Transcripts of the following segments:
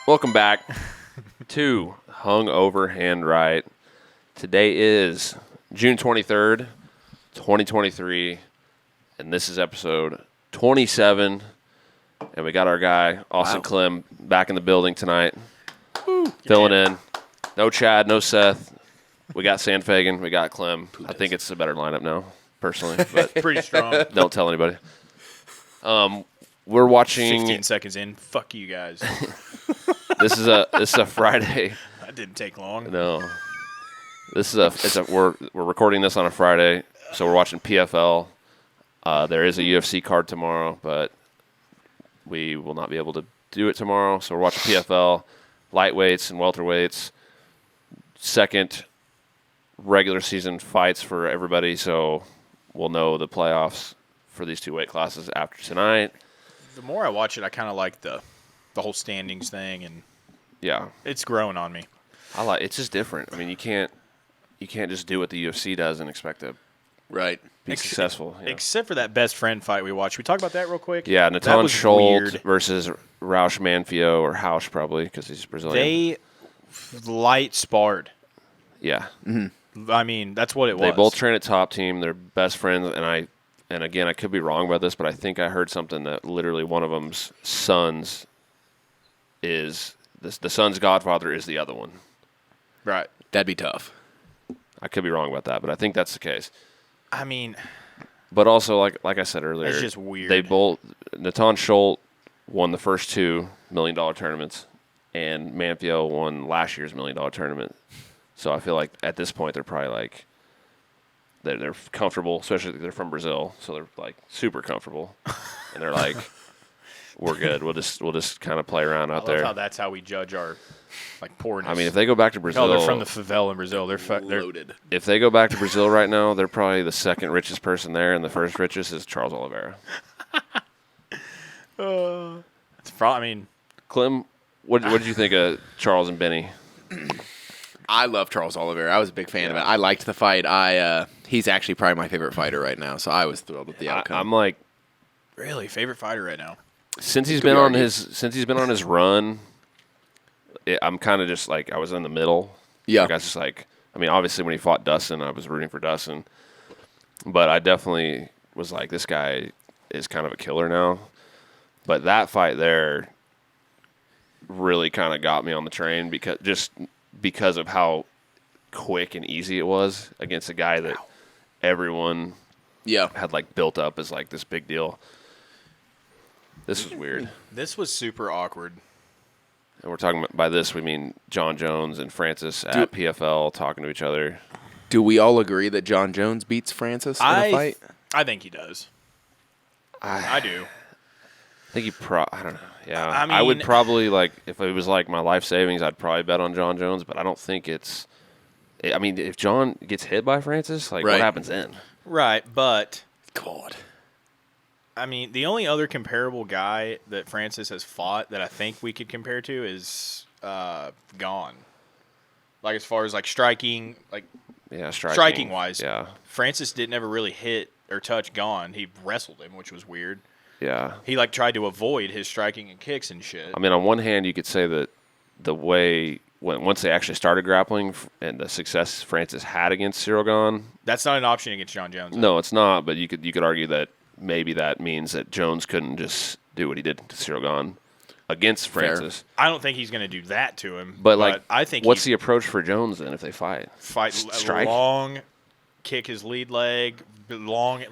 Welcome back to Hungover Handwrite. Today is June 23rd, 2023, and this is episode 27. And we got our guy, Austin Clem, back in the building tonight, filling in. No Chad, no Seth. We got Sandfagan, we got Clem. I think it's a better lineup now, personally. But pretty strong. Don't tell anybody. We're watching 16 seconds in. Fuck you guys. This is a Friday. That didn't take long. No. We're recording this on a Friday, so we're watching PFL. There is a UFC card tomorrow, but we will not be able to do it tomorrow. So we're watching PFL, lightweights and welterweights. Second regular season fights for everybody, so we'll know the playoffs for these two weight classes after tonight. The more I watch it, I kind of like the whole standings thing, and yeah, it's growing on me. It's just different. I mean, you can't just do what the UFC does and expect to be successful. Yeah. Except for that best friend fight we watched. We talk about that real quick? Yeah, Natan Schultz versus Rausch Manfio, or Hausch probably, because he's Brazilian. They light sparred. Yeah. Mm-hmm. I mean, that's what it was. They both train at Top Team. They're best friends, and again, I could be wrong about this, but I think I heard something that literally one of them's sons is the son's godfather is the other one. Right. That'd be tough. I could be wrong about that, but I think that's the case. I mean, but also like I said earlier, it's just weird. They both Natan Schultz won the first $2 million tournaments, and Manfio won last year's $1 million tournament. So I feel like at this point they're probably like they're comfortable, especially they're from Brazil, so they're like super comfortable, and they're like, we're good. We'll just kind of play around out there. I love how that's how we judge our poorness. I mean, if they go back to Brazil, they're from the favela in Brazil. They're loaded. If they go back to Brazil right now, they're probably the second richest person there, and the first richest is Charles Oliveira. I mean, Clem, what did you think of Charles and Benny? I love Charles Oliveira. I was a big fan of it. I liked the fight. He's actually probably my favorite fighter right now, so I was thrilled with the outcome. I'm like, really favorite fighter right now. Since he's been on his run, I'm kind of just like I was in the middle. Yeah, like I was just like, I mean, obviously when he fought Dustin, I was rooting for Dustin, but I definitely was like, this guy is kind of a killer now. But that fight there really kind of got me on the train because of how quick and easy it was against a guy that everyone had like built up as like this big deal. This was weird. This was super awkward. And we're talking about, by this we mean John Jones and Francis at PFL talking to each other. Do we all agree that John Jones beats Francis in a fight? I think he does. I do. I think I don't know. Yeah, I mean, I would probably like if it was like my life savings, I'd probably bet on John Jones, but I don't think it's. I mean, if John gets hit by Francis, like what happens then? Right, but God. I mean, the only other comparable guy that Francis has fought that I think we could compare to is Gone. Like as far as like striking, striking wise, Francis didn't ever really hit or touch Gone. He wrestled him, which was weird. Yeah. He like tried to avoid his striking and kicks and shit. I mean, on one hand, you could say that the way once they actually started grappling and the success Francis had against Cyril Gane, that's not an option against John Jones. No, it's not. But you could argue that maybe that means that Jones couldn't just do what he did to Cyril Gane against Francis. Fair. I don't think he's going to do that to him. But like, I think what's the approach for Jones then if they fight? Strike long, kick his lead leg, long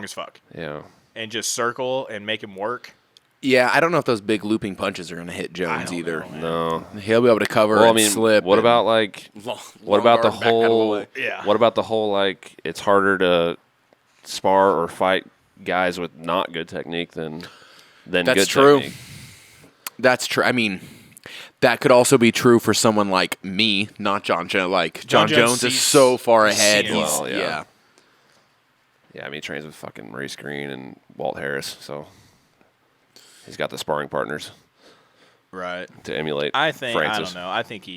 as fuck. Yeah. And just circle and make him work. Yeah, I don't know if those big looping punches are going to hit Jones either. No, he'll be able to cover and slip. What about like? What about the whole? Yeah. What about the whole like? It's harder to spar or fight guys with not good technique than That's good true. technique. That's true. I mean, that could also be true for someone like me, not John Jones. Like John Jones is so far ahead. Yeah, I mean, he trains with fucking Maurice Green and Walt Harris, so he's got the sparring partners, right, to emulate. Francis. I don't know. I think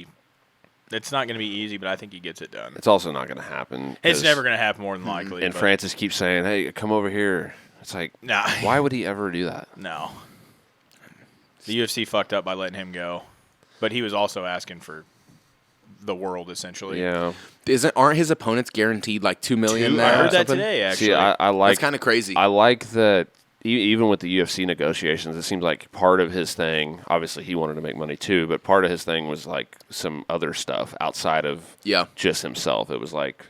it's not going to be easy, but I think he gets it done. It's also not going to happen. It's never going to happen, more than likely. And Francis keeps saying, "Hey, come over here." It's like, nah. Why would he ever do that? No. The UFC fucked up by letting him go. But he was also asking for the world, essentially. Yeah. Aren't his opponents guaranteed like $2 million? I heard that something? today, actually. See, I like. That's kind of crazy. I like that. Even with the UFC negotiations, it seems like part of his thing. Obviously, he wanted to make money too, but part of his thing was like some other stuff outside of just himself. It was like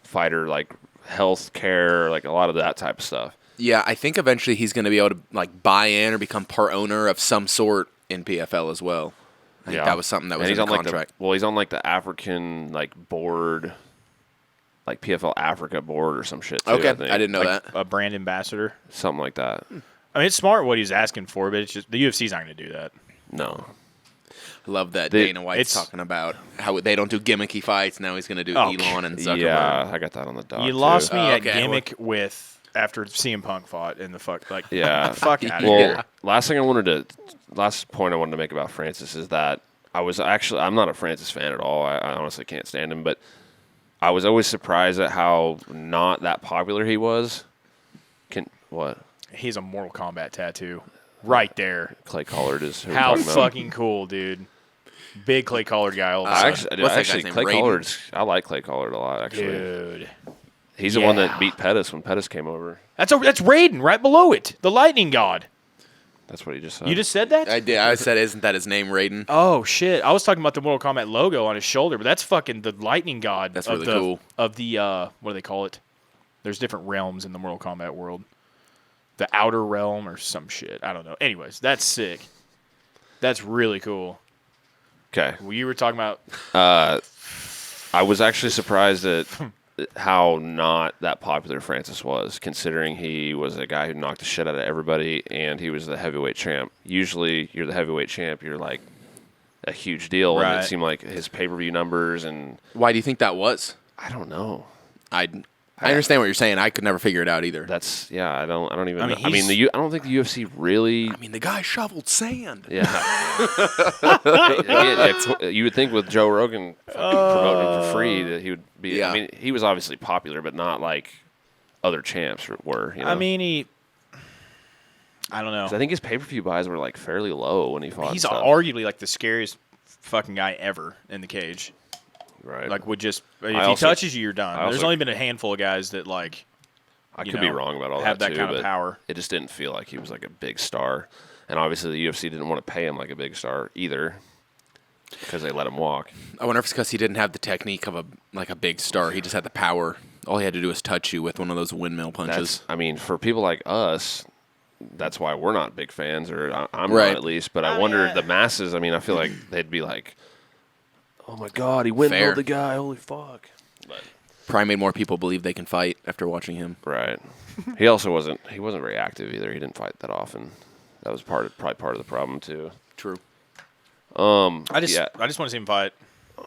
fighter, like health care, like a lot of that type of stuff. Yeah, I think eventually he's going to be able to like buy in or become part owner of some sort in PFL as well. I think that was something that was in the contract. He's on like the African like board, like PFL Africa board or some shit too, Okay, I think. I didn't know that. A brand ambassador. Something like that. I mean, it's smart what he's asking for, but it's just the UFC's not going to do that. No. I love that Dana White's talking about how they don't do gimmicky fights. Now he's going to do Elon and Zuckerberg. Yeah, I got that on the doc. You lost too. me at gimmick with after CM Punk fought in the fuck like fuck out of here. Last point I wanted to make about Francis is that I'm not a Francis fan at all. I honestly can't stand him, but I was always surprised at how not that popular he was. What? He's a Mortal Kombat tattoo right there. Clay Collard is who how we're talking about. fucking cool, dude. Big Clay Collard guy. All of a sudden. Actually, Clay Collard's. I like Clay Collard a lot. Actually, dude. He's the one that beat Pettis when Pettis came over. That's Raiden right below it. The Lightning God. That's what he just said. You just said that? I did. I said, isn't that his name, Raiden? Oh, shit. I was talking about the Mortal Kombat logo on his shoulder, but that's fucking the Lightning God. That's really cool. Of the, what do they call it? There's different realms in the Mortal Kombat world. The Outer Realm or some shit. I don't know. Anyways, that's sick. That's really cool. Okay. Well, you were talking about... I was actually surprised at how not that popular Francis was, considering he was a guy who knocked the shit out of everybody, and he was the heavyweight champ. Usually, you're the heavyweight champ, you're like a huge deal, and it seemed like his pay-per-view numbers and... Why do you think that was? I don't know. I understand what you're saying. I could never figure it out either. I don't even know. I mean, I don't think the UFC really... I mean, the guy shoveled sand. Yeah. You would think with Joe Rogan promoting him for free that he would be... Yeah. I mean, he was obviously popular, but not like other champs were. You know? I mean, I don't know. I think his pay-per-view buys were like fairly low when he fought. He's arguably like the scariest fucking guy ever in the cage. Right. Like, if he touches you, you're done. There's only been a handful of guys that, like, I could be wrong about all have that that too, kind of power. It just didn't feel like he was like a big star. And obviously the UFC didn't want to pay him like a big star either because they let him walk. I wonder if it's because he didn't have the technique of a big star. He just had the power. All he had to do was touch you with one of those windmill punches. I mean, for people like us, that's why we're not big fans, or I'm right. not at least. But I wonder, the masses, I mean, I feel like they'd be like, oh my God, he windmilled the guy, holy fuck. But probably made more people believe they can fight after watching him. Right. He also wasn't very active either. He didn't fight that often. That was probably part of the problem too. True. I just want to see him fight.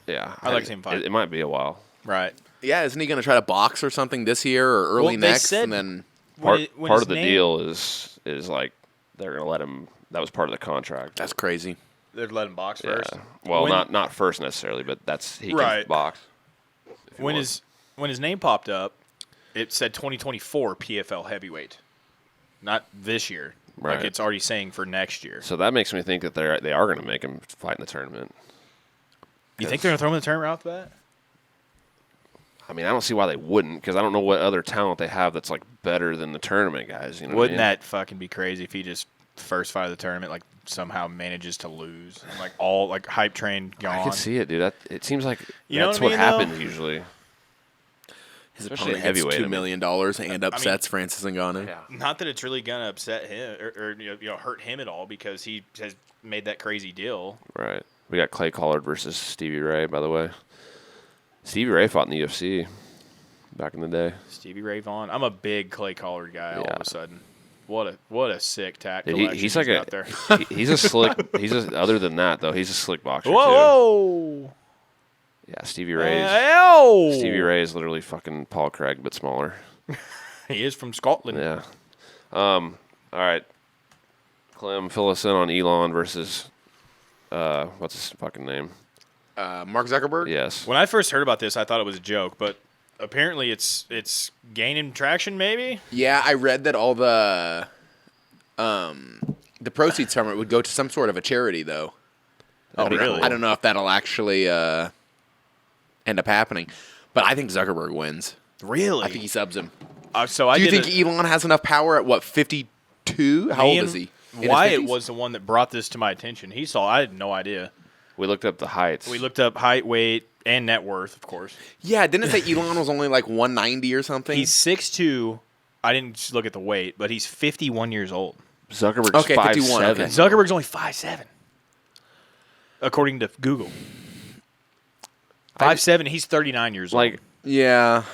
Yeah. I like to see him fight. It might be a while. Right. Yeah, isn't he going to try to box or something this year or early next? And then part of the deal is like they're going to let him. That was part of the contract. That's crazy. They'd let him box first. Well, not first necessarily, but he can box. When his name popped up, it said 2024 PFL heavyweight, not this year. Right. Like it's already saying for next year. So that makes me think that they are going to make him fight in the tournament. You think they're going to throw him in the tournament off the bat? I mean, I don't see why they wouldn't, because I don't know what other talent they have that's like better than the tournament guys. You know Wouldn't that fucking be crazy if he just first fight of the tournament like somehow manages to lose and like all like hype train gone? I can see it, dude. It seems like that's what happens usually. His opponent gets $2 million and upsets Francis Ngannou. Yeah. Not that it's really gonna upset him or hurt him at all because he has made that crazy deal. Right. We got Clay Collard versus Stevie Ray, by the way. Stevie Ray fought in the UFC back in the day. Stevie Ray Vaughan. I'm a big Clay Collard guy all of a sudden. What a sick tackle. He's like out there. He's a slick. Other than that though, he's a slick boxer Whoa! too. Yeah, Stevie Ray. Stevie Ray is literally fucking Paul Craig but smaller. He is from Scotland. Yeah. All right. Clem, fill us in on Elon versus what's his fucking name? Mark Zuckerberg? Yes. When I first heard about this, I thought it was a joke, but apparently it's gaining traction, maybe? Yeah, I read that all the proceeds from it would go to some sort of a charity, though. Oh, really? I don't know if that'll actually end up happening, but I think Zuckerberg wins. Really? I think he subs him. So Do you think Elon has enough power at what 52? How old is he? Wyatt was the one that brought this to my attention. I had no idea. We looked up the heights. We looked up height, weight, and net worth, of course. Yeah, didn't it say Elon was only like 190 or something? He's 6'2". I didn't look at the weight, but he's 51 years old. Zuckerberg's 5'7". Okay. Zuckerberg's only 5'7", according to Google. 5'7", he's 39 years old. Like, yeah.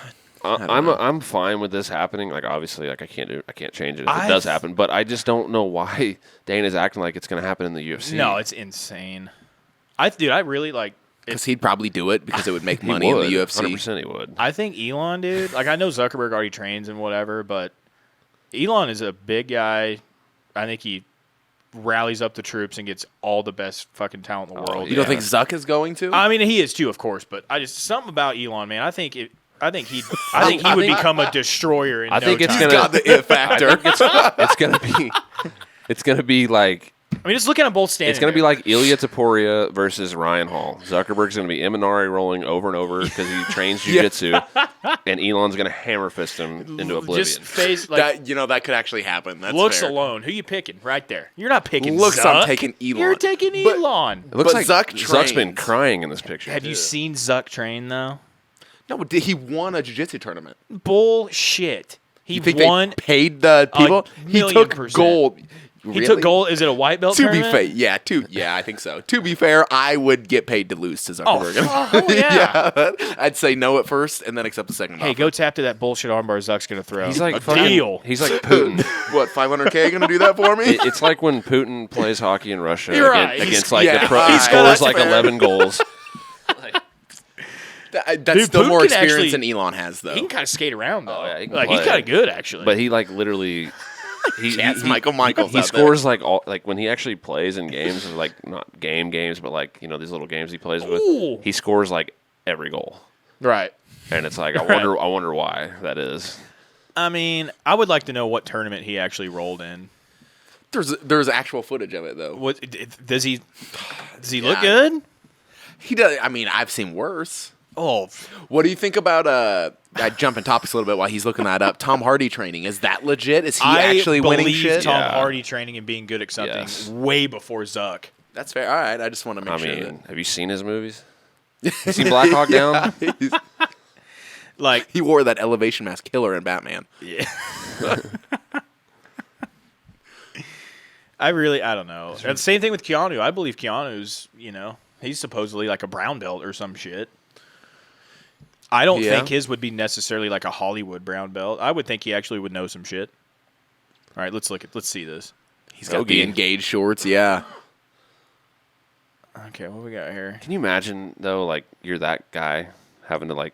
I'm fine with this happening. Like, obviously, like I can't change it if it does happen. But I just don't know why Dana's acting like it's going to happen in the UFC. No, it's insane. I really like. Because he'd probably do it because it would make money in the UFC. 100% he would. I think Elon, dude. Like, I know Zuckerberg already trains and whatever, but Elon is a big guy. I think he rallies up the troops and gets all the best fucking talent in the world. You don't think Zuck is going to? I mean, he is too, of course, but something about Elon, man. I think he would become a destroyer in no time. He's got the it factor. It's gonna be like. I mean, just look at them both standing. It's going to be like Ilya Taporia versus Ryan Hall. Zuckerberg's going to be Imanari rolling over and over because he trains jiu-jitsu, and Elon's going to hammer fist him into oblivion. Just face like that could actually happen. That's looks fair. alone. Who you picking right there? You're not picking. Looks, Zuck. I'm taking Elon. You're taking Elon. It looks but like Zuck's been crying in this picture. Have you seen Zuck train though? No, but he won a jiu-jitsu tournament. Bullshit. He think won. They paid the people. He took %. gold. He took gold. Is it a white belt? To be tournament? fair, I think so. To be fair, I would get paid to lose to Zuckerberg. Oh yeah. I'd say no at first and then accept the second. Hey, offer. go tap to that bullshit armbar Zuck's gonna throw. He's like a fucking, deal. He's like Putin. What, 500K gonna do that for me? It's like when Putin plays hockey in Russia You're right. against like Yeah. the pro. He Right. scores That's like fair. 11 goals. That's Dude, still Putin more can experience actually- than Elon has, though. He can kind of skate around though. Oh, yeah, he can like he's play. kind of good actually. But he like literally. Chance Michael Michaels He out scores like when he actually plays in games, like not games, but like these little games he plays with. Ooh. He scores like every goal, right. and it's like I wonder why that is. I mean, I would like to know what tournament he actually rolled in. There's actual footage of it, though. What does he look Yeah. good? He does. I mean, I've seen worse. Oh, What do you think about jumping topics a little bit while he's looking that up? Tom Hardy training, is that legit? Is he actually winning shit? Tom Yeah. Hardy training and being good at something Yes. way before Zuck. That's fair. All right, I just want to make I sure. mean, have you seen his movies? You seen Black Hawk Down? Like, He wore that elevation mask killer in Batman. yeah. I don't know. And same thing with Keanu. I believe Keanu's, he's supposedly like a brown belt or some shit. I don't Yeah. think his would be necessarily like a Hollywood brown belt. I would think he actually would know some shit. All right, let's see this. He's got the engaged shorts, yeah. Okay, what we got here? Can you imagine though, like you're that guy having to like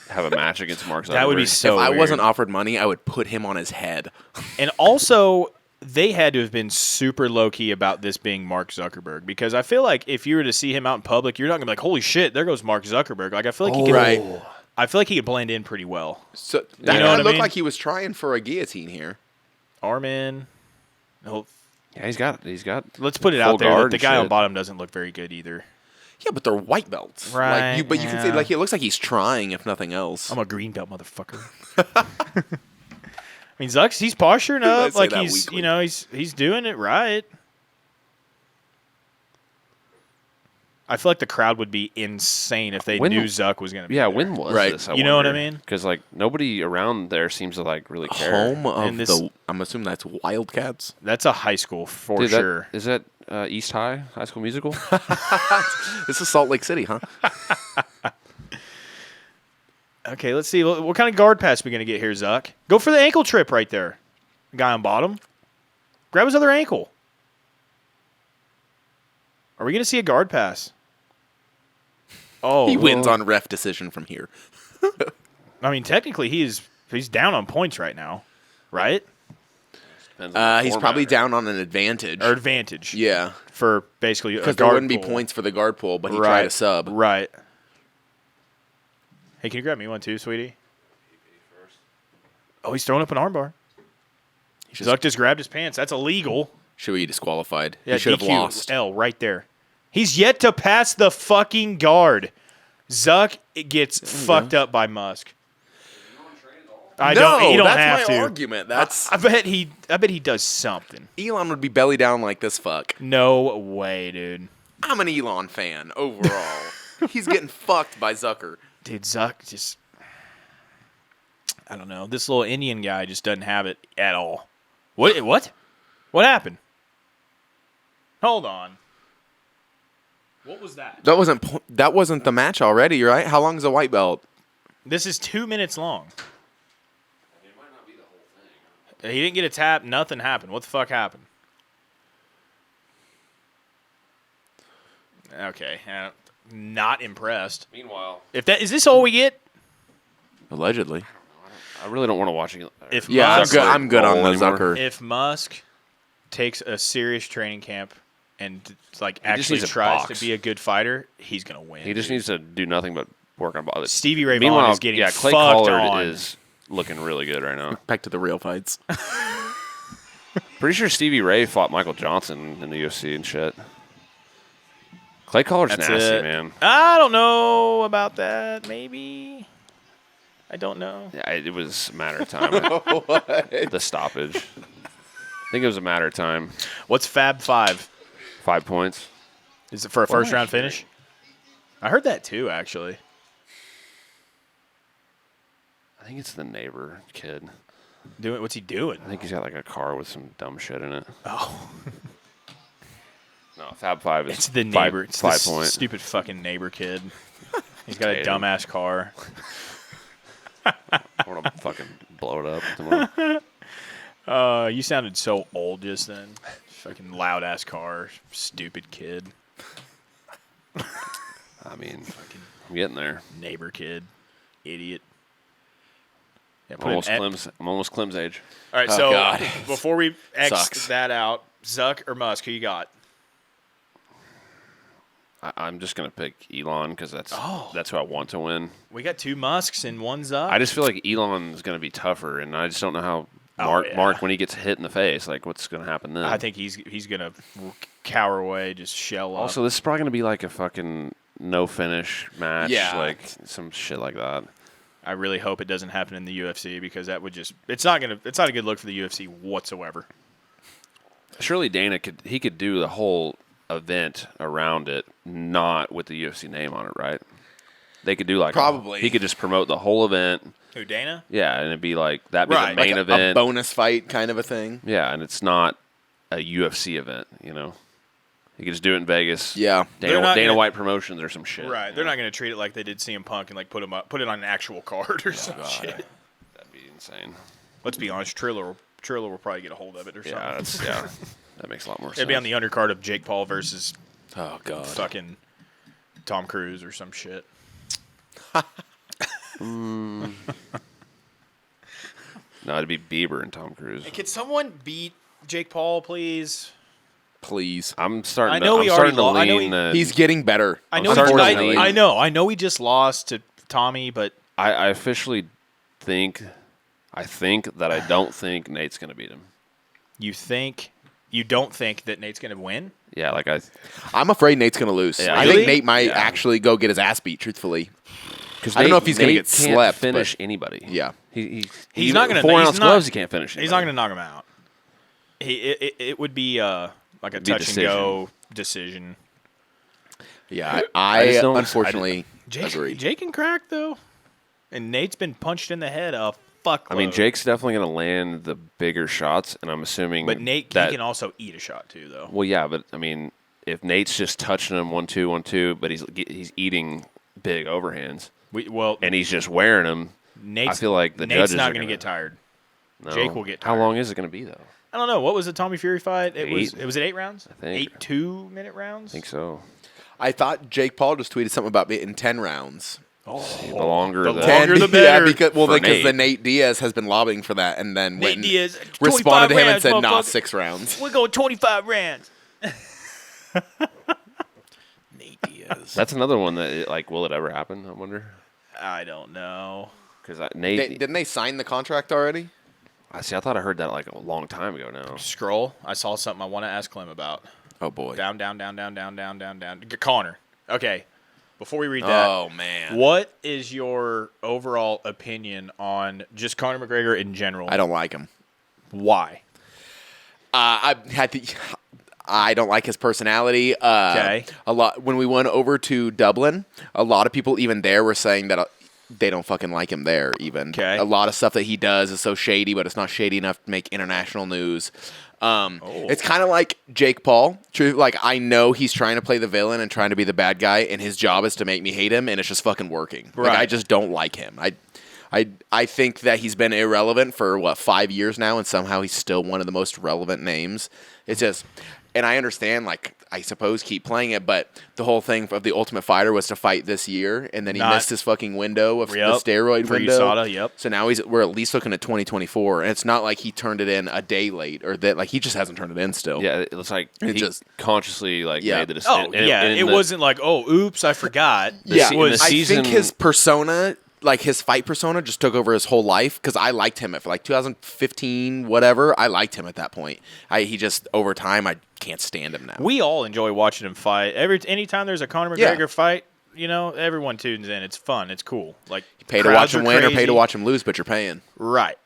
have a match against Mark Zuckerberg? That would be so If I weird. wasn't offered money, I would put him on his head. And also, they had to have been super low-key about this being Mark Zuckerberg, because I feel like if you were to see him out in public, you're not going to be like, holy shit, there goes Mark Zuckerberg. Like, I feel like he could, Right. I feel like he could blend in pretty well. So that You know what I looked mean? like he was trying for a guillotine here. Arm in. Oh, Yeah, he's got. let's put it Full out there. guard The and guy on shit. bottom doesn't look very good either. Yeah, but they're white belts. Right, Like, but you can say, yeah. like, it looks like he's trying, if nothing else. I'm a green belt motherfucker. I mean, Zuck's, he's posturing I up say like that he's, weekly. he's doing it right. I feel like the crowd would be insane if they When- knew Zuck was going to be Yeah, there. when was Right. this? You know what I mean? Because like nobody around there seems to like really care. Home of And this- I'm assuming that's Wildcats. That's a high school for Dude, sure. Is that East High School Musical? This is Salt Lake City, huh? Okay, let's see. What kind of guard pass we going to get here, Zuck? Go for the ankle trip right there. Guy on bottom. Grab his other ankle. Are we going to see a guard pass? Oh, He wins on ref decision from here. I mean, technically, he's down on points right now, right? Depends on the He's format, probably right? down on an advantage. Or advantage. Yeah, For basically a because guard there wouldn't be pull. points for the guard pull, but he Right. tried a sub. Right. Hey, can you grab me one too, sweetie? Oh, he's throwing up an armbar. Zuck just grabbed his pants. That's illegal. Should be disqualified. Yeah, he should have DQ, lost. L right there. He's yet to pass the fucking guard. Zuck gets fucked up by Musk. I don't. He don't that's have my to. argument. That's I bet he does something. Elon would be belly down like this. Fuck. No way, dude. I'm an Elon fan overall. He's getting fucked by Zucker. Dude, Zuck just. I don't know. This little Indian guy just doesn't have it at all. What? What happened? Hold on. What was that? That wasn't the match already, right? How long is a white belt? This is 2 minutes long. It might not be the whole thing. He didn't get a tap. Nothing happened. What the fuck happened? Okay. Not impressed. Meanwhile, Is this all we get? Allegedly. I really don't want to watch it. I'm good on the Zucker. If Musk takes a serious training camp and just actually needs to tries box. to be a good fighter, he's gonna win. He just needs to do nothing but work on ball. Stevie Ray Vaughan Meanwhile, is getting Clay fucked Collard on. is looking really good right now. Back to the real fights. Pretty sure Stevie Ray fought Michael Johnson in the UFC and shit. Clay Collard's That's nasty, it. man. I don't know about that. Maybe. I don't know. Yeah, it was a matter of time. The stoppage. I think it was a matter of time. What's Fab 5? 5 points. Is it for a first round finish? I heard that too, actually. I think it's the neighbor kid. What's he doing? I think he's got like a car with some dumb shit in it. Oh, No, Fab 5 is it's the neighbor. It's 5 this points. stupid fucking neighbor kid. He's got a Hate him. dumbass car. I want to fucking blow it up tomorrow. You sounded so old just then. Fucking loud ass car, stupid kid, I mean, I'm getting there. neighbor kid, idiot. Yeah, I'm almost Clem's age. All right, Oh, so God. before we X Sucks. that out, Zuck or Musk, who you got? I'm just gonna pick Elon because that's who I want to win. We got 2 Musks and 1 Zuck. I just feel like Elon's gonna be tougher, and I just don't know how yeah. Mark when he gets hit in the face, like what's gonna happen then. I think he's gonna cower away, just shell up. Also, this is probably gonna be like a fucking no finish match, Yeah. like some shit like that. I really hope it doesn't happen in the UFC because that would it's not a good look for the UFC whatsoever. Surely Dana could do the whole event around it, not with the UFC name on it, right? They could do like Probably. he could just promote the whole event. Who, Dana? Yeah, and it'd be like that'd be Right, the main Like event. a bonus fight kind of a thing. Yeah, and it's not a UFC event, you know. You could just do it in Vegas. Yeah. They're not Dana gonna- White Promotions or some shit. Right. you They're know? not going to treat it like they did CM Punk and like put it on an actual card or some shit. That'd be insane. Let's be honest, Triller will probably get a hold of it or Yeah, something. that makes a lot more sense. It'd be on the undercard of Jake Paul versus Oh God. fucking Tom Cruise or some shit. No, it'd be Bieber and Tom Cruise. Hey, could someone beat Jake Paul, please? Please. I'm starting. I know to, he I'm already starting to I know lean. He's getting better. I know. Unfortunately. I know. He just lost to Tommy, but I officially think. I think that I don't think Nate's going to beat him. you don't think that Nate's going to win? Yeah, like I'm afraid Nate's going to lose. Yeah, I really? think Nate might Yeah. actually go get his ass beat, truthfully. because I don't know if he's going to get can't slept. Finish but- anybody. Yeah. He's even not going to. 4 ounce gloves. He can't finish. He's not going to knock him out. It would be like a be a touch and go decision. Yeah. I I just don't- unfortunately agree. Jake can crack though, and Nate's been punched in the head a fuckload. I mean, Jake's definitely going to land the bigger shots, and I'm assuming. but Nate that, he can also eat a shot too, though. Well, yeah, but I mean, if Nate's just touching him 1-2, 1-2, but he's eating big overhands, and he's just wearing them. Nate's, I feel like the Nate's judges not are going to gonna- get tired. No. Jake will get How tired. long is it going to be though? I don't know. What was the Tommy Fury fight? It 8? was 8 rounds. I think. 8 2-minute rounds. I think so. I thought Jake Paul just tweeted something about it in 10 rounds. The longer the the, longer the 10, better. Yeah, because For the Nate. Nate Diaz has been lobbying for that, and then Nate Diaz, 25 responded to him and rounds, said, "Nah, motherfucker. 6 rounds." We're going 25 rounds. Nate Diaz. That's another one that will it ever happen? I wonder. I don't know. Because Nate, Didn't they sign the contract already? I thought I heard that like a long time ago now. Scroll. I saw something I want to ask Clem about. Oh, boy. Down. Connor. Okay. Before we read that. Oh, man. What is your overall opinion on just Conor McGregor in general? I don't like him. Why? I don't like his personality. Okay. A lot when we went over to Dublin, a lot of people even there were saying that they don't fucking like him there. Even Okay. a lot of stuff that he does is so shady, but it's not shady enough to make international news. It's kind of like Jake Paul. True, like I know he's trying to play the villain and trying to be the bad guy, and his job is to make me hate him, and it's just fucking working. Right. Like I just don't like him. I think that he's been irrelevant for 5 years now, and somehow he's still one of the most relevant names. It's just, and I understand, like I suppose keep playing it, but the whole thing of the Ultimate Fighter was to fight this year, and then he missed his fucking window of the steroid window. USADA, yep. So now we're at least looking at 2024, and it's not like he turned it in a day late or that like he just hasn't turned it in still. Yeah, it looks like he just consciously made the Oh, decision. it wasn't like, oops, I forgot. Yeah, in the I season- think his persona, like his fight persona, just took over his whole life because I liked him at like 2015, whatever. I liked him at that point. He just over time, I can't stand him now. We all enjoy watching him fight. Anytime there's a Conor McGregor fight, everyone tunes in. It's fun. It's cool. Like You pay to watch him win or pay to watch him lose, but you're paying. Right.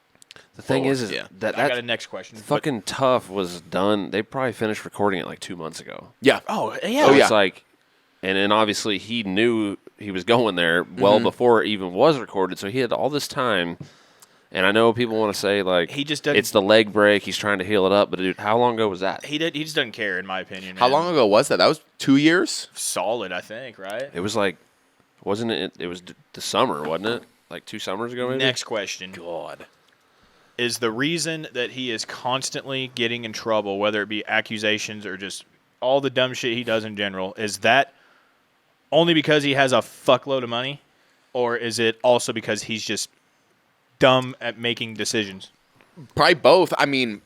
The thing is I got a next question. fucking tough was done. They probably finished recording it like 2 months ago. Yeah. Oh yeah. So it's like, and then obviously he knew he was going there well before it even was recorded. So he had all this time. And I know people want to say like he just doesn't, it's the leg break. He's trying to heal it up. But dude, how long ago was that? He just doesn't care, in my opinion. How long ago was that? That was 2 years? Solid, I think. Right. It was like, wasn't it? It was the summer, wasn't it? Like 2 summers ago, maybe. Next question. God. Is the reason that he is constantly getting in trouble, whether it be accusations or just all the dumb shit he does in general, is that only because he has a fuckload of money, or is it also because he's just dumb at making decisions? Probably both. I mean,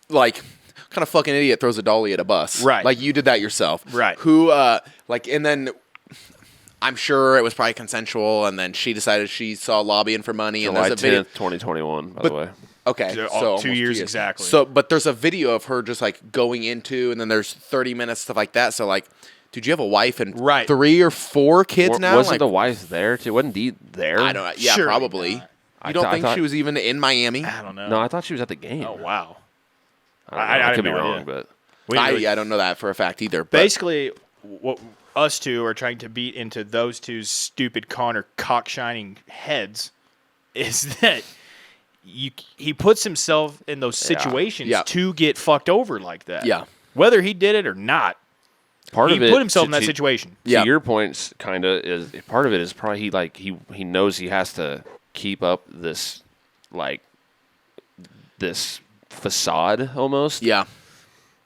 like, what kind of fucking idiot throws a dolly at a bus? Right. Like, you did that yourself. Right. Who, and then I'm sure it was probably consensual, and then she decided she saw lobbying for money. July and there's a video. 10th, 2021, by the way. Okay, so almost 2 years exactly. So, but there's a video of her just like going into, and then there's 30 minutes stuff like that. So, like, dude, you have a wife and 3 or 4 kids now. Wasn't like, the wife there too? Wasn't Dee there? I don't know. Yeah, Surely probably. not. You don't think she was even in Miami? I don't know. No, I thought she was at the game. Oh wow. I could be have no wrong, idea. but I don't know that for a fact either. But Basically, what us two are trying to beat into those two stupid Connor cock-shining heads is that he puts himself in those situations to get fucked over like that. Yeah. Whether he did it or not, he put himself in that situation. To your points, kind of is part of it is probably he knows he has to keep up this this facade almost. Yeah.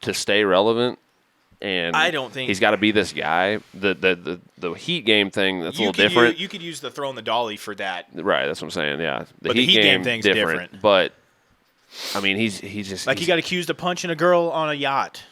To stay relevant. And I don't think he's got to be this guy. The Heat game thing, that's a little different. You could use the throwing the dolly for that. Right, that's what I'm saying. Yeah, But the Heat game thing's different. But I mean, he's just he got accused of punching a girl on a yacht.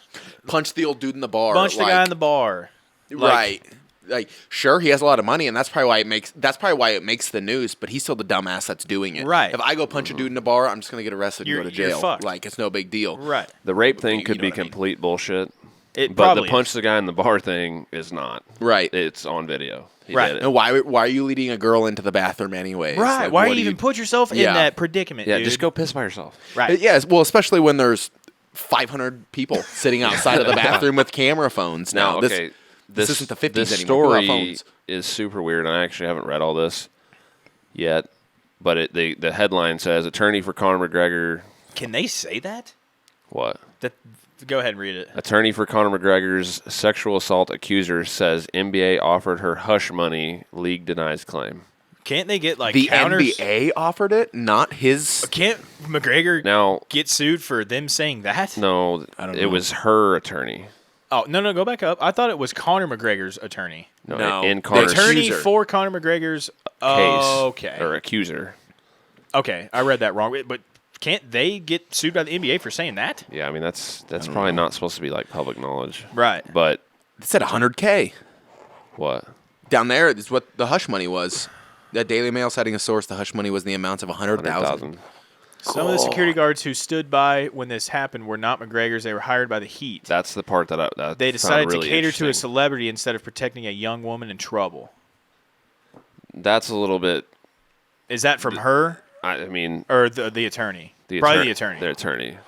Punch the old dude in the bar. Punch the guy in the bar. Right. Like, sure, he has a lot of money, and that's probably why it makes the news. But he's still the dumbass that's doing it. Right. If I go punch a dude in the bar, I'm just gonna get arrested and go to jail. You're fucked. Like, it's no big deal. Right. The rape thing could know be what I mean. complete bullshit. But the punch the guy in the bar thing is not. Right. It's on video. He Right. did it. And why are you leading a girl into the bathroom anyways? Right. Like, why what do you even put yourself in that predicament, Yeah, dude? just go piss by yourself. Right. Yeah, well, especially when there's 500 people sitting outside of the bathroom with camera phones. Now, okay. This isn't the 50s this anymore. People have story phones. is super weird, and I actually haven't read all this yet. But the headline says, attorney for Conor McGregor. Can they say that? What? Go ahead and read it. Attorney for Conor McGregor's sexual assault accuser says NBA offered her hush money. League denies claim. Can't they get the counters? NBA offered it, not his. Can't McGregor Now get sued for them saying that? No, it was her attorney. Oh, no, go back up. I thought it was Conor McGregor's attorney. No, in the Conor's Attorney accuser. for Conor McGregor's case. okay. Or accuser. Okay, I read that wrong. But can't they get sued by the NBA for saying that? Yeah, I mean, that's probably not supposed to be like public knowledge. Right. But It said 100K. what? Down there is what the hush money was. That Daily Mail citing a source, the hush money was the amount of 100,000. Some of the security guards who stood by when this happened were not McGregor's. They were hired by the Heat. That's the part that they decided really to cater to a interesting. celebrity instead of protecting a young woman in trouble. That's a little bit. Is that from her? I mean, or the attorney? Probably the attorney. The attorney.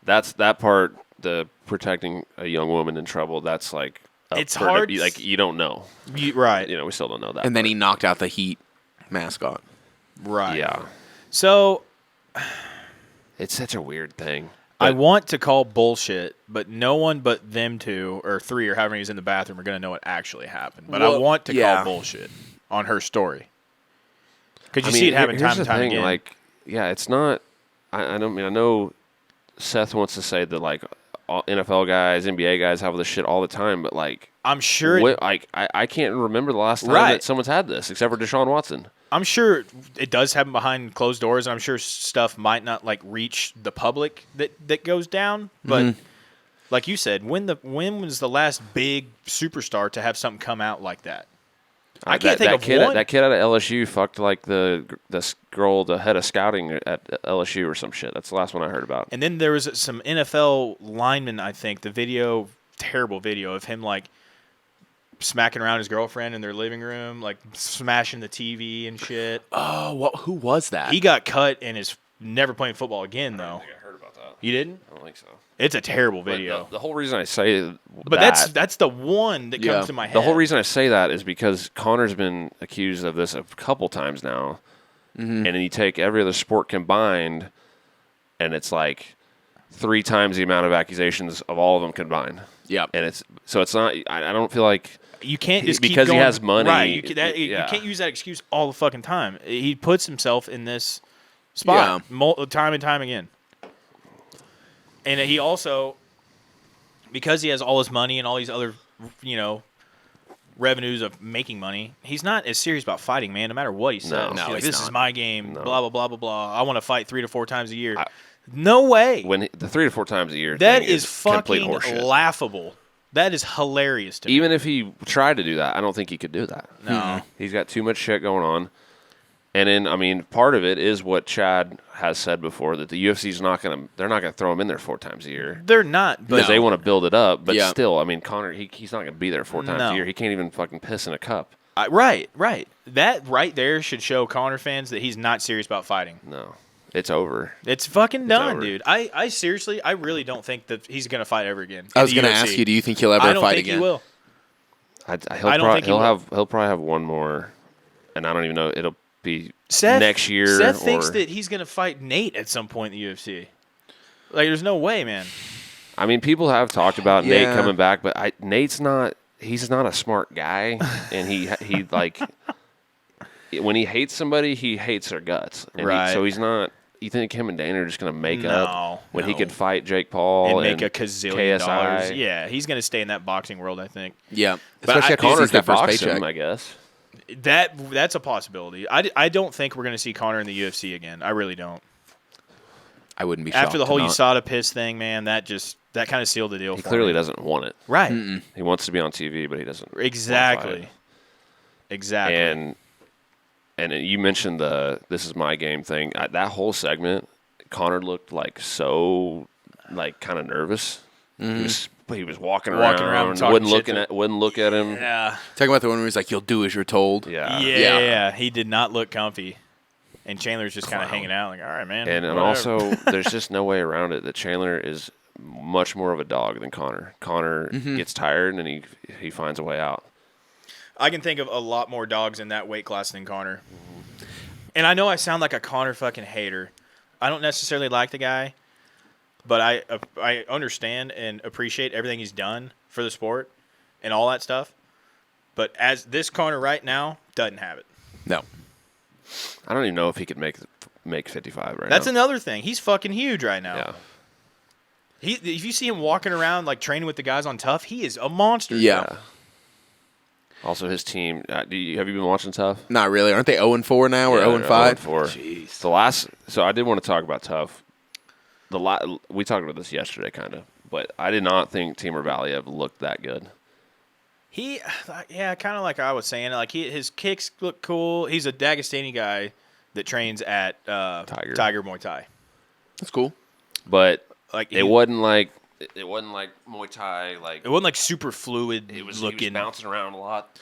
That's that part. The protecting a young woman in trouble. That's like it's hard. Like you don't know. Right. We still don't know that. And then he knocked out the Heat mascot. Right. Yeah. So it's such a weird thing. I want to call bullshit, but no one but them two or three or however many is in the bathroom are going to know what actually happened. But I want to call bullshit on her story. Because you see it happen time and time again. Like, yeah, it's not. I don't mean. I know Seth wants to say that like all NFL guys, NBA guys have this shit all the time, but like I'm sure. I can't remember the last time that someone's had this except for Deshaun Watson. I'm sure it does happen behind closed doors, and I'm sure stuff might not like reach the public that goes down. But like you said, when was the last big superstar to have something come out like that? I can't think of one. That kid out of LSU fucked like the girl, the head of scouting at LSU or some shit. That's the last one I heard about. And then there was some NFL lineman, I think, terrible video of him like smacking around his girlfriend in their living room, like smashing the TV and shit. Oh, who was that? He got cut and is never playing football again, though. I don't think I heard about that. You didn't? I don't think so. It's a terrible video. The whole reason I say but that's the one that comes to my head. The whole reason I say that is because Connor's been accused of this a couple times now. And then you take every other sport combined, and it's like 3 times the amount of accusations of all of them combined. Yep. And it's not. I don't feel like you can't just because keep going, he has money. Right. You can't use that excuse all the fucking time. He puts himself in this spot time and time again. And he also, because he has all his money and all these other, revenues of making money, he's not as serious about fighting, man, no matter what he says. No, this not. is my game, blah, blah, blah, blah, blah. I want to fight 3 to 4 times a year. No way. The 3 to 4 times a year that thing is fucking horseshit. Laughable. That is hilarious to me. Even if he tried to do that, I don't think he could do that. No. He's got too much shit going on. And then, I mean, part of it is what Chad has said before, that the UFC's they're not going to throw him in there 4 times a year. They're not. Because they want to build it up. But still, I mean, Connor, he's not going to be there 4 times a year. He can't even fucking piss in a cup. Right. That right there should show Connor fans that he's not serious about fighting. No. It's over. It's fucking done, dude. I seriously, I really don't think that he's going to fight ever again. I was going to ask you, do you think he'll ever fight again? I don't think he will. He'll probably have one more, and I don't even know. It'll be Seth, next year. Seth thinks that he's going to fight Nate at some point in the UFC. Like, there's no way, man. I mean, people have talked about Nate coming back, but Nate's not. He's not a smart guy, and he like when he hates somebody, he hates their guts. And so he's not. You think him and Dana are just going to make up when he could fight Jake Paul and make a gazillion KSI. dollars? Yeah, he's going to stay in that boxing world, I think. Yeah, especially if Connor could box him, I guess. That's a possibility. I don't think we're going to see Connor in the UFC again. I really don't. I wouldn't be shocked after the whole USADA piss thing, man. That kind of sealed the deal. He clearly doesn't want it. Right. Mm-mm. He wants to be on TV, but he doesn't. Exactly. And you mentioned the "this is my game" thing. That whole segment, Connor looked like so kind of nervous. He was walking around wouldn't look at him. Yeah. Talking about the one where he's like, "You'll do as you're told." Yeah. He did not look comfy. And Chandler's just kind of hanging out, like, all right, man. And also, there's just no way around it that Chandler is much more of a dog than Connor. Connor gets tired and he finds a way out. I can think of a lot more dogs in that weight class than Connor. And I know I sound like a Connor fucking hater. I don't necessarily like the guy, but I understand and appreciate everything he's done for the sport and all that stuff. But as this Connor right now doesn't have it. No. I don't even know if he could make 55 right now. That's another thing. He's fucking huge right now. Yeah. If you see him walking around like training with the guys on Tough, he is a monster. Yeah. Also, his team. Have you been watching Tough? Not really. Aren't they 0-4 now or 0-5? 0-4. Jeez. So I did want to talk about Tough. We talked about this yesterday, kind of, but I did not think Timur Valiev looked that good. Kind of like I was saying. Like his kicks look cool. He's a Dagestani guy that trains at Tiger Muay Thai. That's cool. But Like it wasn't like Muay Thai. Like it wasn't like super fluid. he was looking. bouncing around a lot,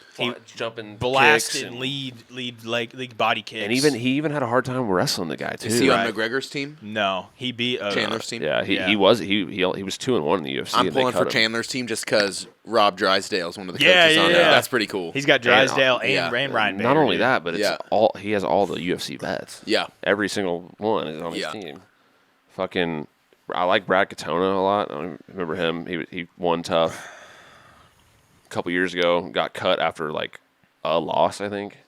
jumping, blasted, kicks and, lead body kicks, and he even had a hard time wrestling the guy too. Is he on McGregor's team? No, he beat Chandler's team. Yeah, he was 2-1 in the UFC. I'm and they pulling cut for him. Chandler's team just because Rob Drysdale's one of the Yeah, coaches on yeah, there. yeah. That's pretty cool. He's got Drysdale and Ryan Bader. Not only that, but Yeah. he has all the UFC vets. Yeah. Every single one is on his Yeah. team. Fucking, I like Brad Katona a lot. I remember him. He won tough a couple years ago. Got cut after like a loss, I think.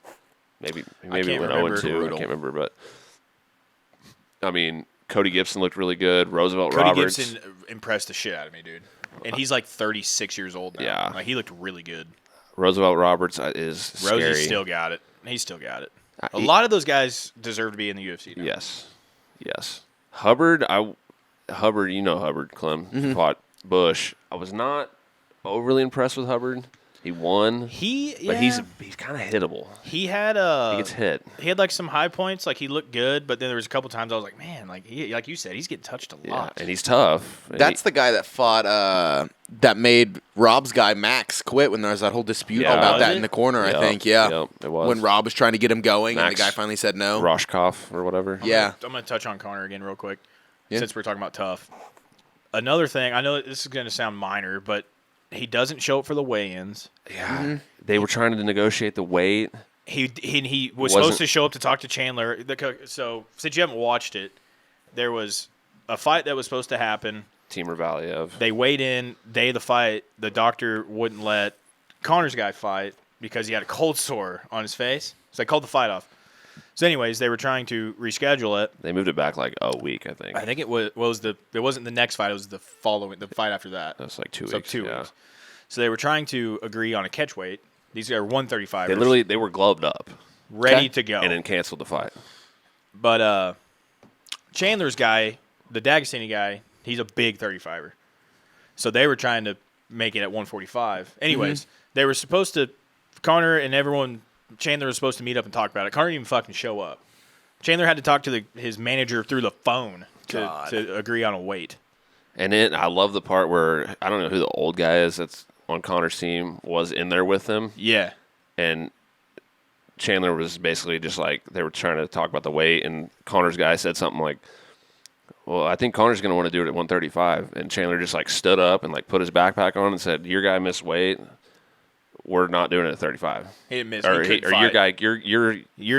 Maybe it went 0-2. I can't remember, but I mean, Cody Gibson looked really good. Roosevelt Roberts. Gibson impressed the shit out of me, dude. And he's like 36 years old now. Yeah. Like, he looked really good. Roosevelt Roberts is scary. Rosie's still got it. He's still got it. A lot of those guys deserve to be in the UFC now. Yes. Hubbard, you know Hubbard, Clem, fought Bush. I was not overly impressed with Hubbard. He won, but he's kind of hittable. He had He gets hit. He had like some high points, like he looked good, but then there was a couple times I was like, man, like like you said, he's getting touched a lot. And he's tough. That's the guy that fought, that made Rob's guy Max quit when there was that whole dispute about that in the corner, I think. Yeah. Yep, it was. When Rob was trying to get him going and the Max guy finally said no. Roshkov or whatever. Yeah. I'm going to touch on Connor again real quick Yeah. since we're talking about tough. Another thing, I know this is going to sound minor, but he doesn't show up for the weigh-ins. Yeah. They were trying to negotiate the weight. He was supposed to show up to talk to Chandler. So since you haven't watched it, there was a fight that was supposed to happen. Timur Valiev. They weighed in day of the fight. The doctor wouldn't let Connor's guy fight because he had a cold sore on his face. So they called the fight off. So anyways, they were trying to reschedule it. They moved it back like a week, I think. I think it wasn't the next fight. It was the fight after that. That's like 2 weeks. So 2 weeks. So they were trying to agree on a catch weight. These are 135. They were gloved up, ready to go, and then canceled the fight. But Chandler's guy, the Dagestani guy, he's a big 35er. So they were trying to make it at 145. Anyways, they were supposed to, Connor and everyone, Chandler was supposed to meet up and talk about it. Connor didn't even fucking show up. Chandler had to talk to his manager through the phone to agree on a weight. And then I love the part where, I don't know who the old guy is that's on Connor's team, was in there with him. Yeah. And Chandler was basically just like, they were trying to talk about the weight, and Connor's guy said something like, well, I think Connor's going to want to do it at 135. And Chandler just like stood up and like put his backpack on and said, your guy missed weight. We're not doing it at 35. He didn't miss. Or your guy,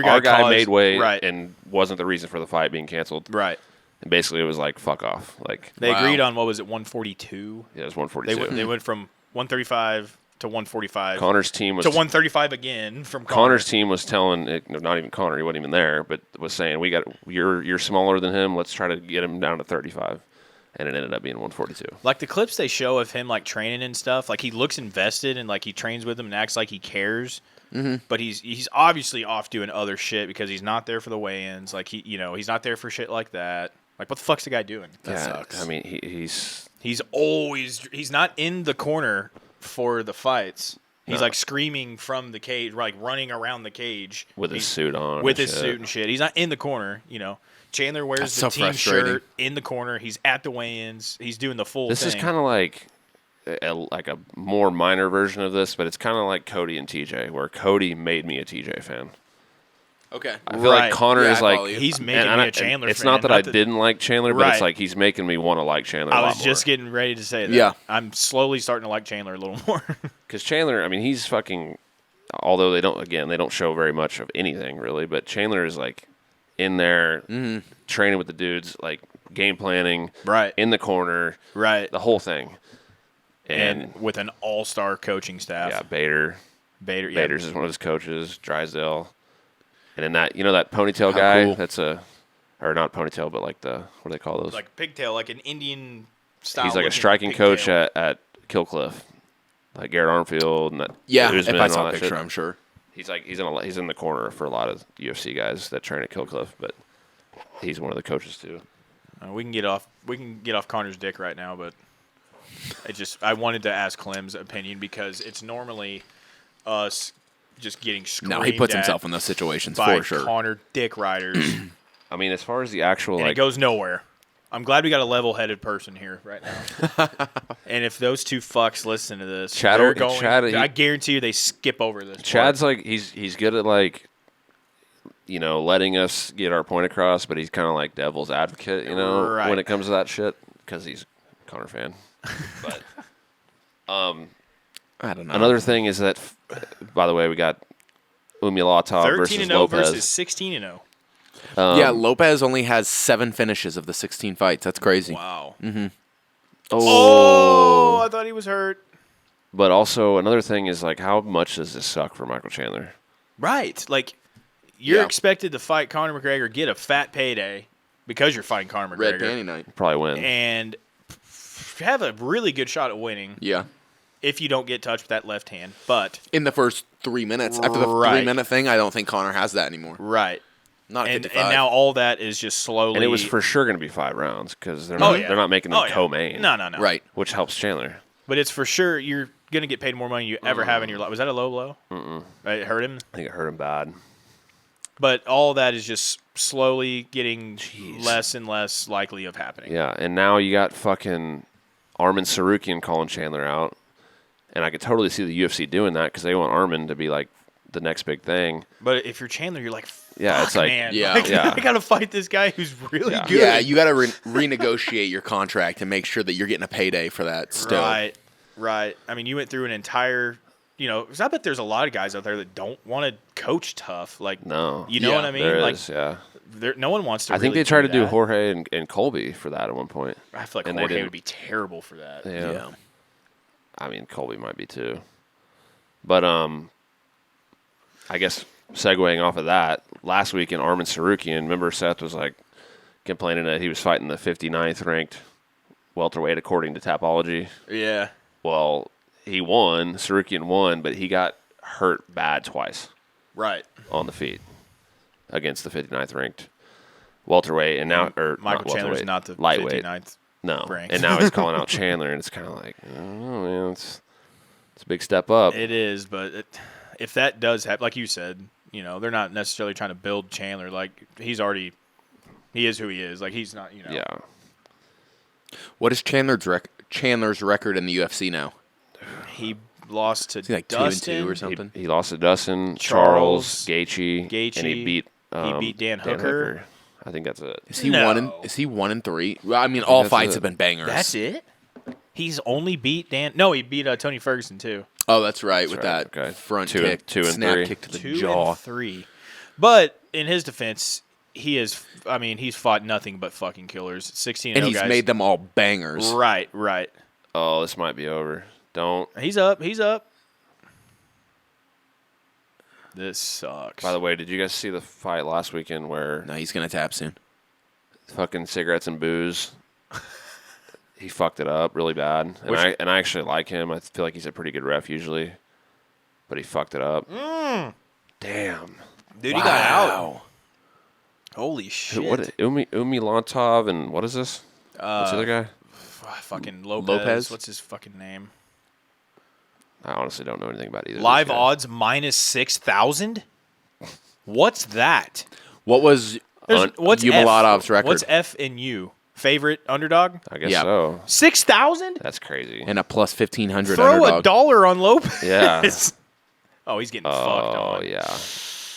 our guy made weight and wasn't the reason for the fight being canceled. Right. And basically it was like, fuck off. Like they agreed on, what was it, 142? Yeah, it was 142. They went from 135 to 145. Connor's team was to 135 again from Connor's team was telling, not even Connor, he wasn't even there, but was saying, you're smaller than him. Let's try to get him down to 35. And it ended up being 142. Like the clips they show of him like training and stuff, like he looks invested and like he trains with them and acts like he cares. Mm-hmm. But he's obviously off doing other shit because he's not there for the weigh-ins. Like he's not there for shit like that. Like what the fuck's the guy doing? That sucks. I mean, he's not in the corner for the fights. He's like screaming from the cage, like running around the cage with his suit on. With his suit and shit. He's not in the corner, you know. Chandler wears the team shirt in the corner. He's at the weigh-ins. He's doing the full thing. This is kind of like a more minor version of this, but it's kind of like Cody and TJ, where Cody made me a TJ fan. Okay. I feel like Connor is like... He's making me a Chandler fan. It's not that I didn't like Chandler, but it's like he's making me want to like Chandler a lot more. I was just getting ready to say that. Yeah. I'm slowly starting to like Chandler a little more. Because Chandler, I mean, he's fucking... Although they don't show very much of anything, really, but Chandler is like... in there, training with the dudes, like game planning, in the corner, the whole thing, and with an all-star coaching staff. Yeah, Bader's is one of his coaches, Drysdale, and then that that ponytail guy. Cool. That's or not ponytail, but like what do they call those? Like pigtail, like an Indian style. He's like a striking coach at Killcliff, like Garrett Armfield and that. Yeah, if I saw a picture, I'm sure. He's in the corner for a lot of UFC guys that train at Killcliff, but he's one of the coaches too. We can get off Connor's dick right now, but I wanted to ask Clem's opinion because it's normally us just getting screamed at. No, he puts himself in those situations by for sure. Connor dick riders. I mean, as far as the actual it goes nowhere. I'm glad we got a level-headed person here right now. And if those two fucks listen to this, Chad, I guarantee you they skip over this. Chad's like he's good at like, letting us get our point across, but he's kind of like devil's advocate, Right. when it comes to that shit because he's a Connor fan. But I don't know. another thing is that, by the way, we got Umalatov versus 13-0 Lopez. versus 16-0. Yeah, Lopez only has 7 finishes of the 16 fights. That's crazy. Wow. Mm-hmm. Oh, I thought he was hurt. But also another thing is like, how much does this suck for Michael Chandler? Right. Like, you're Yeah. expected to fight Conor McGregor, get a fat payday because you're fighting Conor McGregor. Red Panty Night. Probably win. And have a really good shot at winning Yeah. if you don't get touched with that left hand. But, In the first 3 minutes. After the Right. 3-minute thing, I don't think Connor has that anymore. right. Not at And 55. now all that is just slowly. And it was for sure going to be 5 rounds because they're Oh, not yeah. they're not making them co-main. No. Right. Which helps Chandler. But it's for sure you're going to get paid more money you ever have in your life. Was that a low blow? Mm-mm. It hurt him? I think it hurt him bad. But all that is just slowly getting less and less likely of happening. Yeah, and now you got fucking Armin Sarukian calling Chandler out. And I could totally see the UFC doing that because they want Armin to be like the next big thing. But if you're Chandler, you're like, Yeah, it's fuck, like- man. Yeah. Like, Yeah. I got to fight this guy who's really good. Yeah, you got to renegotiate your contract and make sure that you're getting a payday for that still. Right. I mean, you went through an entire, 'cause I bet there's a lot of guys out there that don't want to coach tough. Like, No. you know Yeah, what I mean? There Like, is, yeah. no one wants to. I think really they tried to do that. Jorge and Colby for that at one point. I feel like and they Jorge didn't. would be terrible for that. Yeah. I mean, Colby might be too. But I guess segueing off of that, last week in Armin Sarukian, remember Seth was like complaining that he was fighting the 59th ranked welterweight according to Tapology. Yeah. Well, he won. Sarukian won, but he got hurt bad twice Right. on the feet against the 59th ranked welterweight, and now or Michael not Chandler's welterweight, not the lightweight. 59th. No, ranked. and now he's calling out Chandler, and it's kind of like, I don't know, man, it's a big step up. It is, but if that does happen, like you said, they're not necessarily trying to build Chandler. Like, he is who he is. Like, he's not, Yeah. What is Chandler's record in the UFC now? He lost to Is he like Dustin. 2-2 or something? He lost to Dustin, Charles, Gaethje, and he beat Dan Hooker. I think that's it. Is he No. 1-3? Well, I mean, all that's fights it. have been bangers. That's it? He's only beat Dan. No, he beat Tony Ferguson, too. Oh, that's right. With right, that okay. front Two kick, and snap three. kick to the 2 jaw. and 3. But in his defense, he's fought nothing but fucking killers. 16 And 0 he's guys. made them all bangers. Right. Oh, this might be over. Don't. He's up. This sucks. By the way, did you guys see the fight last weekend where No, he's going to tap soon. fucking cigarettes and booze? He fucked it up really bad, and I actually like him. I feel like he's a pretty good ref usually, but he fucked it up. Damn, Dude, he got out. Holy shit. what? Umalatov and what is this? What's the other guy? Fucking Lopez. Lopez? What's his fucking name? I honestly don't know anything about either. Live of these guys. odds minus 6,000? What's that? What was What's Umalatov's F? record? What's F in U? Favorite underdog? I guess Yeah. so. 6,000? That's crazy. And a plus 1,500 Throw underdog. $1 on Lopez. Yeah. Oh, he's getting fucked Oh on. yeah.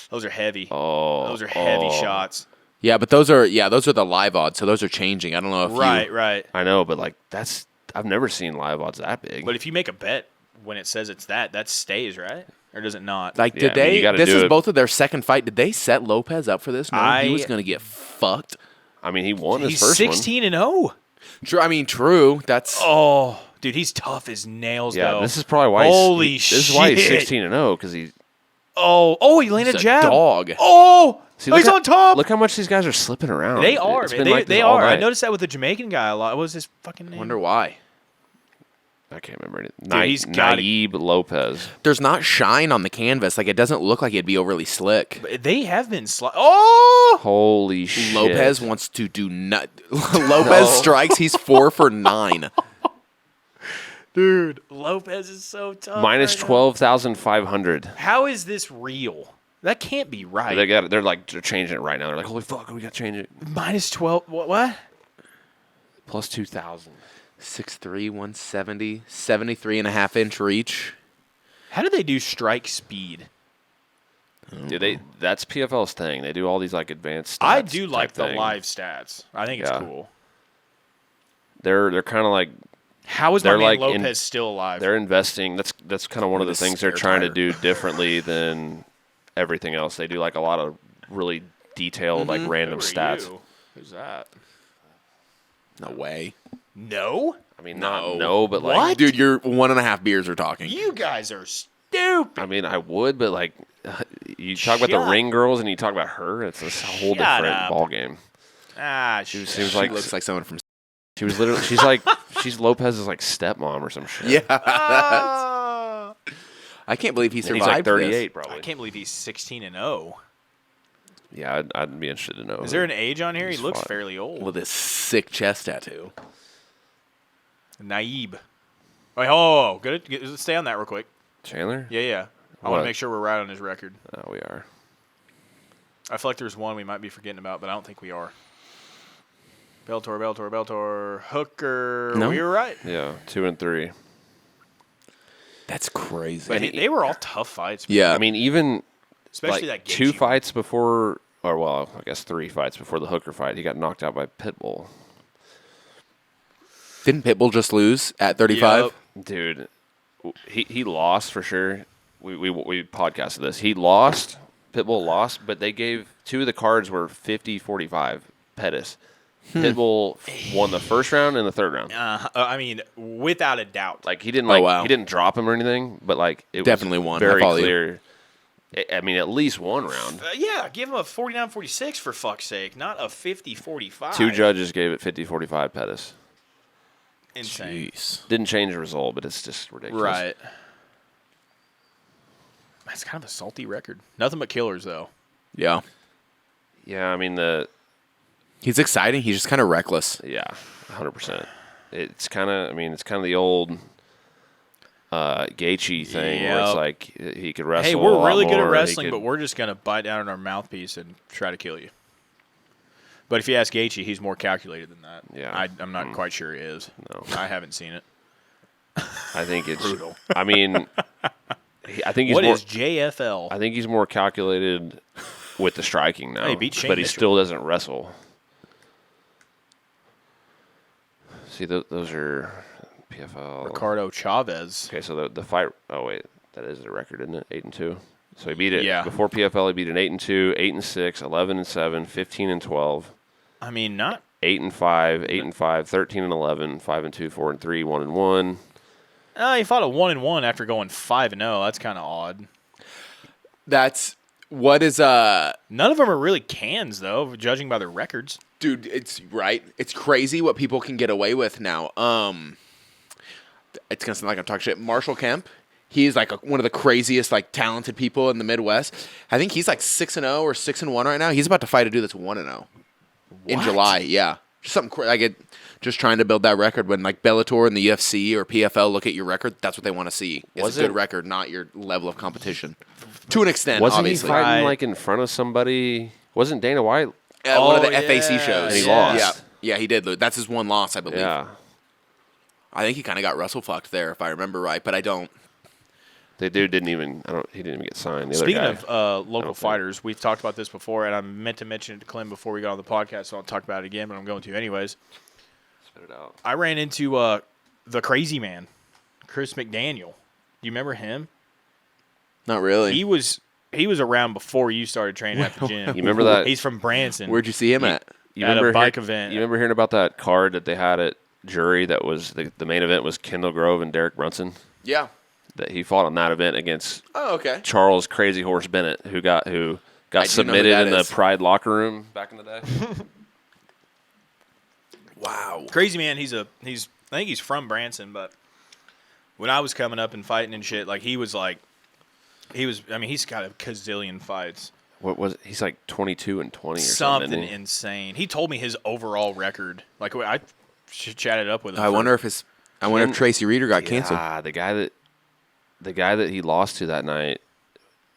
Those are heavy. Oh, Those are heavy shots. Yeah, but those are the live odds, so those are changing. I don't know if Right. I know, but like I've never seen live odds that big. But if you make a bet when it says it's that stays, right? Or does it not? Like, Yeah, did I mean, you they? gotta This do is it. both of their second fight. Did they set Lopez up for this? No, he was going to get fucked. I mean, he won his He's first 16 and 0. True. That's Oh, dude, he's tough as nails, one. Yeah, though. this is probably why. Holy this is why he's shit. 16-0 because he. Oh, he landed he's a jab. dog. Oh, See, he's look on top. Look how much these guys are slipping around. They are, It's man. been like They this all are. I night. noticed that with the Jamaican guy a lot. What was his fucking name? Wonder why. I can't remember anything. Dude, he's gotta- Nayib Lopez. There's not shine on the canvas. Like, it doesn't look like it'd be overly slick. But they have been Oh! Holy shit. Lopez wants to do nut. Lopez strikes. He's 4 for 9. Dude, Lopez is so tough. Minus right now. 12,500. How is this real? That can't be right. They're changing it right now. They're like, holy fuck, we got to change it. Minus 12. What? Plus 2,000. 6'3", 170, 73.5-inch reach. How do they do strike speed? Dude, that's PFL's thing. They do all these like advanced stats I do type like the thing. live stats. I think it's cool. They're kind of like how is my they're man like Lopez still alive? they're investing. That's kind of one of the things they're trying to do differently than everything else. They do like a lot of really detailed like random Who are stats. you? Who's that? No way. No? I mean, no, but like, What? Dude, your 1.5 beers are talking. You guys are stupid. I mean, I would, but like, you talk about the ring girls and you talk about her, it's a whole different ball game. She seems like looks like someone from. she was literally. She's like she's Lopez's like stepmom or some shit. Yeah. I can't believe he And survived. he's like 38, this. probably. I can't believe he's 16-0. Yeah, I'd be interested to know. Is there an age on here? He He's looks fought. fairly old. With this sick chest tattoo. Nayib. Wait, oh, good. Stay on that real quick. Chandler? Yeah. I want to make sure we're right on his record. Oh, we are. I feel like there's one we might be forgetting about, but I don't think we are. Bellator, Hooker. No. We were right. Yeah, 2 and 3. That's crazy. But they were all tough fights. Man. yeah. I mean, even Especially like that two Gaethje fights before, or well, I guess 3 fights before the Hooker fight, he got knocked out by Pitbull. Didn't Pitbull just lose at 35? Yep. Dude, he lost for sure. We podcasted this. He lost. Pitbull lost, but they gave 2 of the cards were 50-45 Pettis. Pitbull won the first round and the third round. I mean, without a doubt. Like he didn't wow. he didn't drop him or anything, but like it Definitely was won. very I follow you. clear. I mean, at least one round. Yeah, give him a 49-46 for fuck's sake, not a 50-45. 2 judges gave it 50-45 Pettis. Insane. Jeez. Didn't change the result, but it's just ridiculous. Right. That's kind of a salty record. Nothing but killers, though. Yeah. Yeah, I mean He's exciting. He's just kind of reckless. yeah, 100%. It's kind of the old Gaethje thing where it's Yep. like he could wrestle. Hey, a we're lot really good at more, he wrestling, could- but we're just going to bite down on our mouthpiece and try to kill you. But if you ask Gaethje, he's more calculated than that. Yeah. I'm not quite sure he is. No. I haven't seen it. I think it's brutal. I mean, I think he's What more. is JFL? I think he's more calculated with the striking now, He beat Shane but he Mitchell. still doesn't wrestle. See, those are PFL. Ricardo Chavez. Okay, so the fight. Oh wait, that is the record, isn't it? 8-2. So he beat it. Yeah. Before PFL, he beat an 8-2, 8-6, 11-7, 15-12, I mean, not 8-5, 8-5, 13-11, 5-2, 4-3, 1-1. he fought a 1-1 after going 5-0. That's kind of odd. That's what is None of them are really cans, though, judging by their records. dude, it's right. It's crazy what people can get away with now. It's gonna sound like I'm talking shit. Marshall Kemp, he's like one of the craziest like talented people in the Midwest. I think he's like 6-0 or 6-1 right now. He's about to fight a dude that's 1-0 in What? July. Yeah, just something just trying to build that record. When like Bellator and the UFC or PFL look at your record, that's what they want to see. It's Was a good it- record, not your level of competition. To an extent, Wasn't obviously. he fighting Right. like in front of somebody? Wasn't Dana White? At one of the Oh, FAC yeah. shows. And he lost. Yeah, he did lose. That's his one loss, I believe. Yeah. I think he kind of got wrestle fucked there, if I remember right, but I don't. The dude didn't even. He didn't even get signed. The Speaking other guy. of local think- fighters, we've talked about this before, and I meant to mention it to Clem before we got on the podcast, so I'll talk about it again, but I'm going to anyways. Spit it out. I ran into the crazy man, Chris McDaniel. Do you remember him? Not really. He was around before you started training at the gym. You remember that? He's from Branson. Where'd you see him at? You at a remember bike hear- event. You remember hearing about that card that they had at Jury? That was the main event was Kendall Grove and Derek Brunson. Yeah. That he fought on that event against Oh, okay. Charles Crazy Horse Bennett, who got I do know who submitted that in the is. Pride locker room back in the day. Wow. Crazy man. I think he's from Branson, but when I was coming up and fighting and shit, like he's got a gazillion fights. What was it? He's like 22-20 or something. Something isn't he? insane. He told me his overall record. Like I chatted up with him. I wonder if Tracy Reeder got canceled. Ah, the guy that he lost to that night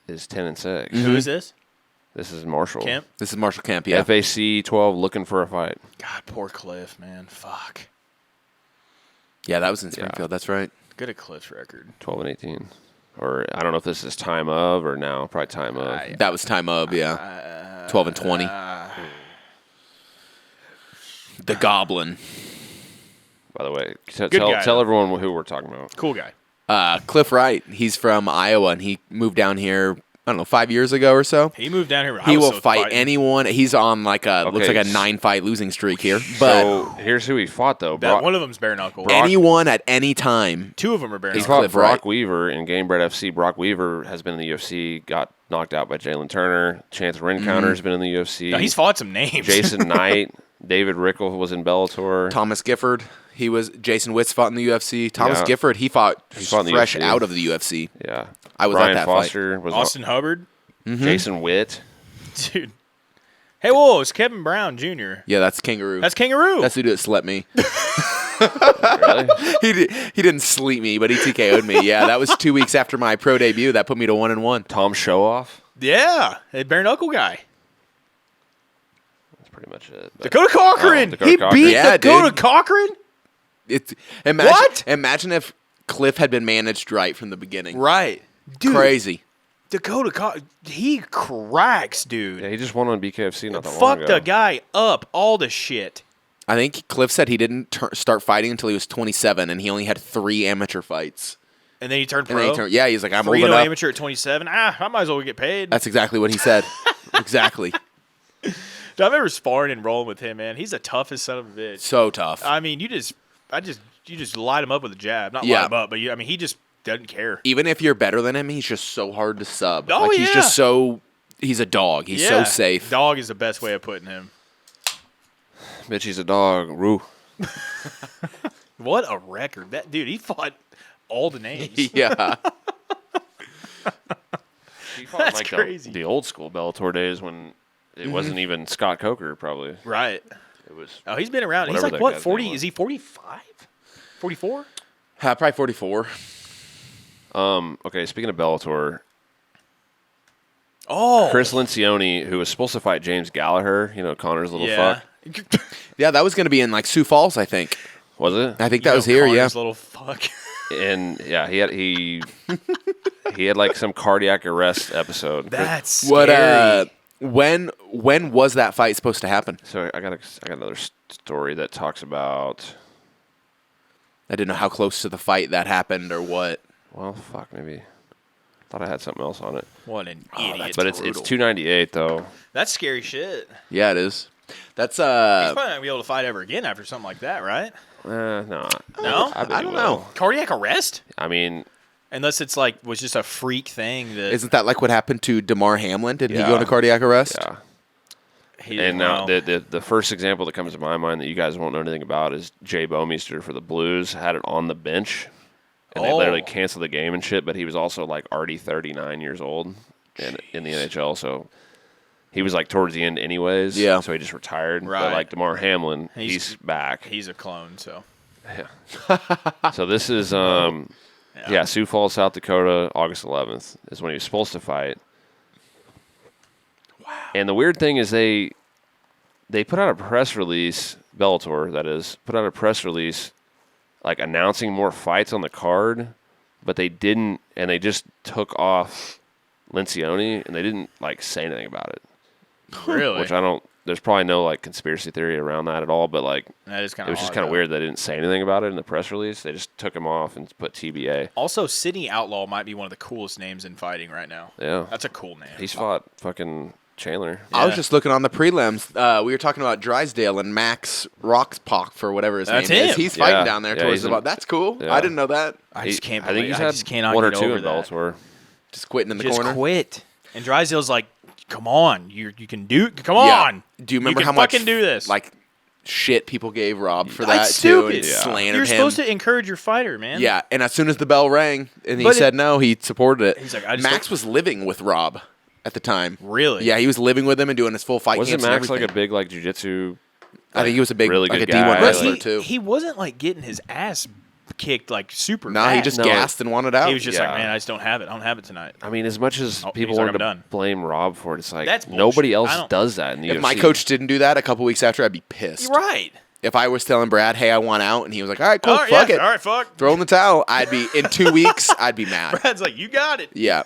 is 10-6. Who is this? This is Marshall. Kemp? This is Marshall Kemp, yeah. FAC 12 looking for a fight. God, poor Cliff, man. Fuck. Yeah, that was in Springfield. That's right. Good at Cliff's record. 12 and 18. Or I don't know if this is time of or now. Probably time of. That was time of, yeah. 12 and 20. The Goblin. By the way, guy, tell everyone who we're talking about. Cool guy. Cliff Wright. He's from Iowa, and he moved down here, I don't know, 5 years ago or so. He moved down here. He will fight anyone. He's on looks like a 9-fight losing streak here. But so here's who he fought, though. one of them's bare knuckle. anyone at any time. 2 of them are bare He knuckle. fought Brock Wright. Weaver in Gamebred FC. Brock Weaver has been in the UFC, got knocked out by Jalen Turner. Chance Rencounter's been in the UFC. No, he's fought some names. Jason Knight. David Rickle was in Bellator. Thomas Gifford. Jason Witt's fought in the UFC. Thomas Gifford, he fought in the fresh UFC. out of the UFC. Yeah. I was Brian at that Foster fight. was Austin Hubbard. Jason Witt. Dude. Hey, whoa, it's Kevin Brown Jr. Yeah, that's Kangaroo. That's Kangaroo. That's the dude that slept me. Really? He didn't sleep me, but he TKO'd me. Yeah, that was 2 weeks after my pro debut. That put me to 1-1. Tom Showoff. Yeah, a bare knuckle guy. That's pretty much it. Dakota Cochran. Dakota He Cochran. beat Yeah, Dakota dude. Cochran? Imagine if Cliff had been managed right from the beginning. Right. Dude, Crazy. Dakota Cochran, he cracks, dude. Yeah, he just won on BKFC not that long Fucked ago. a guy up, all the shit. I think Cliff said he didn't start fighting until he was 27, and he only had 3 amateur fights. And then he turned And pro. then he's like, I'm old Frito enough. amateur at 27. I might as well get paid. That's exactly what he said. Exactly. Dude, I remember sparring and rolling with him, man. He's the toughest son of a bitch. So tough. I mean, you just light him up with a jab. Not Yeah. light him up, but he just doesn't care. Even if you're better than him, he's just so hard to sub. Oh, He's yeah. just he's a dog. He's so safe. Dog is the best way of putting him. Bitch, he's a dog. Roo. What a record. That dude, he fought all the names. Yeah. He fought That's like crazy. the old school Bellator days when it wasn't even Scott Coker, probably. Right. It was. Oh, he's been around. He's Whatever like, that what, guy's 40? name was. Is he 45? 44? Probably 44. Okay, speaking of Bellator, Oh. Chris Lencioni, who was supposed to fight James Gallagher, Connor's little fuck. Yeah, that was going to be in Sioux Falls, I think. Was it? I think that was here, yeah. Connor's little fuck. And yeah, he had like some cardiac arrest episode. That's scary. When was that fight supposed to happen? So I got another story that talks about. I didn't know how close to the fight that happened or what. Well, fuck, maybe. Thought I had something else on it. What an idiot. But it's 298 though. That's scary shit. Yeah, it is. That's He's probably not going to be able to fight ever again after something like that, right? No. No? I bet I he don't will. know. Cardiac arrest? I mean, Unless it's was just a freak thing that Isn't that like what happened to DeMar Hamlin? Didn't he Yeah. go into cardiac arrest? yeah. he And now well, the first example that comes to my mind that you guys won't know anything about is Jay Bomeister for the Blues had it on the bench, and they literally canceled the game and shit. But he was also like already 39 years old in the NHL, so he was like towards the end anyways. Yeah. So he just retired. Right. But like DeMar Hamlin, he's back. he's a clone, so. So this is Sioux Falls, South Dakota, August 11th is when he was supposed to fight. Wow. And the weird thing is they put out a press release, Bellator that is, put out a press release like announcing more fights on the card, but they didn't, and they just took off Lencioni and they didn't like say anything about it. Really? Which I don't. There's probably no like conspiracy theory around that at all, but like That is kind it of was just kind of weird they didn't say anything about it in the press release. They just took him off and put TBA. Also, Sidney Outlaw might be one of the coolest names in fighting right now. Yeah, That's a cool name. he's fought fucking Chandler. I was Yeah. just looking on the prelims. We were talking about Drysdale and Max Roxpock for whatever his That's name is. him. He's fighting Yeah. down there Yeah, towards he's the in- bottom. That's cool. Yeah. I didn't know that. I just can't I think believe he's I had just cannot one or get two over in that. Bellator. Just quitting in the Just corner. quit. And Drysdale's like, come on, you can do. Come Yeah. on. Do you remember can how much fucking do this? like shit people gave Rob for that That's too stupid. and Yeah. slandered You're him? supposed to encourage your fighter, man. Yeah, and as soon as the bell rang and he But said no, he supported it. He's like, I just Max don't- was living with Rob at the time. Really? Yeah, he was living with him and doing his full fight Wasn't camps and Max like a everything. big like jiu-jitsu? I think he was a big really like a good D1 guy, wrestler like- too. He wasn't like getting his ass kicked like super. No, bad. he just gassed and wanted out. He was just Yeah. like, man, I just don't have it. I don't have it tonight. I mean, as much as people he's like, wanted "I'm to done." blame Rob for it, it's like That's bullshit. nobody else I don't- does that in the If UFC. my coach didn't do that a couple weeks after, I'd be pissed. You're right. If I was telling Brad, hey, I want out, and he was like, all right, cool, All right, fuck yeah, it. all right, fuck. Throw in the towel. I'd be, in 2 weeks, I'd be mad. Brad's like, you got it. Yeah.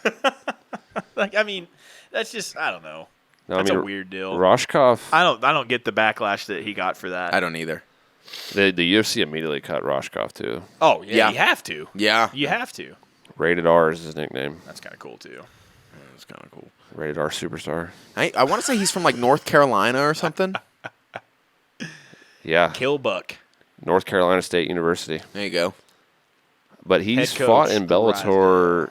Like, I mean, that's just, I don't know. No, That's I mean, a weird deal. Rashkov, I don't get the backlash that he got for that. I don't either. the UFC immediately cut Rashkov too. Oh yeah, Yeah. you have to. Yeah. You have to. Rated R is his nickname. That's kind of cool too. It's kind of cool. Rated R superstar. I want to say he's from like North Carolina or something. Yeah, Kill Buck. North Carolina State University. There you go. But he's Head coach, fought in the Bellator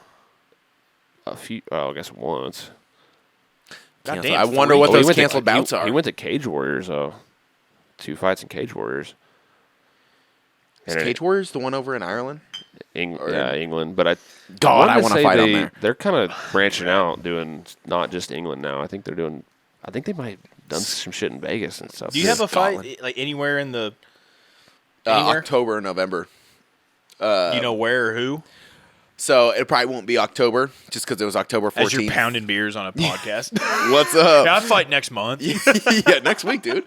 a few. Oh, I guess once. God Cancel- damn, I wonder 3? what Oh, those went to- canceled bouts are. He went to Cage Warriors though. 2 fights in Cage Warriors. Is And Cage Warriors the one over in Ireland? yeah, England. But God, I wanted to want to say fight on there. They're kind of branching out, doing not just England now. I think they're doing. I think they might have done some shit in Vegas and stuff. Do you have a Scotland. fight like anywhere in the anywhere? October, November. you know where or who? So it probably won't be October, just because it was October 14th. As you're pounding beers on a podcast. What's up? Yeah, I fight next month. Yeah, next week, dude.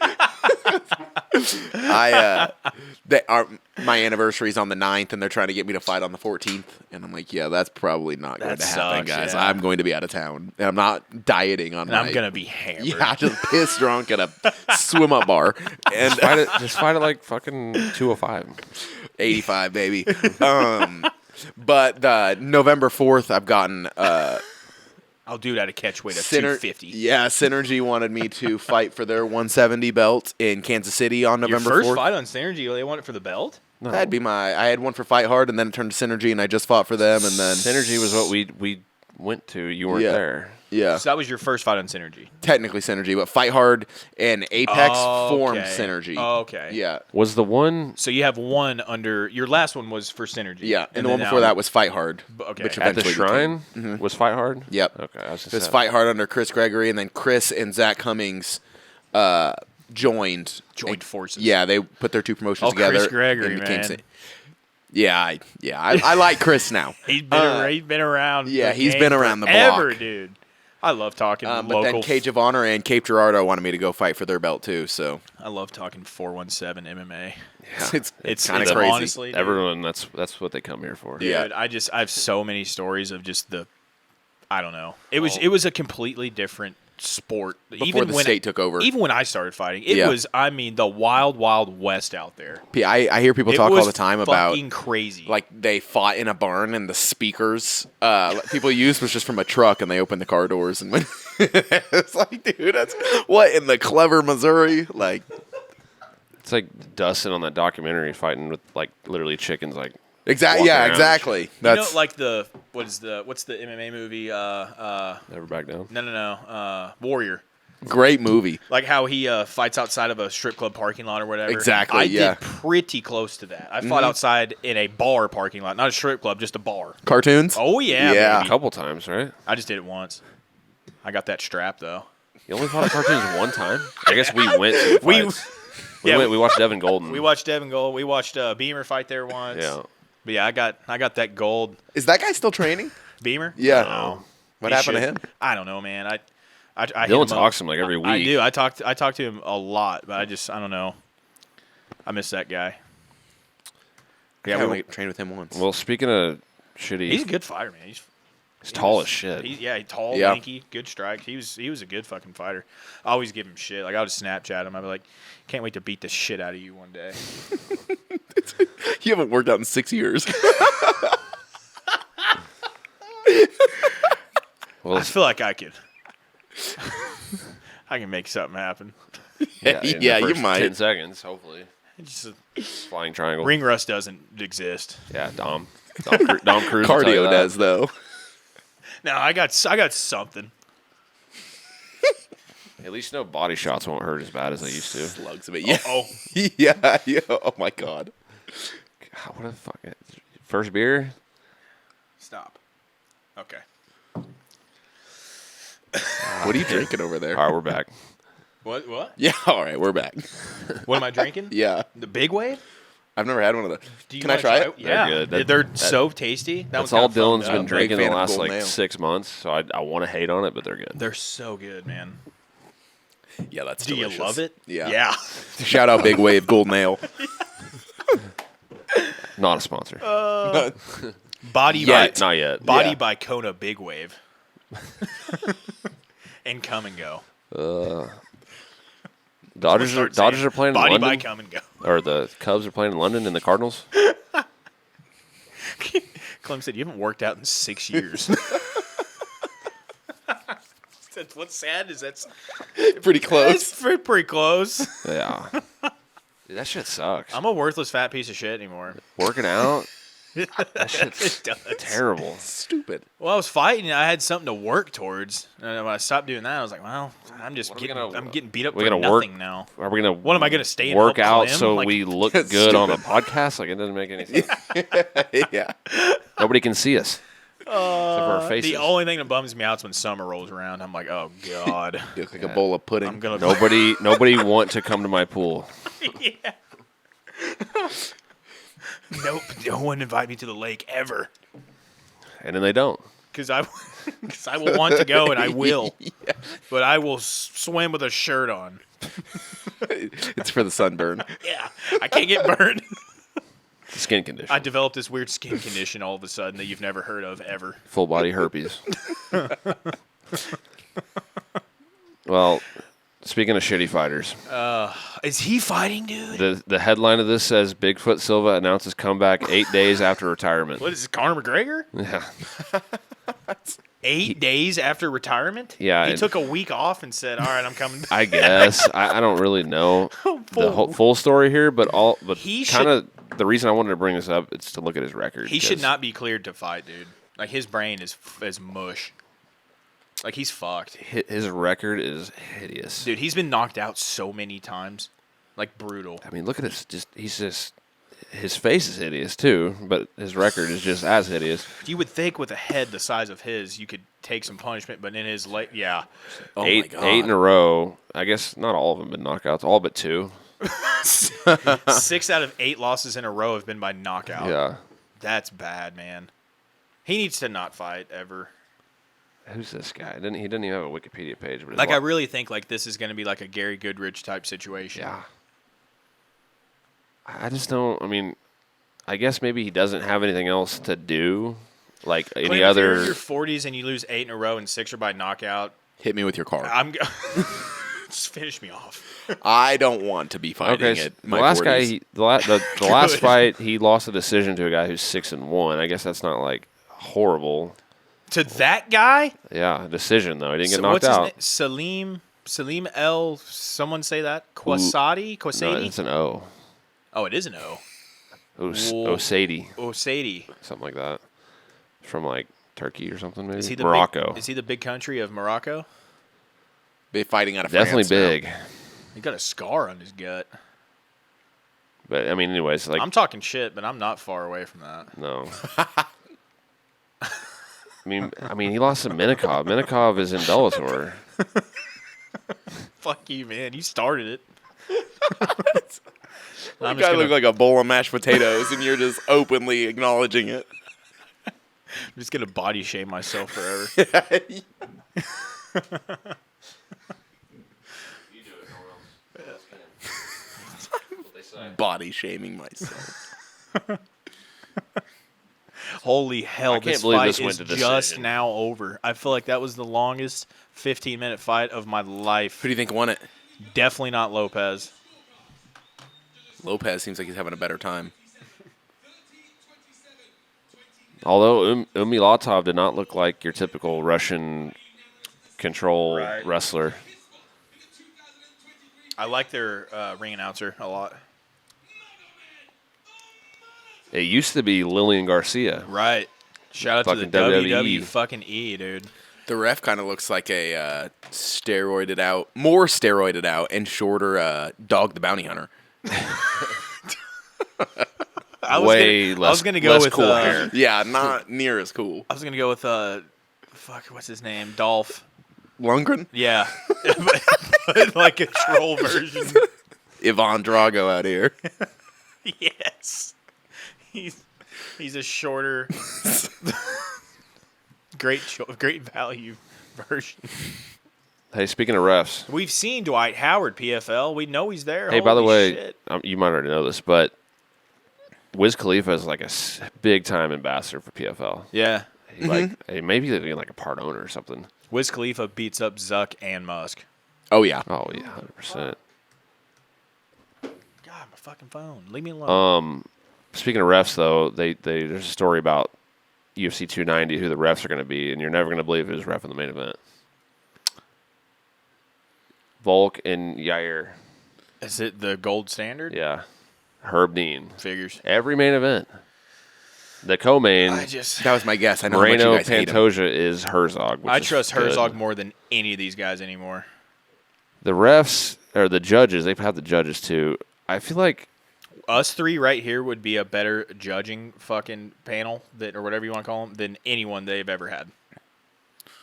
My anniversary's on the 9th, and they're trying to get me to fight on the 14th, and I'm like, yeah, that's probably not going That to happen, sucks, guys. yeah. I'm going to be out of town, and I'm not dieting on And my. I'm gonna be hammered. yeah, just piss drunk at a swim up bar, and just fight it like fucking 205. 85, baby. But November 4th, I've gotten. I'll do it at a catch weight of Syner- 250. Yeah, Synergy wanted me to fight for their 170 belt in Kansas City on Your November first 4th. fight on Synergy, they want it for the belt? No. That'd be my. I had one for Fight Hard, and then it turned to Synergy, and I just fought for them, and then Synergy was what we went to. You weren't Yeah. there. yeah, So that was your first fight on Synergy. technically Synergy, but Fight Hard and Apex formed Okay. Synergy. Okay. Yeah, Was the one So you have one under your last one was for Synergy. yeah, and the then one before now- that was Fight Hard. Okay. which at the eventually Shrine became- was Fight Hard? Yep. Okay, I was just This Fight Hard under Chris Gregory, and then Chris and Zach Cummings joined forces. Yeah, they put their two promotions Oh, Chris together. Gregory, and became man. Yeah, I like Chris now. He's been around. yeah, the he's game been around the forever, block. dude. I love talking But local. then Cage of Honor and Cape Girardeau wanted me to go fight for their belt too. So I love talking 417 MMA. it's kind of it's crazy. honestly, dude, Everyone, that's what they come here for. Yeah. dude, I have so many stories of just I don't know. It was a completely different sport. Before the state took over. Even when I started fighting, it was the wild, wild west out there. I hear people It talk all was the time about fucking crazy. like they fought in a barn and the speakers people used was just from a truck and they opened the car doors and went. It's like, dude, that's what in the Clever, Missouri, like. It's like Dustin on that documentary fighting with like literally chickens. Like Exactly. walking Yeah. around. Exactly. you That's know, like what's the MMA movie? Never back down. No. Warrior. great movie. Like how he fights outside of a strip club parking lot or whatever. Exactly, I yeah. did pretty close to that. I fought outside in a bar parking lot, not a strip club, just a bar. Cartoons. Oh yeah, Yeah. A baby. couple times, right? I just did it once. I got that strap though. You only fought at cartoons one time. I guess we went. To the We- fights. yeah, We watched Devin Golden. We watched Devin Gold. We watched Beamer fight there once. Yeah. But yeah, I got that gold Is that guy still training? Beamer. Yeah. No. What He happened to should. him? I don't know, man. I hit Dylan him up. talks to him like every week. I do. I talk to him a lot, but I don't know. I miss that guy. Yeah, Yeah, we we- trained with him once. Well, speaking of shitty, he's a good fighter, man. he's tall as shit. He's tall, Yeah. lanky, good strike. He was a good fucking fighter. I always give him shit. Like I would Snapchat him. I'd be like, "Can't wait to beat the shit out of you one day." You haven't worked out in 6 years. Well, I feel like I could. I can make something happen. yeah, in the Yeah, you first might. 10 seconds, hopefully. Just, Flying triangle. ring rust doesn't exist. Yeah, Dom Cruise. will tell you Cardio that. does though. No, I got something. At least no body shots won't hurt as bad as they used to. Slugs of it. Yeah. Oh, Yeah. Yeah. Oh my god. God, what a fucking first beer. stop. Okay. What are you drinking over there? All right, we're back. What? Yeah. All right, we're back. What am I drinking? Yeah. The Big Wave. I've never had one of those. Do you Can I wanna try it? Yeah, They're good. they're so tasty. That's all Dylan's been Big drinking fan the of last Golden like Ale. 6 months, so I want to hate on it, but they're good. They're so good, man. Yeah, that's Do delicious. you love it? Yeah. Yeah. Shout out Big Wave Golden Ale. Not a sponsor. Body Yet. by Not yet. Body Yeah. by Kona Big Wave. And Come and Go. Dodgers Start are saying playing in Body London, by Come and Go. or the Cubs are playing in London, and the Cardinals. Clem said, "You haven't worked out in 6 years." That's what's sad is that's Pretty close. pretty close. Yeah, dude, that shit sucks. I'm a worthless fat piece of shit anymore. Working out, that shit's It does. terrible. Stupid. Well, I was fighting. I had something to work towards. And when I stopped doing that, I was like, "Well, I'm just What are we getting. gonna- I'm getting beat up we for gonna nothing work- now." Are we gonna? What am I gonna stay and work help out Clem? so Like- we look That's good on the stupid. podcast? Like it doesn't make any sense. Yeah. Nobody can see us except for our faces. The only thing that bums me out is when summer rolls around. I'm like, "Oh God." You look like a bowl of pudding. I'm gonna. Nobody want to come to my pool. Yeah. Nope. No one invite me to the lake ever. And then they don't. Because I will want to go and I will. But I will swim with a shirt on. It's for the sunburn. Yeah. I can't get burned. Skin condition. I developed this weird skin condition all of a sudden that you've never heard of ever. Full body herpes. Well, speaking of shitty fighters, Is he fighting, dude? the headline of this says Bigfoot Silva announces comeback 8 days after retirement. What is this, Conor McGregor? Yeah. 8 days after retirement? Yeah, He and- took a week off and said, "All right, I'm coming back." I guess I don't really know the full story here, but He kind of the reason I wanted to bring this up is to look at his record. He should 'cause not be cleared to fight, dude. Like, his brain is mush. Like, he's fucked. His record is hideous. Dude, he's been knocked out so many times. Like, brutal. I mean, look at his. His face is hideous too, but his record is just as hideous. You would think with a head the size of his, you could take some punishment, but in his leg, yeah. Oh eight my God. in a row. I guess not all of them been knockouts, all but 2. 6 out of 8 losses in a row have been by knockout. Yeah. That's bad, man. He needs to not fight ever. Who's this guy? He didn't even have a Wikipedia page. But his Like, I wa- really think like this is going to be like a Gary Goodrich type situation. Yeah. I just don't. I mean, I guess maybe he doesn't have anything else to do, like Clem, any if you're in other. your 40s and you lose 8 in a row and 6 are by knockout, Hit me with your car. I'm just finish me off. I don't want to be fighting Okay, at the my last 40s. guy, the last Good. fight, he lost a decision to a guy who's 6-1. I guess that's not like horrible. To that guy? Yeah, decision though. He didn't get So knocked what's out. his name? Salim El. Someone say that? Quasadi? No, Quasadi? it's an O. Oh, it is an O. Osadi, Osadi. something like that. From like Turkey or something maybe. Is he the Morocco. Is he the big country of Morocco? Be fighting out of Definitely France now. big. He got a scar on his gut. But I mean, anyways, like I'm talking shit, but I'm not far away from that. no. I mean, he lost to Minikov. Minikov is in Bellator. Fuck you, man. You started it. That guy looked like a bowl of mashed potatoes, and you're just openly acknowledging it. I'm just gonna body shame myself forever. Body shaming myself. Holy hell! I can't This believe fight this went is to just decision. now over. I feel like that was the longest 15-minute fight of my life. Who do you think won it? Definitely not Lopez. Lopez seems like he's having a better time. Although Umalatov did not look like your typical Russian control Right. wrestler. I like their ring announcer a lot. It used to be Lillian Garcia. Right. Shout out to the Fucking WWE WWE. fucking E, dude. The ref kind of looks like a more steroided out, and shorter Dog the Bounty Hunter. I was gonna go less with cool hair. Yeah, not near as cool. I was gonna go with what's his name? Dolph. Lundgren? Yeah, but like a troll version. Ivan Drago out here. Yes. He's a shorter, great value version. Hey, speaking of refs. We've seen Dwight Howard, PFL. We know he's there. Hey, by the Holy way, shit. you might already know this, but Wiz Khalifa is like a big-time ambassador for PFL. Yeah. Maybe even like a part owner or something. Wiz Khalifa beats up Zuck and Musk. Oh, yeah. Oh, yeah, 100%. God, my fucking phone. Leave me alone. Speaking of refs, though, there's a story about UFC 290, who the refs are going to be, and you're never going to believe who's ref in the main event. Volk and Yair. Is it the gold standard? Yeah. Herb Dean. Figures. Every main event. The co-main, That was my guess. I know Moreno how much you guys hate him. Pantoja is Herzog. I trust Herzog good. more than any of these guys anymore. The refs, or the judges, they've had the judges too. I feel like Us three right here would be a better judging fucking panel, or whatever you want to call them, than anyone they've ever had.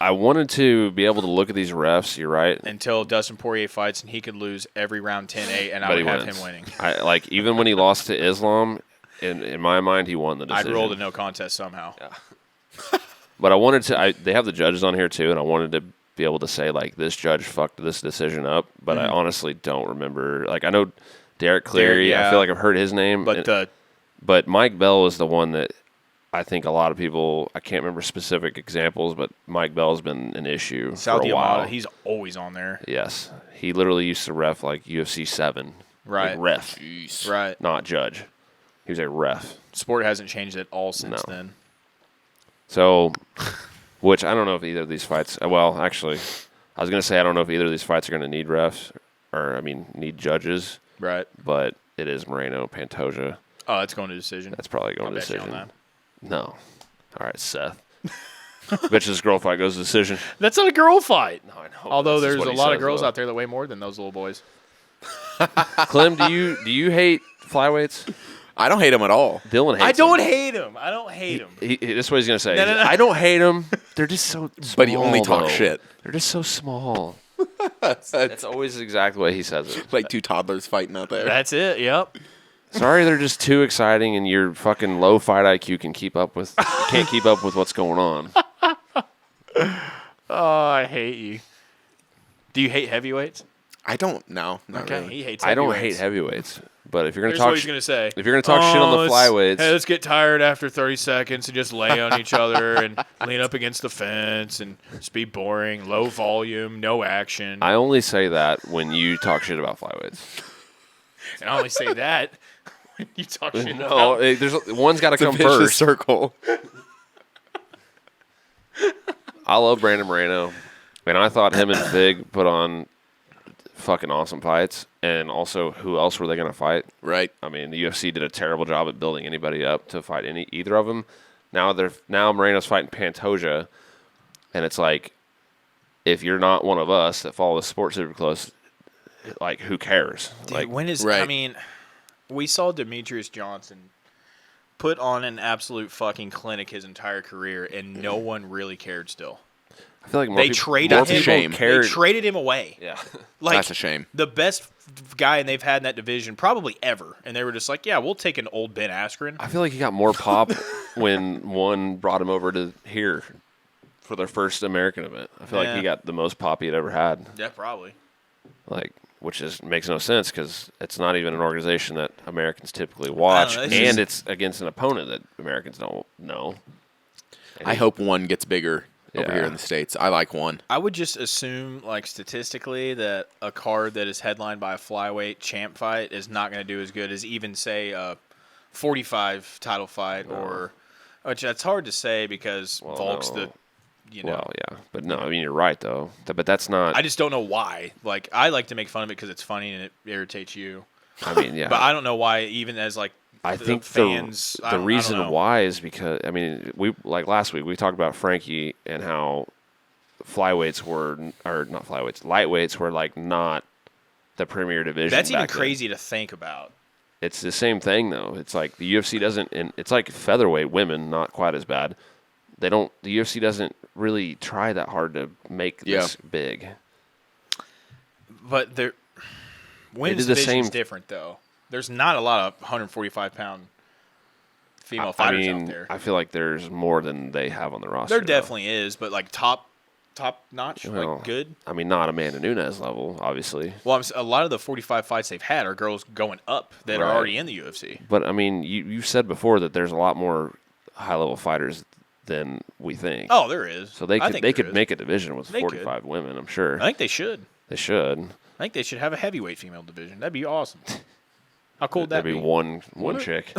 I wanted to be able to look at these refs, you're right. Until Dustin Poirier fights and he could lose every round 10-8 and I But would he have wins. him winning. Even when he lost to Islam, in my mind, he won the decision. I'd roll the no contest somehow. Yeah. But I wanted to. They have the judges on here too, and I wanted to be able to say like this judge fucked this decision up. But I honestly don't remember. Like I know Derek Cleary. yeah. I feel like I've heard his name. But Mike Bell is the one that I think a lot of people. I can't remember specific examples, but Mike Bell's been an issue for a while. Yamamoto, he's always on there. Yes, he literally used to ref like UFC 7. Right. Like ref. Jeez. Right. Not judge. He was a ref. Sport hasn't changed at all since No. then. So, which I don't know if either of these fights. Well, actually, I was going to say I don't know if either of these fights are going to need refs need judges. Right. But it is Moreno Pantoja. Oh, it's going to decision. That's probably going I'll to bet you decision. on No. All right, Seth. Bitch's girl fight goes to decision. That's not a girl fight. No, I know. Although This is there's what a he lot says, of girls though. out there that weigh more than those little boys. Clem, do you hate flyweights? I don't hate him at all. Dylan hates I don't them. hate him. I don't hate him. This is what he's going to say. No. I don't hate them. They're just so small. But he only talks though. shit. They're just so small. That's always exactly the way he says it. Like two toddlers fighting out there. That's it. Yep. Sorry, they're just too exciting, and your fucking low fight IQ can't keep up with what's going on. Oh, I hate you. Do you hate heavyweights? I don't know. Not Okay, really. he hates I don't heavyweights. hate heavyweights, but if you're gonna Here's talk, what he's going to say. if you're gonna talk shit on the flyweights, Hey, let's get tired after 30 seconds and just lay on each other and lean up against the fence and just be boring, low volume, no action. I only say that when you talk shit about flyweights. And I only say that when you talk shit No, about there's one's got to come Vicious first. circle. I love Brandon Moreno, and I thought him and Vig put on fucking awesome fights. And also, who else were they going to fight? Right. I mean, the UFC did a terrible job at building anybody up to fight either of them. Now Moreno's fighting Pantoja, and it's like, if you're not one of us that follow the sport super close, like who cares? Dude, Like when is Right. I mean, we saw Demetrius Johnson put on an absolute fucking clinic his entire career, and no one really cared. Still, I feel like more they people, traded more him. people cared. They traded him away. Yeah, Like That's a shame. the best guy they've had in that division probably ever, and they were just like, yeah, we'll take an old Ben Askren. I feel like he got more pop when one brought him over to here for their first American event. I feel like Yeah. he got the most pop he'd ever had. Yeah, probably. Like, which makes no sense because it's not even an organization that Americans typically watch, know, and it's against an opponent that Americans don't know. I hope one gets bigger over Yeah. here in the States. I like one. I would just assume, like statistically, that a card that is headlined by a flyweight champ fight is not going to do as good as even say a 45 title fight, or which that's hard to say because Volk's no. you know. Well, yeah, but no, I mean you're right though. But that's not. I just don't know why. Like I like to make fun of it because it's funny and it irritates you. I mean, yeah. But I don't know why. Even as like I the think fans, the reason why is because I mean we like last week we talked about Frankie and how lightweights were like not the premier division. That's even back then. crazy to think about. It's the same thing though. It's like the UFC doesn't, and it's like featherweight women, not quite as bad. The UFC doesn't really try that hard to make this big. But women's did the division is same- different though. There's not a lot of 145-pound female fighters out there. I feel like there's more than they have on the roster. There definitely is, but like top notch, like good. I mean, not Amanda Nunes level, obviously. Well, a lot of the 45 fights they've had are girls going up that are already in the UFC. But I mean, you said before that there's a lot more high-level fighters than we think. Oh, there is. So they could make a division with 45 women, I'm sure. I think they should. They should. I think they should have a heavyweight female division. That'd be awesome. How cool would that be? That'd be one chick.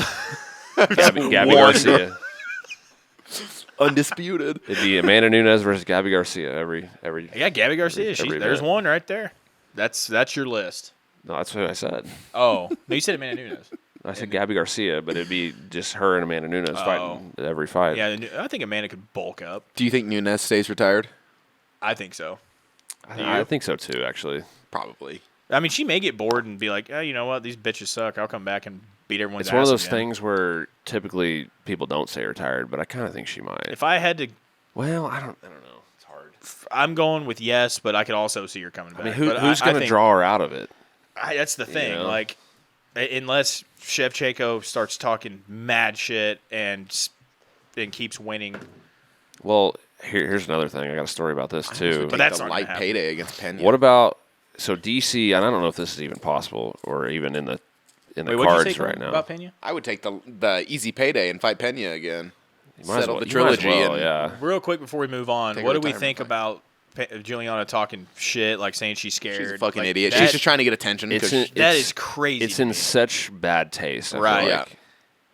Gabby Garcia. Undisputed. It'd be Amanda Nunes versus Gabby Garcia every. Yeah, Gabby Garcia. There's one right there. That's your list. No, that's what I said. Oh, no, you said Amanda Nunes. I said Gabby Garcia, but it'd be just her and Amanda Nunes fighting every fight. Yeah, I think Amanda could bulk up. Do you think Nunes stays retired? I think so. I think so too, actually. Probably. I mean, she may get bored and be like, you know what? These bitches suck. I'll come back and beat everyone's ass. It's one of those again. things where typically people don't say retired, but I kind of think she might. If I had to, well, I don't know. It's hard. I'm going with yes, but I could also see her coming back. I mean, who's going to draw her out of it? That's the thing. You know? Like, unless Shevchenko starts talking mad shit and keeps winning. Well, here's another thing. I got a story about this too. But that's the not light gonna payday against Pena. What about DC? And I don't know if this is even possible or even in the cards right now. About Pena? I would take the easy payday and fight Pena again. Might as Settle well- the you might as trilogy. well, and yeah. Real quick before we move on, Take a what do we retirement think fight. about Juliana talking shit, like saying she's scared? She's a fucking Like, idiot. that- She's just trying to get attention. It's 'cause in- That is crazy. It's to in me. such bad taste. I feel Right. like.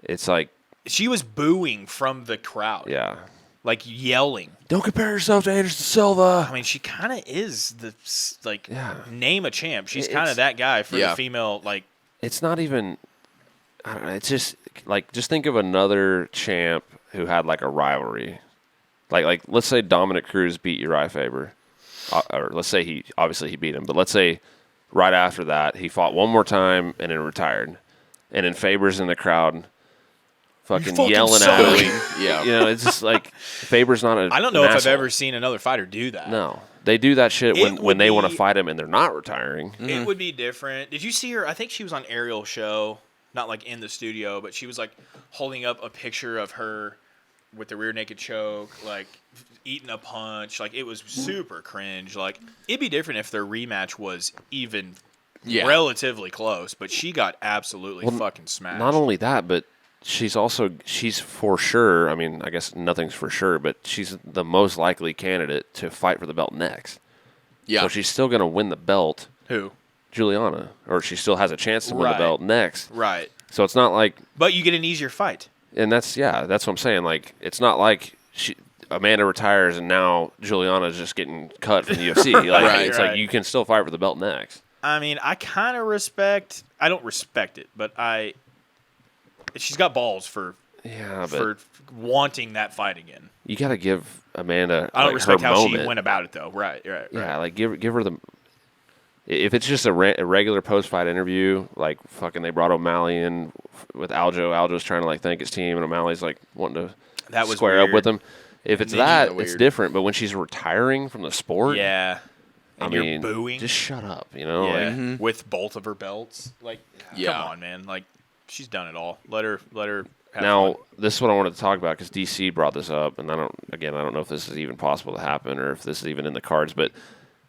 It's like, She was booing from the crowd. yeah. Like yelling. Don't compare yourself to Anderson Silva. I mean, she kind of is the, like, Yeah. name a champ. She's It's- kind of that guy for Yeah. the female, like, It's not even. I don't know. It's just like think of another champ who had like a rivalry, like let's say Dominic Cruz beat Uriah Faber, or let's say he beat him, but let's say right after that he fought one more time and then retired, and then Faber's in the crowd, fucking yelling suck. at him. Yeah. You know, it's just like Faber's not a. I don't know an if asshole. I've ever seen another fighter do that. No, they do that shit It when they want to would be- fight him and they're not retiring. It would be different. Did you see her? I think she was on Ariel's show, not like in the studio, but she was like holding up a picture of her with the rear naked choke, like eating a punch. Like it was super cringe. Like it'd be different if their rematch was even relatively close, but she got absolutely fucking smashed. Not only that, but she's for sure. I mean, I guess nothing's for sure, but she's the most likely candidate to fight for the belt next. Yeah. So she's still going to win the belt, Who? Juliana, or she still has a chance to win the Right. belt next. Right. So it's not like, But you get an easier fight. and that's what I'm saying. Like, it's not like Amanda retires and now Juliana's just getting cut from the UFC. Like, Right, it's right. like you can still fight for the belt next. I mean, I kind of respect. I don't respect it, but she's got balls for Yeah, but wanting that fight again. you got to give Amanda. I don't like, respect her how moment. she went about it though. Right. Yeah, like give her the. If it's just a regular post fight interview, like fucking they brought O'Malley in with Aljo. Aljo's trying to like thank his team, and O'Malley's like wanting to That was square up weird. with him. If it's then that, kinda it's weird. different. But when she's retiring from the sport, Yeah. And I you're mean, booing. just shut up. You know, yeah. like, With both of her belts. Like, Yeah. come on, man. Like, she's done it all. Let her have now fun. this is what I wanted to talk about because DC brought this up, and I don't know if this is even possible to happen or if this is even in the cards. But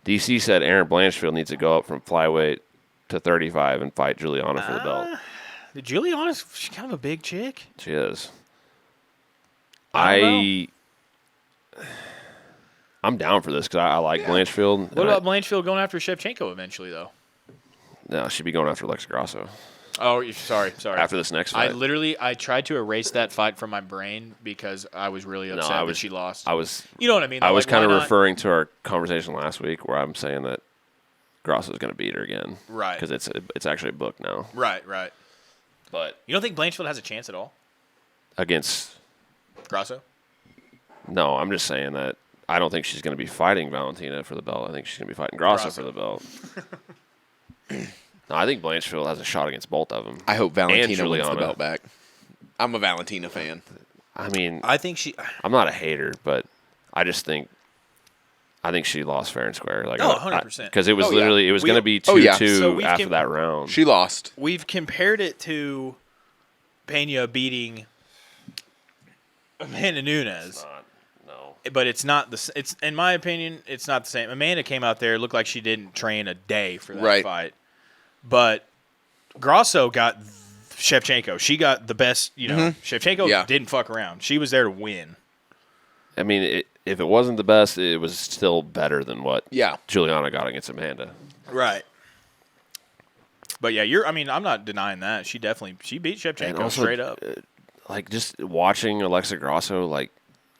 DC said Aaron Blanchfield needs to go up from flyweight to 35 and fight Juliana for the belt. Juliana's she's kind of a big chick. She is. I I'm down for this because I like Blanchfield. What about Blanchfield going after Shevchenko eventually, though? No, she'd be going after Lex Grasso Oh, sorry. after this next fight. I tried to erase that fight from my brain because I was really upset that she lost. I was You know what I mean? I though? was Like, kind of why not? referring to our conversation last week where I'm saying that Grasso's going to beat her again. Right. Because it's actually booked now. Right. But You don't think Blanchfield has a chance at all? against Grasso? no, I'm just saying that I don't think she's going to be fighting Valentina for the belt. I think she's going to be fighting Grasso for the belt. No, I think Blanchfield has a shot against both of them. I hope Valentina wins the Juliana. belt back. I'm a Valentina fan. I mean, I think she. I'm not a hater, but I just think I think she lost fair and square. Like, 100%. Because it was Oh, yeah. literally, it was going to be 2-2 Oh, yeah. So after that round. She lost. We've compared it to Pena beating Amanda Nunes. No. But it's not it's in my opinion, it's not the same. Amanda came out there, looked like she didn't train a day for that fight. But Grasso got Shevchenko. She got the best, Shevchenko didn't fuck around. She was there to win. I mean, if it wasn't the best, it was still better than what Yeah. Juliana got against Amanda. Right. But yeah, I'm not denying that. She beat Shevchenko Also, straight up. Like, just watching Alexa Grasso, like,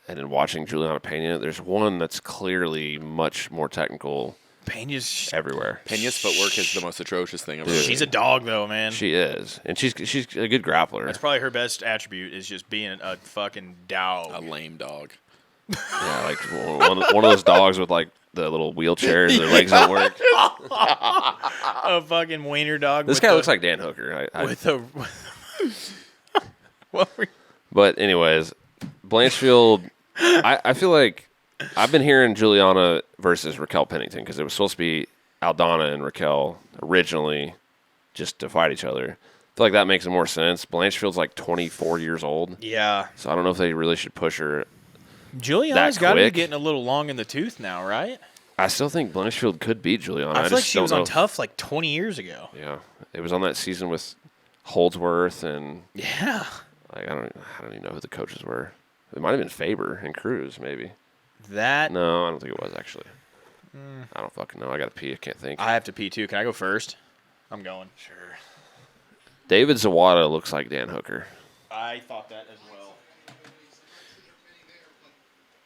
and then watching Juliana Pena, there's one that's clearly much more technical. Pena's everywhere. Pena's footwork is the most atrocious thing ever. She's a dog, though, man. She is, and she's a good grappler. That's probably her best attribute is just being a fucking dog. A lame dog. Yeah, like one of those dogs with like the little wheelchairs, their legs don't work. A fucking wiener dog. This guy looks like Dan Hooker. But anyways, Blanchfield, I feel like I've been hearing Juliana versus Raquel Pennington because it was supposed to be Aldana and Raquel originally just to fight each other. I feel like that makes more sense. Blanchfield's like 24 years old. Yeah. So I don't know if they really should push her. Juliana's got to be getting a little long in the tooth now, right? I still think Blanchfield could beat Juliana. I feel like she was on Tough like 20 years ago. Yeah. It was on that season with Holdsworth and yeah. Like I don't even know who the coaches were. It might have been Faber and Cruz, maybe. That No, I don't think it was actually. I don't fucking know. I got to pee. I can't think. I have to pee too. Can I go first? I'm going. Sure. David Zawada looks like Dan Hooker. I thought that as well.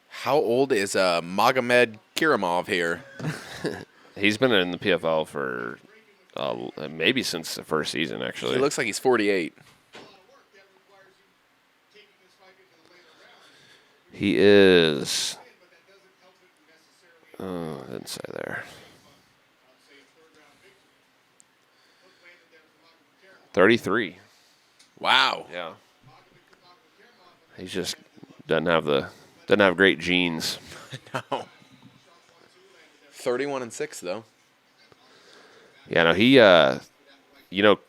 How old is Magomedkerimov here? He's been in the PFL for maybe since the first season, actually. He looks like he's 48. He is. Oh, I didn't say there. 33. Wow. Yeah. He just doesn't have great genes. No. 31-6 though. Yeah, no, he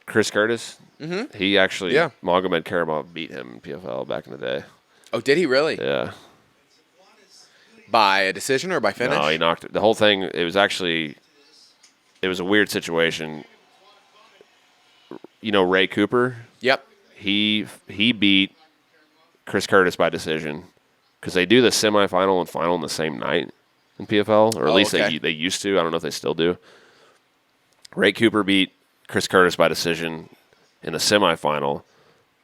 Chris Curtis? Mm-hmm. He actually Magomedkerimov beat him in PFL back in the day. Oh, did he really? Yeah. By a decision or by finish? No, he knocked it. The whole thing, it was a weird situation. You know Ray Cooper? Yep. He beat Chris Curtis by decision because they do the semifinal and final in the same night in PFL, or at least they used to. I don't know if they still do. Ray Cooper beat Chris Curtis by decision in the semifinal,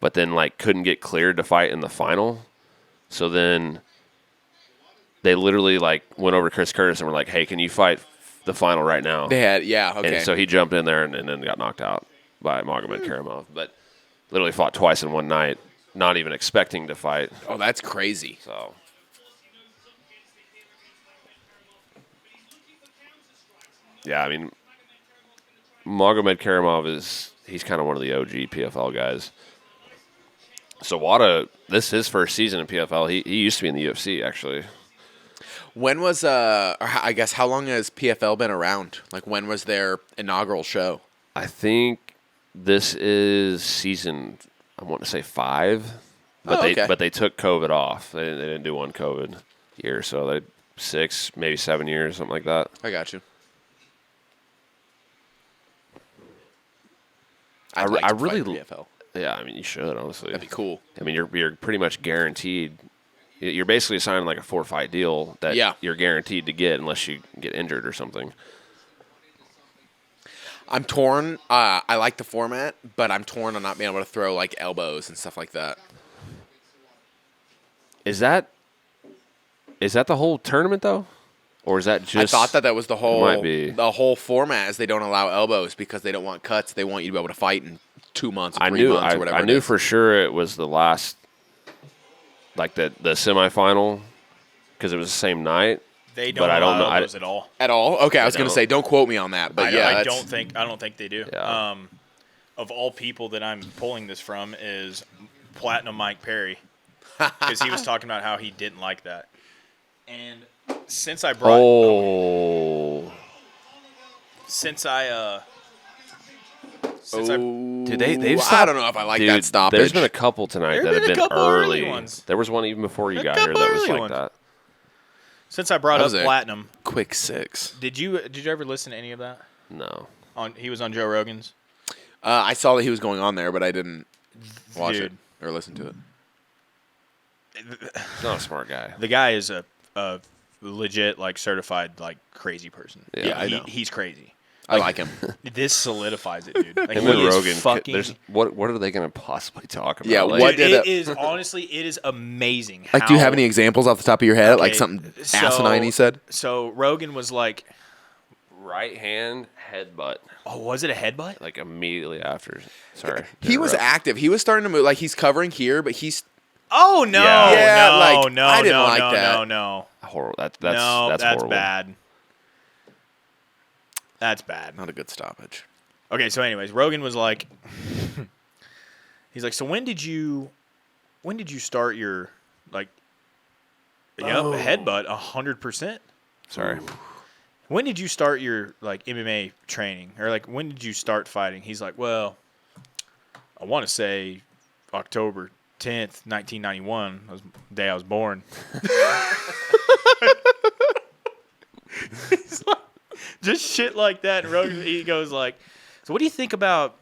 but then couldn't get cleared to fight in the final. So then they literally went over to Chris Curtis and were like, "Hey, can you fight the final right now?" They had, okay. And so he jumped in there and then got knocked out by Magomedkerimov, but literally fought twice in one night, not even expecting to fight. Oh, that's crazy. So. Yeah, I mean, Magomedkerimov he's kind of one of the OG PFL guys. Zawada, this is his first season in PFL. He used to be in the UFC, actually. When was, I guess, how long has PFL been around? When was their inaugural show? I think this is season, I want to say 5. But they took COVID off. They didn't do one COVID year, so they 6, maybe 7 years, something like that. I got you. I really PFL. Yeah, I mean you should honestly. That'd be cool. I mean you're pretty much guaranteed. You're basically signing a 4-fight deal that you're guaranteed to get unless you get injured or something. I'm torn. I like the format, but I'm torn on not being able to throw elbows and stuff like that. Is that the whole tournament though, or is that just? I thought that was the whole. Might be. The whole format is they don't allow elbows because they don't want cuts. They want you to be able to fight in 2 months, or 3 months, or whatever. I knew for sure it was the last, the semifinal, because it was the same night. They don't allow elbows at all. At all? Okay, I was going to say, don't quote me on that, but I don't think they do. Yeah. Of all people that I'm pulling this from is Platinum Mike Perry, because he was talking about how he didn't like that, and since I brought Dude, they've I stopped. don't know if I like Dude, that stoppage. There's been a couple tonight that have been early early. ones. There was one even before you A got here couple that was early like ones. that. Since I brought That up was a Platinum, quick 6. did you ever listen to any of that? No. He was on Joe Rogan's. I saw that he was going on there, but I didn't watch it Dude. or listen to it. He's not a smart guy. The guy is a legit, like, certified, like, crazy person. Yeah, I know. He's crazy. I like him. This solidifies it, dude. Like, Him he and is Rogan. fucking. What are they going to possibly talk about? Yeah, Like, what Dude, did it is honestly, it is amazing. Like, do you how- have any examples off the top of your head? Like Okay, something so- asinine he said? So Rogan was like, right hand headbutt, "Oh, was it a headbutt?" like immediately after. Sorry. He was active. He was starting to move. Like, he's covering here, but he's... Oh no! Yeah, no, like, no, I didn't no, like no, that. no, horrible. That's horrible. bad. That's bad. Not a good stoppage. Okay, so anyways, Rogan was like, he's like, so when did you start your like, headbutt 100%? Sorry. When did you start your like MMA training, or like when did you start fighting? He's like, well, I want to say October 10th, 1991. That was the day I was born. He's like, just shit like that. And Rogan, he goes like, so what do you think about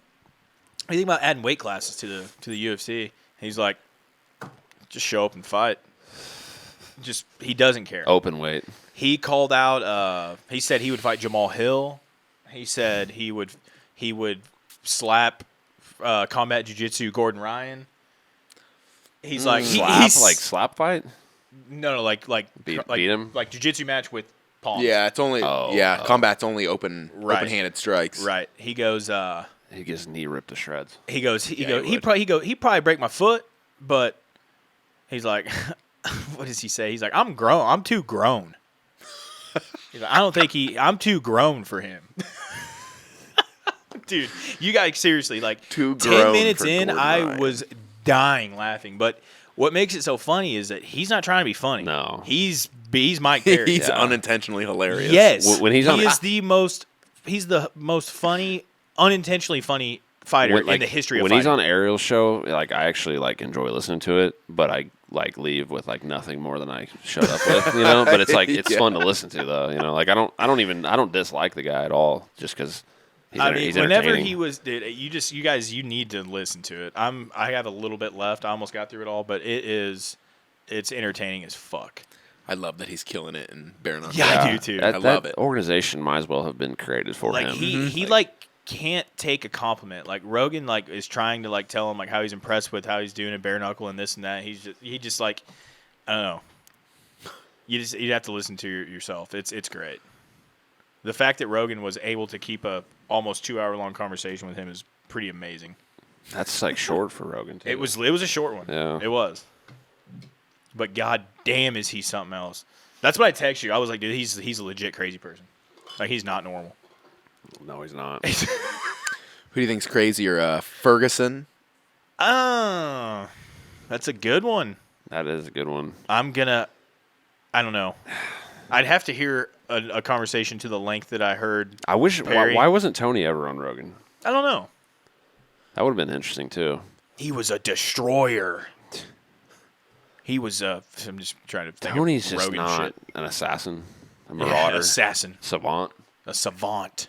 adding weight classes to the UFC? He's like, just show up and fight. Just he doesn't care. Open weight. He called out. He said he would fight Jamal Hill. He said he would slap combat jiu-jitsu Gordon Ryan. He's like slap fight. No, like Beat him? like jiu-jitsu match with palms. Yeah, it's only... combat's only Right. open-handed strikes. Right. He goes. He gets knee ripped to shreds. He goes. he He would. probably break my foot, but he's like, what does he say? He's like, I'm grown. I'm too grown. He's like, I don't think I'm too grown for him. Dude, you guys seriously, like, Too 10 grown minutes for in, Gordon I Ryan. was dying laughing. But what makes it so funny is that he's not trying to be funny. No. He's Mike Perry. He's unintentionally hilarious. Yes. When he's on- he's the most funny, unintentionally funny fighter in the history of when fighting. he's on Ariel's show, like I actually like enjoy listening to it, but I like leave with like nothing more than I shut up with, But it's like it's Yeah. fun to listen to though, Like I don't dislike the guy at all, just because he's whenever entertaining. he was, dude, you guys need to listen to it. I have a little bit left. I almost got through it all, but it's entertaining as fuck. I love that he's killing it and bare knuckles. Yeah, I do too. That, I love it. Organization might as well have been created for Like him. he like can't take a compliment. Like Rogan like is trying to like tell him like how he's impressed with how he's doing a bare knuckle and this and that. He just like I don't know. You'd have to listen to yourself. It's great. The fact that Rogan was able to keep a almost 2-hour long conversation with him is pretty amazing. That's like short for Rogan too. It was a short one. Yeah. It was. But god damn is he something else. That's what I text you. I was like, dude, he's a legit crazy person. Like he's not normal. No, he's not. Who do you think's crazier, Ferguson? Oh, that's a good one. That is a good one. I don't know. I'd have to hear a conversation to the length that I heard. I wish. Perry. Why wasn't Tony ever on Rogan? I don't know. That would have been interesting too. He was a destroyer. He was. I'm just trying to think. Tony's of just Rogan not shit. an assassin, a Yeah, marauder, assassin, savant. a savant.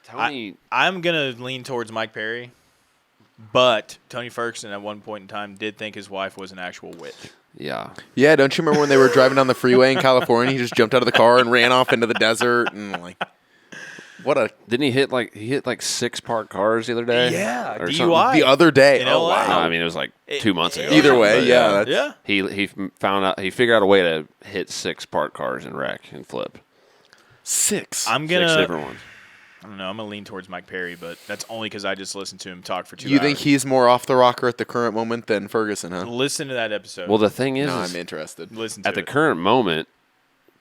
Tony. I'm gonna lean towards Mike Perry, but Tony Ferguson at one point in time did think his wife was an actual witch. Yeah. Yeah, don't you remember when they were driving down the freeway in California? He just jumped out of the car and ran off into the desert and like, what a Didn't he hit like 6 parked cars the other day? Yeah, Or DUI. something? the other day. In Oh LA. No, wow! I mean it was like 2 months ago. Either way, But, yeah. Yeah. He figured out a way to hit 6 parked cars and wreck and flip. 6. I'm 6 gonna. different ones. I don't know. I'm gonna lean towards Mike Perry, but that's only because I just listened to him talk for 2 hours. You think he's more off the rocker at the current moment than Ferguson, huh? Listen to that episode. Well, the thing is, No, is I'm interested. listen to at the it. current moment,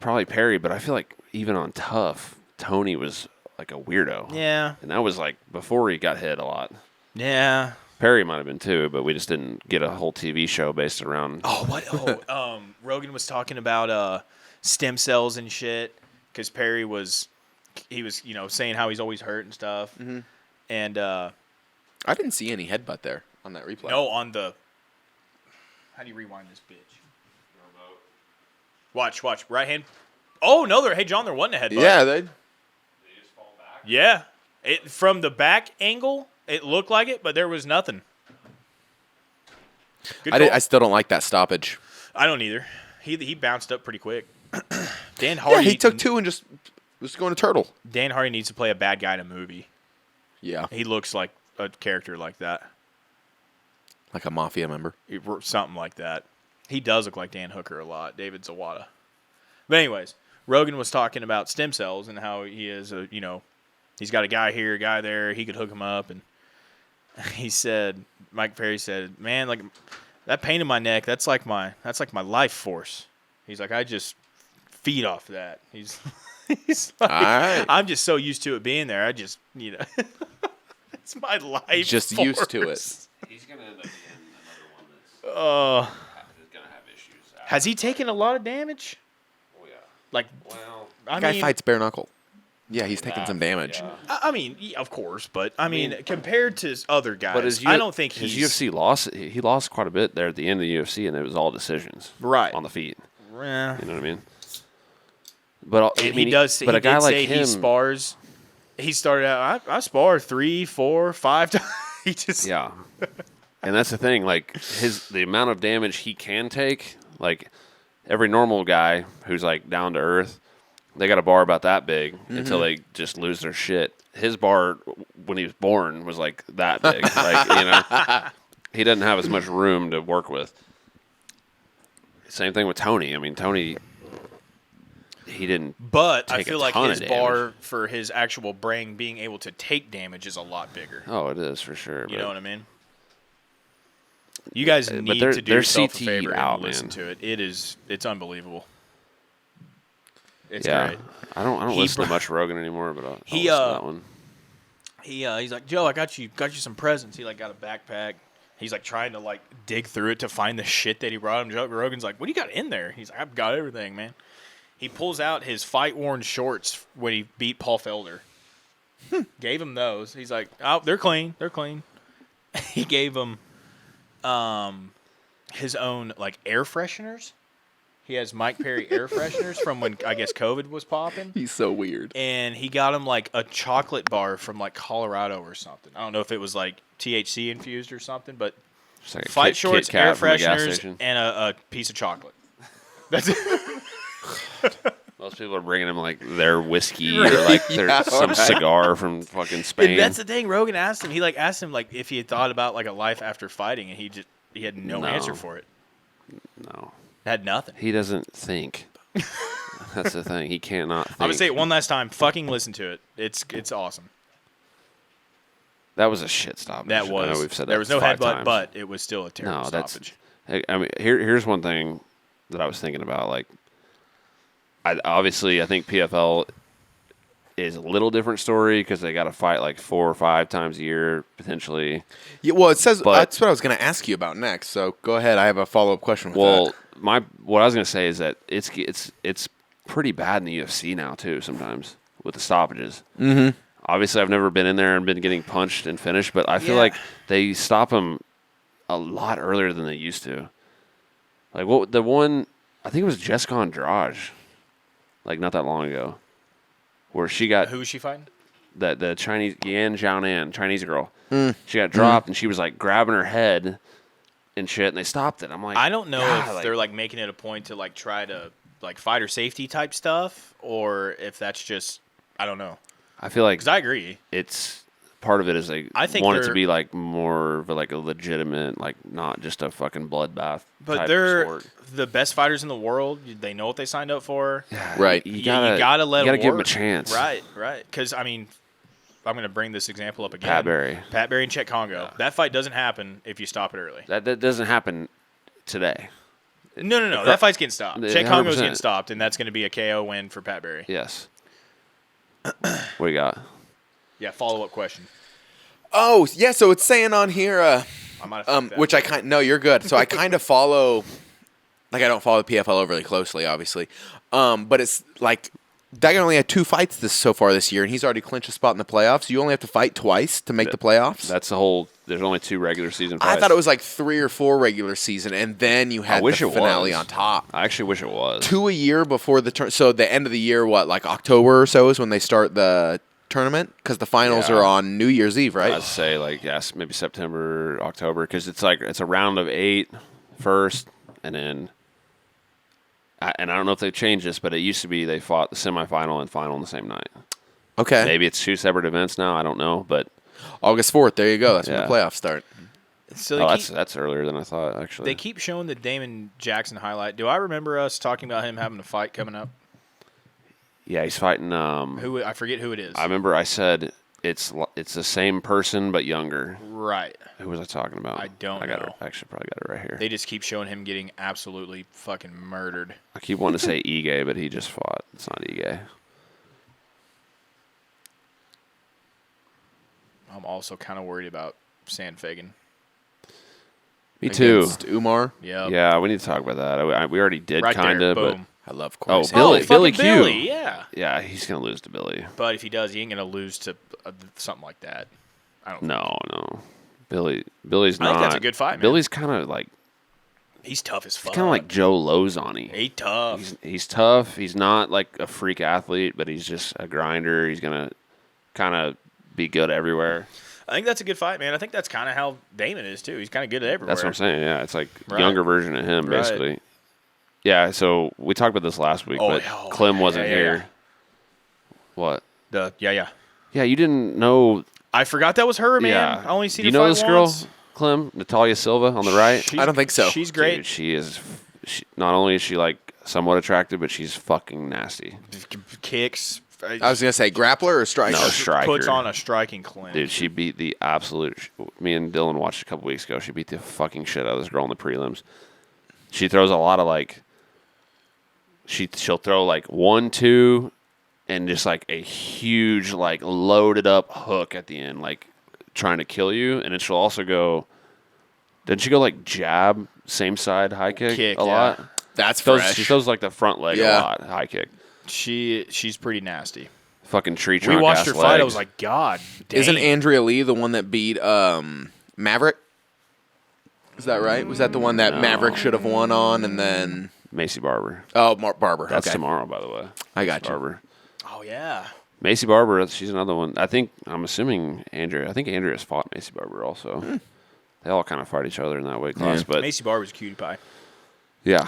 probably Perry, but I feel like even on Tough, Tony was like a weirdo. Yeah. And that was like before he got hit a lot. Yeah. Perry might have been too, but we just didn't get a whole TV show based around. Oh, what? Oh, Rogan was talking about stem cells and shit because Perry was saying how he's always hurt and stuff. Mm-hmm. And I didn't see any headbutt there on that replay. no, on the how do you rewind this bitch? Watch, right hand. Oh no, hey John, there wasn't a headbutt. Yeah, they just fall back. Yeah, from the back angle, it looked like it, but there was nothing. Good call. I still don't like that stoppage. I don't either. He bounced up pretty quick. Dan Hardy. Yeah, he took 2 and just was going to turtle. Dan Hardy needs to play a bad guy in a movie. Yeah, He looks like a character like that. like a mafia member. Something like that. He does look like Dan Hooker a lot, David Zawada. But anyways, Rogan was talking about stem cells and how he is he's got a guy here, a guy there, he could hook him up, and he said, Mike Perry said, man, like that pain in my neck, that's like my life force. He's like, I just feed off that. He's like, All right. I'm just so used to it being there. I just it's my life. Just force. used to it. He's gonna end up being another one that's gonna have issues. Has he taken a lot of damage? Oh yeah. Like, Well, I Guy mean, fights bare knuckle. Yeah, he's taking some damage. Yeah. I mean, of course, but I mean, compared to other guys, But I don't think his he's UFC lost. He lost quite a bit there at the end of the UFC, and it was all decisions right on the feet. Eh. You know what I mean? But I mean, he does. But he a guy did like say him, he spars. He started out. I spar 3, 4, 5 times. He just yeah. And that's the thing. Like the amount of damage he can take. Like every normal guy who's like down to earth, they got a bar about that big until they just lose their shit. His bar when he was born was like that big. Like he doesn't have as much room to work with. Same thing with Tony. I mean, Tony, he didn't. But I take a feel like ton his of bar damage. for his actual brain being able to take damage is a lot bigger. Oh, it is for sure. You know what I mean? You guys But need they're- to do they're yourself a CT'd favor out, and listen man. to it. It's unbelievable. It's Yeah, great. I don't He listen to br- much Rogan anymore, but I'll He, listen to that one. He's like, Joe, I got you some presents. He like got a backpack. He's like trying to like dig through it to find the shit that he brought him. Joe Rogan's like, what do you got in there? He's like, I've got everything, man. He pulls out his fight worn shorts when he beat Paul Felder. Gave him those. He's like, oh, they're clean. They're clean. He gave him his own like air fresheners. He has Mike Perry air fresheners from when I guess COVID was popping. He's so weird. And he got him like a chocolate bar from like Colorado or something. I don't know if it was like THC infused or something, but Just like a fight Kit shorts, Kat air from the gas fresheners, station. and a piece of chocolate. That's it. Most people are bringing him like their whiskey or like their some cigar from fucking Spain. And that's the thing. Rogan asked him. He like asked him like if he had thought about like a life after fighting, and he had no answer for it. No, Had nothing. he doesn't think. That's the thing. He cannot think. I'm gonna say it one last time. Fucking listen to it. It's awesome. That was a shit stoppage. That I know was. we've said that There was no 5 headbutt, times. but it was still a terrible No, that's. stoppage. I mean, here's one thing that I was thinking about. Like, I think PFL is a little different story because they got to fight like 4 or 5 times a year potentially. Yeah, well, it says But- that's what I was going to ask you about next. So go ahead. I have a follow up question. With Well, that. what I was gonna say is that it's pretty bad in the UFC now too. Sometimes with the stoppages. Mm-hmm. Obviously, I've never been in there and been getting punched and finished, but I feel Yeah. like they stop them a lot earlier than they used to. Like what the one I think it was Jessica Andrade, like not that long ago, where she got Who was she fighting? the Chinese Yan Xiaonan, Chinese girl. She got dropped and she was like grabbing her head and shit, and they stopped it. I'm like, I don't know God, if like, they're like making it a point to like try to like fighter safety type stuff, or if that's just I don't know. I feel like Because I agree. it's part of it is they I think want it to they're- be like more of like a legitimate, like not just a fucking bloodbath. But type they're sport. the best fighters in the world. They know what they signed up for. right. You You gotta let you gotta them give them a work. chance. Right. Because I mean, I'm going to bring this example up again. Pat Barry. Pat Barry and Chet Congo. That fight doesn't happen if you stop it early. That doesn't happen today. No. That fight's getting stopped. Chet Congo's 100%. getting stopped, and that's going to be a KO win for Pat Barry. Yes. What do you got? Yeah. Follow up question. Oh, yeah. So it's saying on here, I might have fucked that which I kind no, you're good. So I kind of follow Like, I don't follow the PFL overly closely, obviously. But it's like that guy only had 2 fights so far this year, and he's already clinched a spot in the playoffs. You only have to fight twice to make the playoffs. That's the whole. There's only 2 regular season fights. I thought it was like 3 or 4 regular season, and then you had the finale on top. I actually wish it was 2 a year before the turn. So the end of the year, like October or so is when they start the tournament, because the finals are on New Year's Eve, right? I'd say maybe September, October, because it's a round of 8 first, and then. And I don't know if they've changed this, but it used to be they fought the semifinal and final on the same night. Okay. Maybe it's 2 separate events now. I don't know, but August 4th. There you go. That's when the playoffs start. So that's earlier than I thought. Actually, they keep showing the Damon Jackson highlight. Do I remember us talking about him having a fight coming up? Yeah, he's fighting. Who I forget who it is. I remember I said it's the same person but younger. Right. Who was I talking about? I don't know. I actually probably got it right here. They just keep showing him getting absolutely fucking murdered. I keep wanting to say Ige, but he just fought. It's not Ige. I'm also kind of worried about Sandfagen. Me too. Against Umar. Yeah, we need to talk about that. We already did Right kind there, of, but boom. I love Corey. Billy Q. Billy, yeah. Yeah, he's gonna lose to Billy. But if he does, he ain't gonna lose to something like that. I don't. No. Billy's not. I think that's a good fight, man. Billy's kind of like. He's tough as fuck. He's kind of like Joe Lozani. He's tough. He's tough. He's not like a freak athlete, but he's just a grinder. He's gonna kind of be good everywhere. I think that's a good fight, man. I think that's kind of how Damon is too. He's kind of good at everywhere. That's what I'm saying. Yeah, it's like a younger version of him, basically. Right. Yeah. So we talked about this last week, but Clem wasn't here. What? Yeah. You didn't know. I forgot that was her, man. Yeah. I only seen you her know fight this girl, once. Clem, Natalia Silva on the right. I don't think so. She's great. Dude, she is. Not only is she like somewhat attractive, but she's fucking nasty. Kicks. I was gonna say grappler or striker. No, striker. Puts on a striking clinch. Dude, she beat the absolute. Me and Dylan watched a couple weeks ago. She beat the fucking shit out of this girl in the prelims. She throws a lot of like. She'll throw like 1-2, and just like a huge like loaded up hook at the end, like trying to kill you. And then she'll also go. Didn't she go like jab, same side high kick a lot? That's fresh. She throws like the front leg a lot, high kick. She's pretty nasty. Fucking tree trunk. We watched her fight. Legs. I was like, God damn. Isn't Andrea Lee the one that beat Maverick? Is that right? Was that the one that Maverick should have won on, and then Macy Barber? Oh, Barber. That's tomorrow, by the way. I got you. Barber. Oh yeah. Macy Barber. She's another one. I'm assuming Andrea. I think Andrea's fought Macy Barber also. They all kind of fight each other in that weight class. But Macy Barber's a cutie pie. Yeah.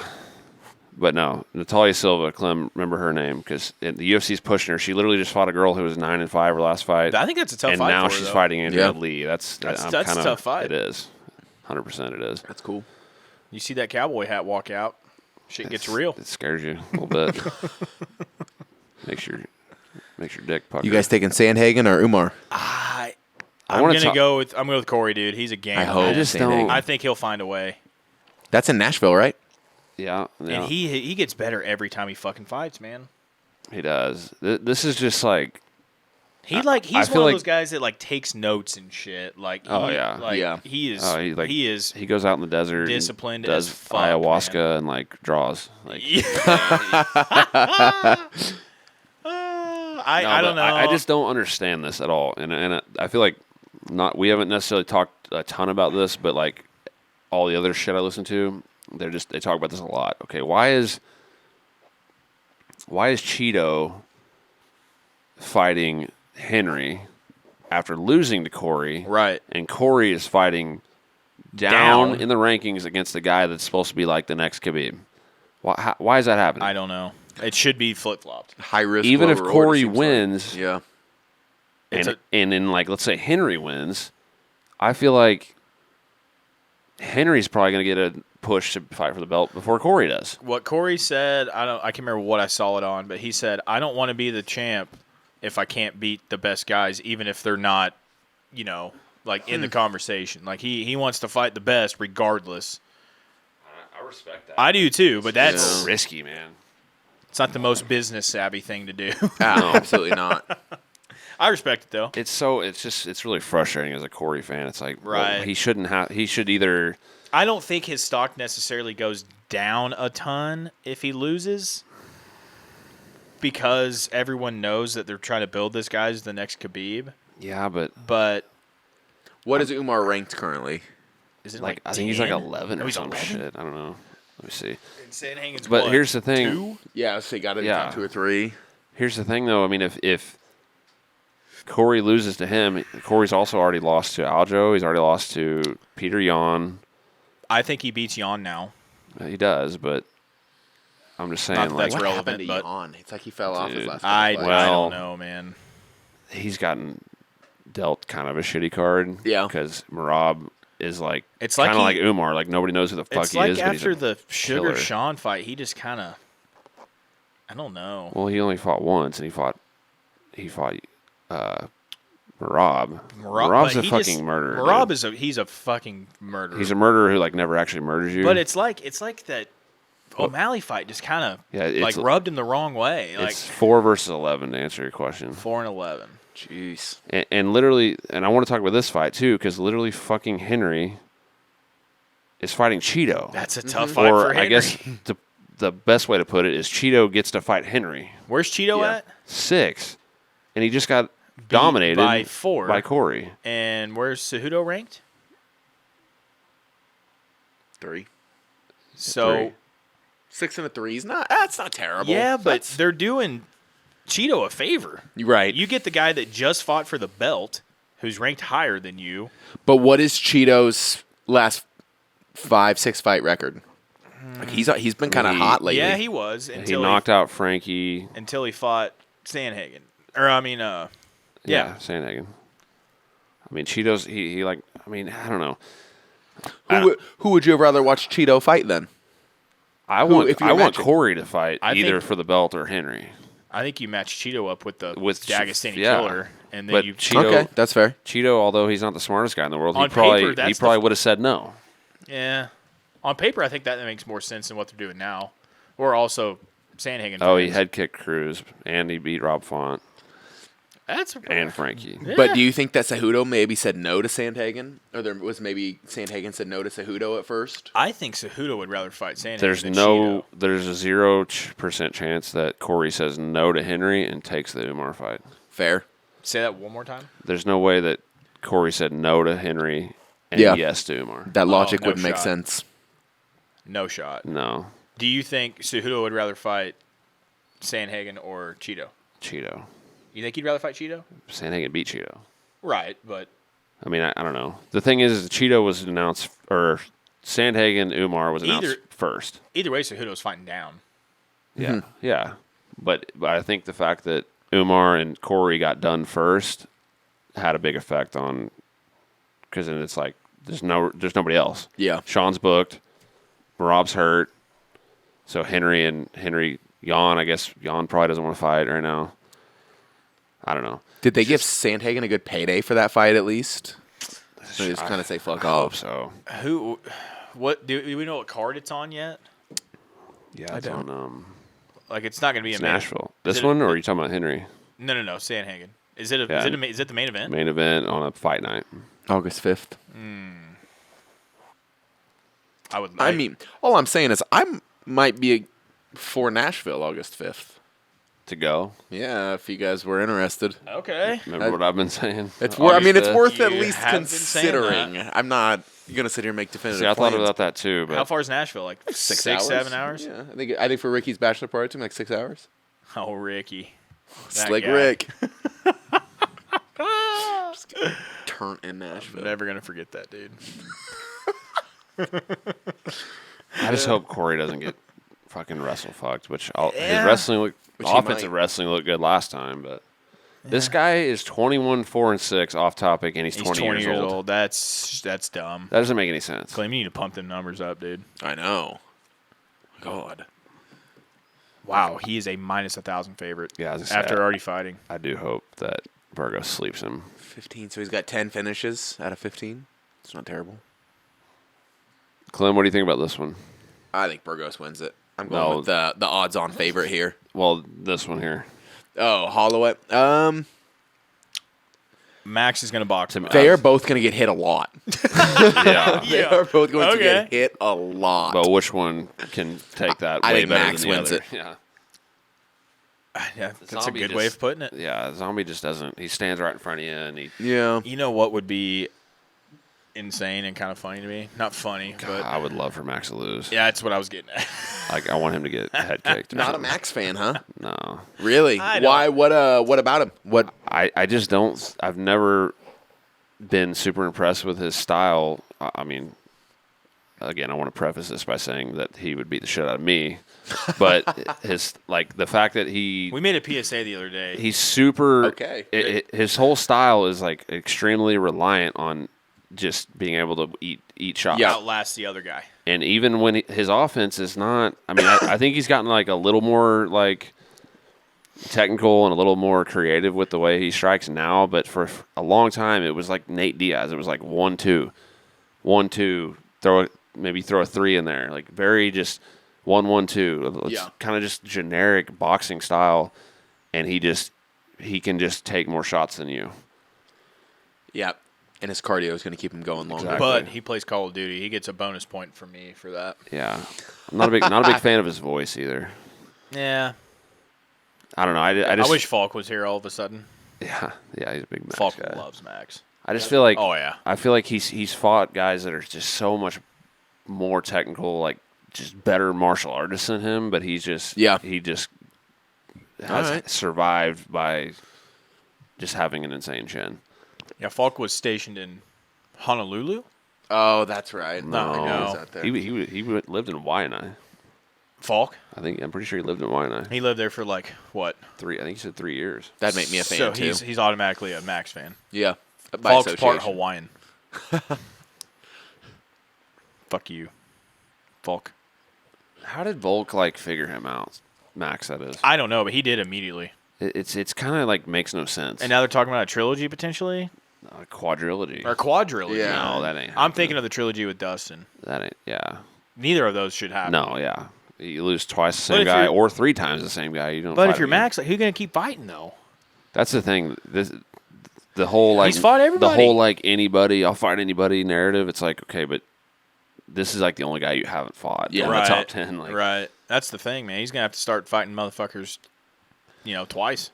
But no, Natalia Silva, Clem, remember her name because the UFC's pushing her. She literally just fought a girl who was 9-5 her last fight. I think that's a tough fight. And now for her, she's though. fighting Andrea Lee. That's a tough fight. It is. 100% it is. That's cool. You see that cowboy hat walk out, shit gets real. It scares you a little bit. makes your dick pucker. You guys taking Sandhagen or Umar? I'm gonna go with Corey, dude. He's a game. I hope. I just don't. I think he'll find a way. That's in Nashville, right? Yeah. And he gets better every time he fucking fights, man. He does. This is just like he's one of those guys that like takes notes and shit. Like he is. He goes out in the desert, disciplined, does as fuck, ayahuasca, man. and like draws. Like I don't know. I just don't understand this at all, and I feel like we haven't necessarily talked a ton about this, but like all the other shit I listen to, they talk about this a lot. Okay, why is Cheeto fighting Henry after losing to Corey? Right. And Corey is fighting down in the rankings against the guy that's supposed to be like the next Khabib. Why is that happening? I don't know. It should be flip-flopped. High risk. Even if reward, Corey wins, and then like let's say Henry wins, I feel like Henry's probably going to get a push to fight for the belt before Corey does. What Corey said, I can't remember what I saw it on, but he said, I don't want to be the champ if I can't beat the best guys, even if they're not, like in the conversation. Like he wants to fight the best regardless. I respect that. I do too, but that's risky, man. It's not the most business savvy thing to do. No, absolutely not. I respect it though. It's really frustrating as a Corey fan. It's like, Right. well, he should either. I don't think his stock necessarily goes down a ton if he loses, because everyone knows that they're trying to build this guy as the next Khabib. Yeah, but What is Umar ranked currently? Is it like I 10? think he's like 11 Oh, or he's some 11? shit. I don't know. Let me see. And Sandhagen's But what, here's the thing. 2? Yeah, so you got it in Yeah. top 2 or 3. Here's the thing, though. I mean, if Corey loses to him, Corey's also already lost to Aljo. He's already lost to Peter Yan. I think he beats Jan now. He does, but I'm just saying, Not that like, that's What relevant, happened to but- Jan? It's like he fell off his Dude, last I couple Well- don't know, man. he's gotten dealt kind of a shitty card. Yeah. Because Merab is like It's like kind of he- like Umar. Like nobody knows who the fuck It's he like is. but after he's a the Sugar killer. Sean fight, he just kind of, I don't know. Well, he only fought once, and he fought Merab. Merab's but a he fucking just- murderer. Merab dude. he's a fucking murderer. He's a murderer who like never actually murders you. But it's like that O'Malley fight just kind of Yeah, it's- like rubbed him the wrong way. Like it's 4 versus 11 to answer your question. 4-11. Jeez. And literally, and I want to talk about this fight too, because literally fucking Henry is fighting Cheeto. That's a tough fight or for Henry. I guess the best way to put it is Cheeto gets to fight Henry. Where's Cheeto Yeah. at? 6. And he just got dominated by 4. by Corey. And where's Cejudo ranked? 3. So 3. 6 and a 3 is not. That's not terrible. yeah, but That's- they're doing Cheeto a favor. You're right. You get the guy that just fought for the belt, who's ranked higher than you. But what is Cheeto's last 5-6 fight record? Like he's been kind of He- hot lately. Yeah, he was He until knocked out Frankie. until he fought Sandhagen. Or I mean, Yeah, yeah. Sandhagen. I mean, Cheeto's, he like, I mean, I don't know. Who would you rather watch Cheeto fight then? I Who, want if you I want imagine- Corey to fight I either think- for the belt or Henry. I think you match Cheeto up with the With Dagestani yeah. killer, and then But you. Cheeto, Okay, that's fair. Cheeto, although he's not the smartest guy in the world, On he probably paper, that's he the- would have said no. Yeah, on paper, I think that makes more sense than what they're doing now. Or also Sandhagen. Oh, he fans. head kicked Cruz and he beat Rob Font That's and Frankie. But do you think that Cejudo maybe said no to Sandhagen? Or there was maybe Sandhagen said no to Cejudo at first? I think Cejudo would rather fight Sandhagen. There's than no, Cheeto. there's a 0% chance that Corey says no to Henry and takes the Umar fight. Fair. Say that one more time. There's no way that Corey said no to Henry and Yeah. yes to Umar. That logic no would make shot. sense. No shot. No, Do you think Cejudo would rather fight Sandhagen or Cheeto? Cheeto. You think he'd rather fight Cheeto? Sandhagen beat Cheeto. Right, but I mean, I don't know. The thing is Cheeto was announced, or Sandhagen Umar was announced first. either way, Cejudo's fighting down. Yeah, yeah. But I think the fact that Umar and Corey got done first had a big effect on, because then it's like there's nobody else. Yeah. Sean's booked, Rob's hurt, so Henry Jan, I guess Jan probably doesn't want to fight right now. I don't know. Did they give Sandhagen a good payday for that fight at least? So they just kind of say fuck I hope off. so. What do we know what card it's on yet? Yeah, it's on Like it's not going to be it's a main, Nashville. is This it- one, or are you talking about Henry? No, Sandhagen. Is it Yeah. is it the main event? Main event on a fight night. August 5th. I mean, all I'm saying is I might be for Nashville August 5th. To go. Yeah, if you guys were interested. okay. Remember what I've been saying? It's worth. I mean, it's August worth at You least have been saying considering. I'm not gonna sit here and make definitive. 5th. See, I thought plans. about that too, but How far is Nashville? Like 6 7 hours? Yeah, I think for Ricky's bachelor party, it took me like 6 hours. Oh, Ricky. That Slick guy. Rick. Just turn in Nashville. Never gonna forget that, dude. I just hope Corey doesn't get fucking wrestle fucked, his Yeah. wrestling Which he offensive might. wrestling looked good last time, but this guy is 21-4-6 off topic, and he's 20 years old. That's dumb. That doesn't make any sense. Clem, you need to pump them numbers up, dude. I know. God. Wow, he is a minus 1,000 favorite. Yeah, I was gonna say, after already fighting. I do hope that Burgos sleeps him. 15. So he's got 10 finishes out of 15. It's not terrible. Clem, what do you think about this one? I think Burgos wins it. I'm going with the odds-on favorite here. Well, this one here. Oh, Holloway. Max is going to box him. They are both going to get hit a lot. Yeah. They are both going to get hit a lot. But which one can take that I way think better Max than the wins other? it. Yeah. Yeah, that's a Zombie good way of putting it. Yeah, Zombie just doesn't. He stands right in front of you, and he. Yeah. You know what would be insane and kind of funny to me? Not funny, but I would love for Max to lose. yeah, that's what I was getting at. Like I want him to get head kicked. or Not a something. Max fan, huh? No. Really? I don't- Why? What about him? What? I just don't. I've never been super impressed with his style. I mean, again, I want to preface this by saying that he would beat the shit out of me, but his the fact that We made a PSA the other day. he's super Okay. his whole style is like extremely reliant on just being able to eat shots. Yeah. Outlast the other guy. And even when his offense is not, I mean, I think he's gotten like a little more like technical and a little more creative with the way he strikes now. But for a long time, it was like Nate Diaz. It was like 1-2, 1-2, throw a 3 in there, like very just 1-1-2. It's Yeah. kind of just generic boxing style, and he can just take more shots than you. Yeah. And his cardio is going to keep him going longer. Exactly. But he plays Call of Duty. He gets a bonus point from me for that. Yeah, I'm not a big fan of his voice either. Yeah. I don't know. I I just wish Falk was here all of a sudden. yeah, he's a big Max Falk guy. loves Max. I just feel like Oh, yeah. I feel like he's fought guys that are just so much more technical, like just better martial artists than him, but he just has Alright. survived by just having an insane chin. Yeah, Falk was stationed in Honolulu. Oh, that's right. No. I know he's out there. He lived in Waianae. Falk? I'm pretty sure he lived in Waianae. He lived there for like, what? 3. I think he said 3 years. That'd make me a fan So too. he's automatically a Max fan. Yeah. By Falk's part association. Hawaiian. Fuck you, Falk. How did Volk figure him out? Max, that is. I don't know, but he did immediately. It's kind of like makes no sense. And now they're talking about a trilogy potentially? A quadrilogy. Or a quadrilogy. Yeah. No, that ain't. I'm thinking of the trilogy with Dustin. That ain't. Yeah. Neither of those should happen. No. Yeah. You lose twice the But same if guy you're- or 3 times the same guy. You don't. But fight if you're again. Max, who's going to keep fighting, though? That's the thing. The whole He's fought everybody. The whole anybody, I'll fight anybody narrative. It's like, okay, but this is the only guy you haven't fought. Yeah. in Right. the top 10. Right. That's the thing, man. He's going to have to start fighting motherfuckers, twice.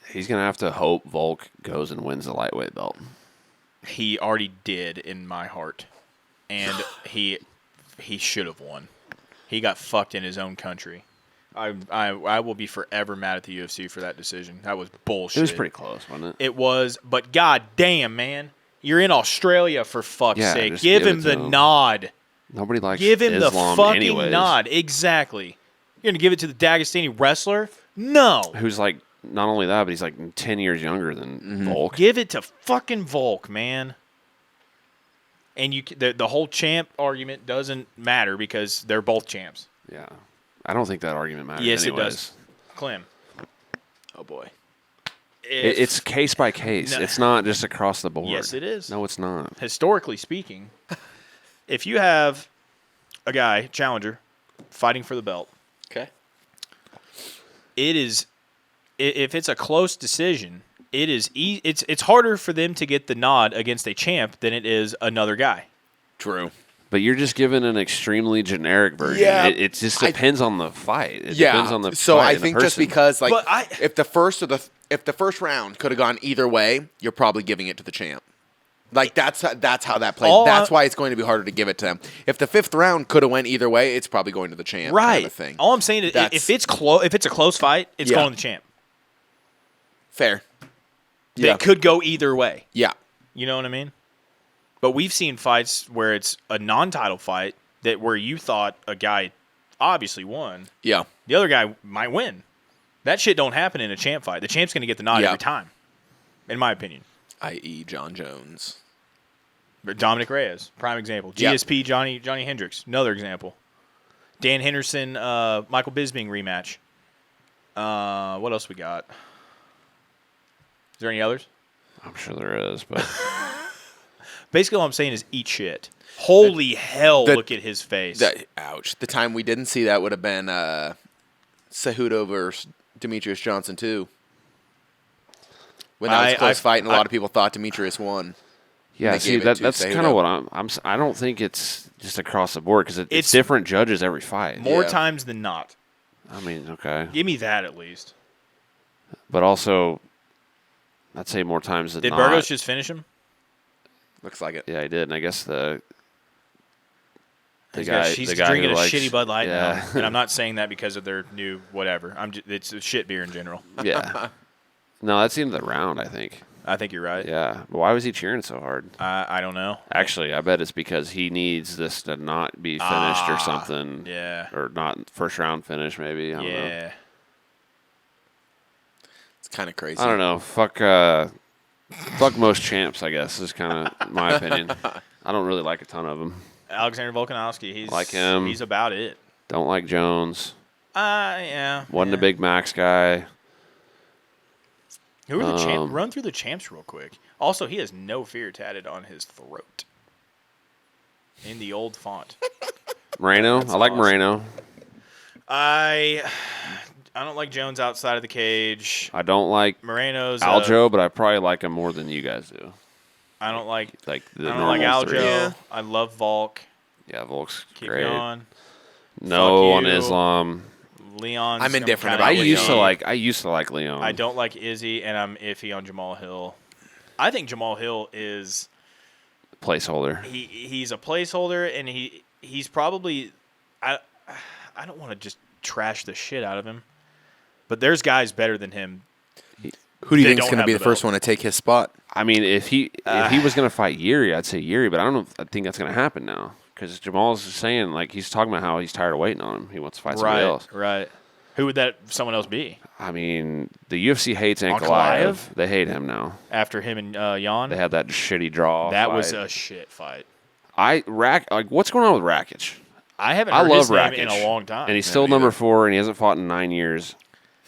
He's gonna have to hope Volk goes and wins the lightweight belt. He already did in my heart. And he should have won. He got fucked in his own country. I will be forever mad at the UFC for that decision. That was bullshit. It was pretty close, wasn't it? It was, but god damn, man. You're in Australia, for fuck's Yeah, sake. just Give give him it the to him. nod. Nobody likes Give him Islam the fucking anyways. nod. Exactly. You're going to give it to the Dagestani wrestler? No. Who's not only that, but he's 10 years younger than Volk. Give it to fucking Volk, man. And the whole champ argument doesn't matter because they're both champs. Yeah. I don't think that argument matters. Yes, anyways. it does. Clem. Oh boy. It's case by case. No. It's not just across the board. Yes, it is. No, it's not. Historically speaking, if you have a guy, challenger, fighting for the belt, Okay. it is, if it's a close decision, it is it's harder for them to get the nod against a champ than it is another guy. True. But you're just given an extremely generic version. Yeah. It just depends on the fight. It Yeah. depends on the So fight I and the think just person. because But if the first round could have gone either way, you're probably giving it to the champ. That's how that played. That's why it's going to be harder to give it to him. If the 5th round could have went either way, it's probably going to the champ. Right. Kind of thing. All I'm saying is if it's a close fight, it's Yeah. going to the champ. Fair. It could go either way. Yeah. You know what I mean? But we've seen fights where it's a non-title fight where you thought a guy obviously won. Yeah. The other guy might win. That shit don't happen in a champ fight. The champ's going to get the nod Yeah. every time, in my opinion. I.e. John Jones. Dominic Reyes, prime example. Yep. GSP, Johnny Hendricks, another example. Dan Henderson, Michael Bisping rematch. What else we got? Is there any others? I'm sure there is, but Basically, all I'm saying is eat shit. Holy hell, look at his face. Ouch. The time we didn't see that would have been Cejudo versus Demetrius Johnson, too. When that was a close fight, and a I- lot of people thought Demetrius won. Yeah, They see, gave it to that's Cejudo. kind of what I don't think it's just across the board because it's different judges every fight. More Yeah. times than not. I mean, okay. Give me that at least. But also, I'd say more times than Did not. Burgos just finish him? Looks like it. Yeah, he did. And I guess the He's guy drinking who a likes, shitty Bud Light yeah. now, and I'm not saying that because of their new whatever. It's a shit beer in general. Yeah. No, that's the end of the round, I think. I think you're right. Yeah. But why was he cheering so hard? I don't know. Actually, I bet it's because he needs this to not be finished or something. Yeah. Or not first round finish, maybe. I don't know. Yeah. It's kind of crazy. I don't know. Fuck most champs, I guess, is kind of my opinion. I don't really like a ton of them. Alexander Volkanovski. He's Like him. He's about it. Don't like Jones. Yeah. Wasn't a yeah. big Max guy. Who are the champs? Run through the champs real quick. Also, he has no fear tatted on his throat. In the old font. Moreno. That's I like awesome. Moreno. I don't like Jones outside of the cage. I don't like Moreno's Aljo, but I probably like him more than you guys do. I don't like The I don't like normal Aljo. three. Yeah. I love Volk. Yeah, Volk's Keep great. going. No Fuck on you. Islam. Leon. I'm indifferent I about used to Leon. like Leon. I don't like Izzy, and I'm iffy on Jamal Hill. I think Jamal Hill is placeholder. he's a placeholder, and he's probably I don't want to just trash the shit out of him, but there's guys better than him. Who do you They think is don't going to have be the the first belt. one to take his spot? I mean, if he was going to fight Yuri, I'd say Yuri, but I don't know. I think that's going to happen now because Jamal's saying like he's talking about how he's tired of waiting on him. He wants to fight somebody else. Right. Who would that someone else be I mean, the UFC hates Ankalaev? Ankalaev. They hate him now. after him and Jan? They had that shitty draw. That fight. was a shit fight. What's going on with Rakic? I haven't I heard love his name Rakic in a long time. and he's still Me number neither. 4, and he hasn't fought in 9 years.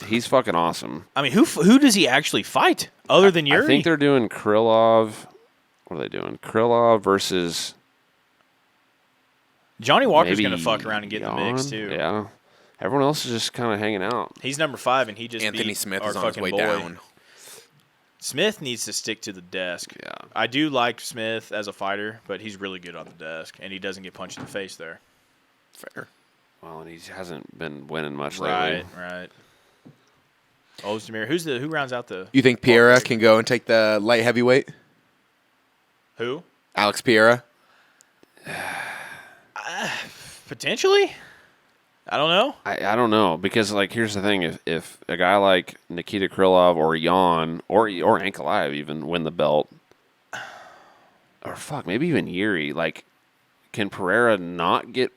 He's fucking awesome. I mean, who does he actually fight other than Yuri? I think they're doing Krylov. What are they doing? Krylov versus Johnny Walker's maybe going to fuck around and get in the mix, Jan? too. Yeah. Everyone else is just kind of hanging out. He's number 5, and he just Anthony beat Smith our is on his fucking way boy. down. Smith needs to stick to the desk. Yeah. I do like Smith as a fighter, but he's really good on the desk, and he doesn't get punched in the face there. Fair. Well, and he hasn't been winning much Right, lately. right. Ozdemir, who rounds out the You think Piera can go and take the light heavyweight? who? Alex Piera? Potentially? I don't know. I don't know because like here's the thing: if a guy like Nikita Krylov or Jan or Ankalaev even win the belt, or fuck maybe even Yuri, like can Pereira not get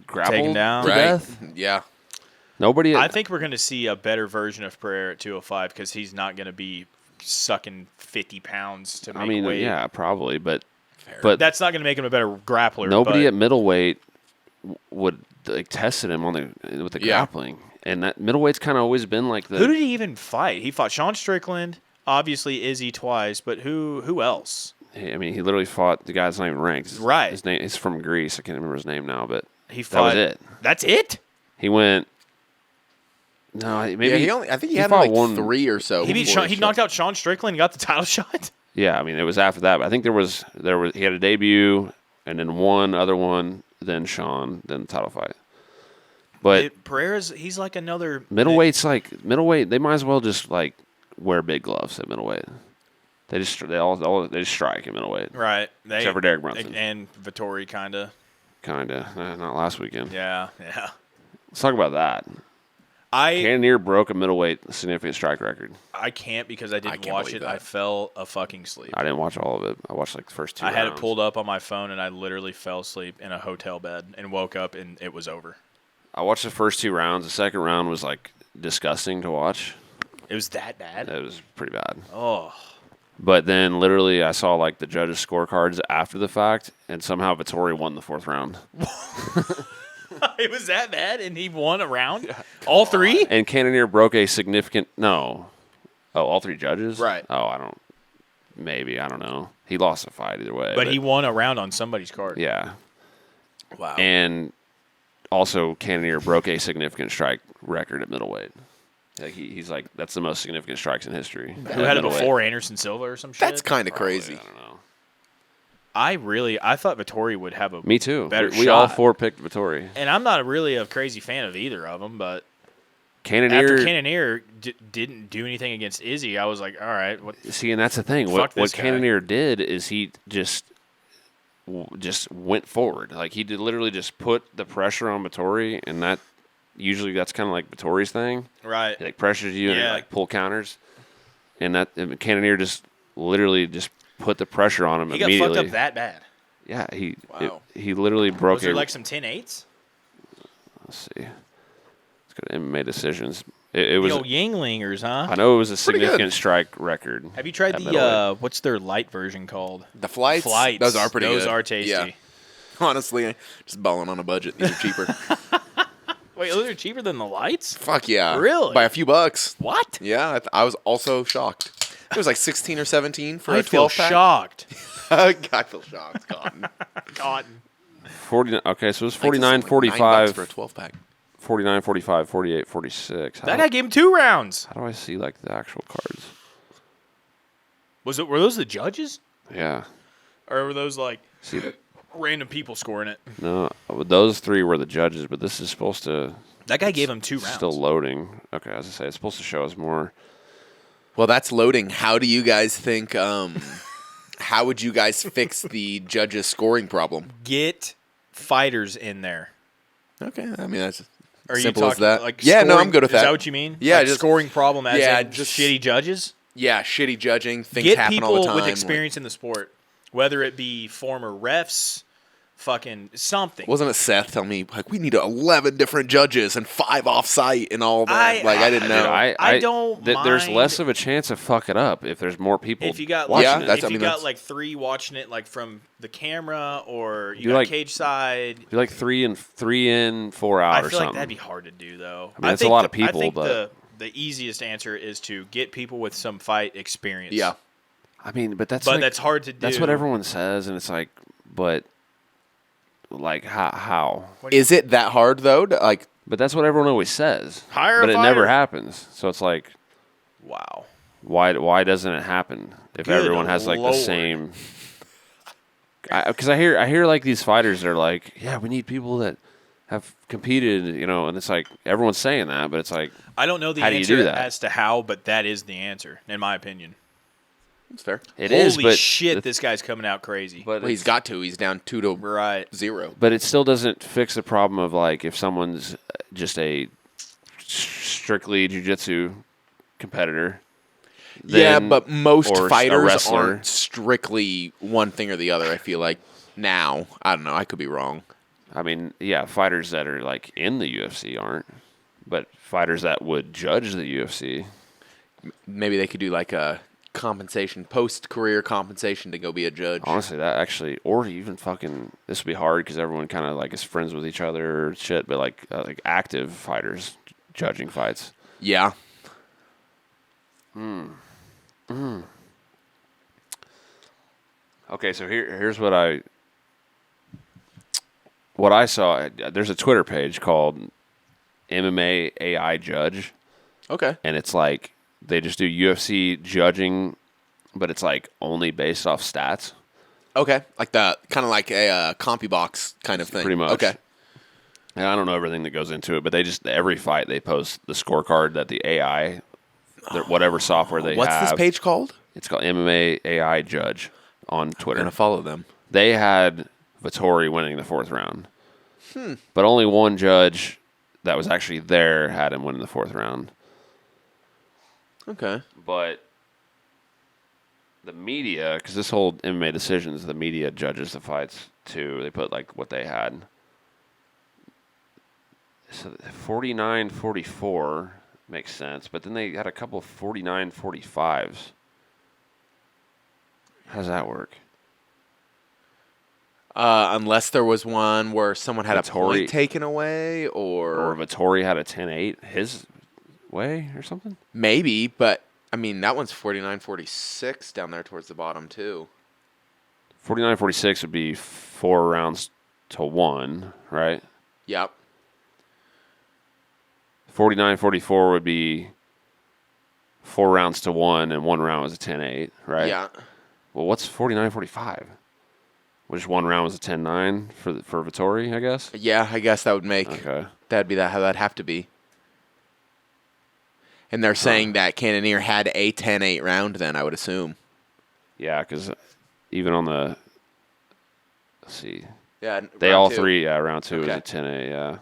grappled Taken down? to Right. death? Yeah. Nobody. I think we're going to see a better version of Pereira at 205 because he's not going to be sucking 50 pounds to make I mean, weight. yeah, probably, but That's not going to make him a better grappler. nobody but at middleweight would like tested him on with the Yeah. grappling, and that middleweight's kind of always been like the. who did he even fight? He fought Sean Strickland, obviously Izzy twice, but who else? I mean, he literally fought the guy that's not even ranked. Right. His name is from Greece. I can't remember his name now, but He that fought. was it. That's it? He went. No, maybe Yeah, I think he had fought like one. 3 or so. He beat before Sean, he his knocked shot. out Sean Strickland and got the title shot? Yeah, I mean it was after that. But I think there was he had a debut and then one other one, then Sean, then the title fight. But Pereira's, he's like another... middleweight's like middleweight. They might as well just like wear big gloves at middleweight. They just strike at middleweight. Right. Except for Derek Brunson. And Vittori, kind of. Kinda, not last weekend. Yeah. Let's talk about that. Cannonier broke a middleweight significant strike record. I can't because I didn't can't watch believe it. that. I fell a fucking sleep. I didn't watch all of it. I watched like the first 2 I had it rounds. pulled up on my phone, and I literally fell asleep in a hotel bed and woke up, and it was over. I watched the first 2 rounds. The second round was like disgusting to watch. It was that bad? It was pretty bad. Oh. But then literally I saw like the judges' scorecards after the fact, and somehow Vittori won the 4th round. It was that bad, and he won a round? All 3? And Cannonier broke a significant all 3 judges? Right. Oh, I don't know. He lost the fight either way. But he won a round on somebody's card. Yeah. Wow. And also Cannonier broke a significant strike record at middleweight. Like he's like, that's the most significant strikes in history. Who had it before, Anderson Silva or some shit? That's kind of Probably, crazy. I don't know. I thought Vettori would have a Me too. better We shot. all four picked Vettori. And I'm not really a crazy fan of either of them, but Cannonier. after Cannonier didn't do anything against Izzy, I was like, all right. What? See, and that's the thing. Fuck What this guy. Cannonier did is he just went forward. Like he did literally just put the pressure on Vettori, and that's kind of like Vittori's thing. Right. He like pressures you and Yeah. he, like pull counters, and Cannonier just literally just put the pressure on him He got immediately. fucked up that bad. Yeah, Wow. he literally broke Was there it. like some 10-8s? Let's see. Let's go to MMA decisions. It was. The old Yinglingers, huh? I know it was a Pretty good. significant strike record. Have you tried at the middleweight. what's their light version called? The flights, Flights. those are pretty good. Those are tasty. Yeah. Honestly, just balling on a budget. These are cheaper. Wait, those are cheaper than the lights? Fuck yeah. Really? By a few bucks. What? Yeah, I was also shocked. It was like 16 or 17 for I a feel 12-pack. shocked. I feel shocked. Cotton. Cotton. 49. Okay, so it was Like, this is 49, like $9 45, for a 12-pack. 49, 45, 48, 46. That guy gave him 2 rounds. How do I see like the actual cards? Were those the judges? Yeah. Or were those like See, random people scoring it? no, those three were the judges, but this is supposed to That guy gave him 2 rounds. still loading. Okay, as I say, it's supposed to show us more. Well, that's loading. How do you guys think? How would you guys fix the judges' scoring problem? Get fighters in there. Okay, I mean that's Are simple you as talking that. like Yeah, no, scoring- I'm good with Is that. that what you mean? Yeah, Like just- scoring problem as yeah, in just- shitty judges. Yeah, shitty judging. Things Get happen all the people time. with experience in the sport, whether it be former refs, fucking something. Wasn't it Seth telling me like we need 11 different judges and 5 off site and all that? I didn't know. I don't There's mind- less of a chance of fuck it up if there's more people. If you got watching Yeah, it. that's- if I you mean, got that's- like 3 watching it like from the camera or you Do got like- cage side. Be like 3 in, 4 out I or feel something. like that'd be hard to do though. I mean, that's a lot of I people, think but- the easiest answer is to get people with some fight experience. Yeah. I mean, but that's But like, that's hard to do. That's what everyone says, and it's like, but like how? Is it that hard though? Like, But that's what everyone always says. Hire a but it never fighter. happens. So it's like, Wow. why doesn't it happen if Good everyone has like Lord. the same? Because I hear like these fighters, they're like, yeah, we need people that have competed, and it's like everyone's saying that, but it's like, I don't know the How do you answer do that? as to how, but that is the answer, in my opinion. it's fair. it is, Holy but shit, this guy's coming out crazy. but Well, he's it's- got to. He's down 2-0. Right. But it still doesn't fix the problem of like if someone's just a strictly jiu-jitsu competitor. Yeah, then- but most or a fighters wrestler. aren't strictly one thing or the other. I feel like now. I don't know. I could be wrong. I mean, yeah, fighters that are like in the UFC aren't, but fighters that would judge the UFC. Maybe they could do like a compensation, post-career compensation to go be a judge. Honestly, that actually, or even fucking, this would be hard because everyone kind of like is friends with each other or shit. But like active fighters judging fights. Yeah. Okay, so here's what I saw. There's a Twitter page called MMA AI Judge, Okay. and it's like they just do UFC judging, but it's like only based off stats. Okay. Like the kind of like a CompuBox kind of thing. Pretty much. Okay. And I don't know everything that goes into it, but they just every fight they post the scorecard that the AI, whatever software they What's have. this page called? It's called MMA AI Judge on I'm Twitter. gonna follow them. They had Vettori winning the 4th round, but only one judge that was actually there had him winning the 4th round. Okay. But the media, because this whole MMA decisions, the media judges the fights too. They put like what they had. So 49-44 makes sense, but then they had a couple of 49-45s. How does that work? Unless there was one where someone had a Vettori- point taken away, Or Vettori had a 10-8 his way or something? maybe, but I mean that one's 49-46 down there towards the bottom too. 49-46 would be 4 rounds to 1, right? Yep. 49-44 would be 4 rounds to 1, and 1 round was a 10-8, right? Yeah. Well, what's 49-45? Which 1 round was a 10-9 for Vettori, I guess? Yeah, I guess that would make Okay. that'd be how that'd have to be. And they're saying that Cannonier had a 10-8 round. Then I would assume. Yeah, because even on the let's see, Yeah, they round all two. three. Yeah, round 2 was Okay. a 10-8. Yeah.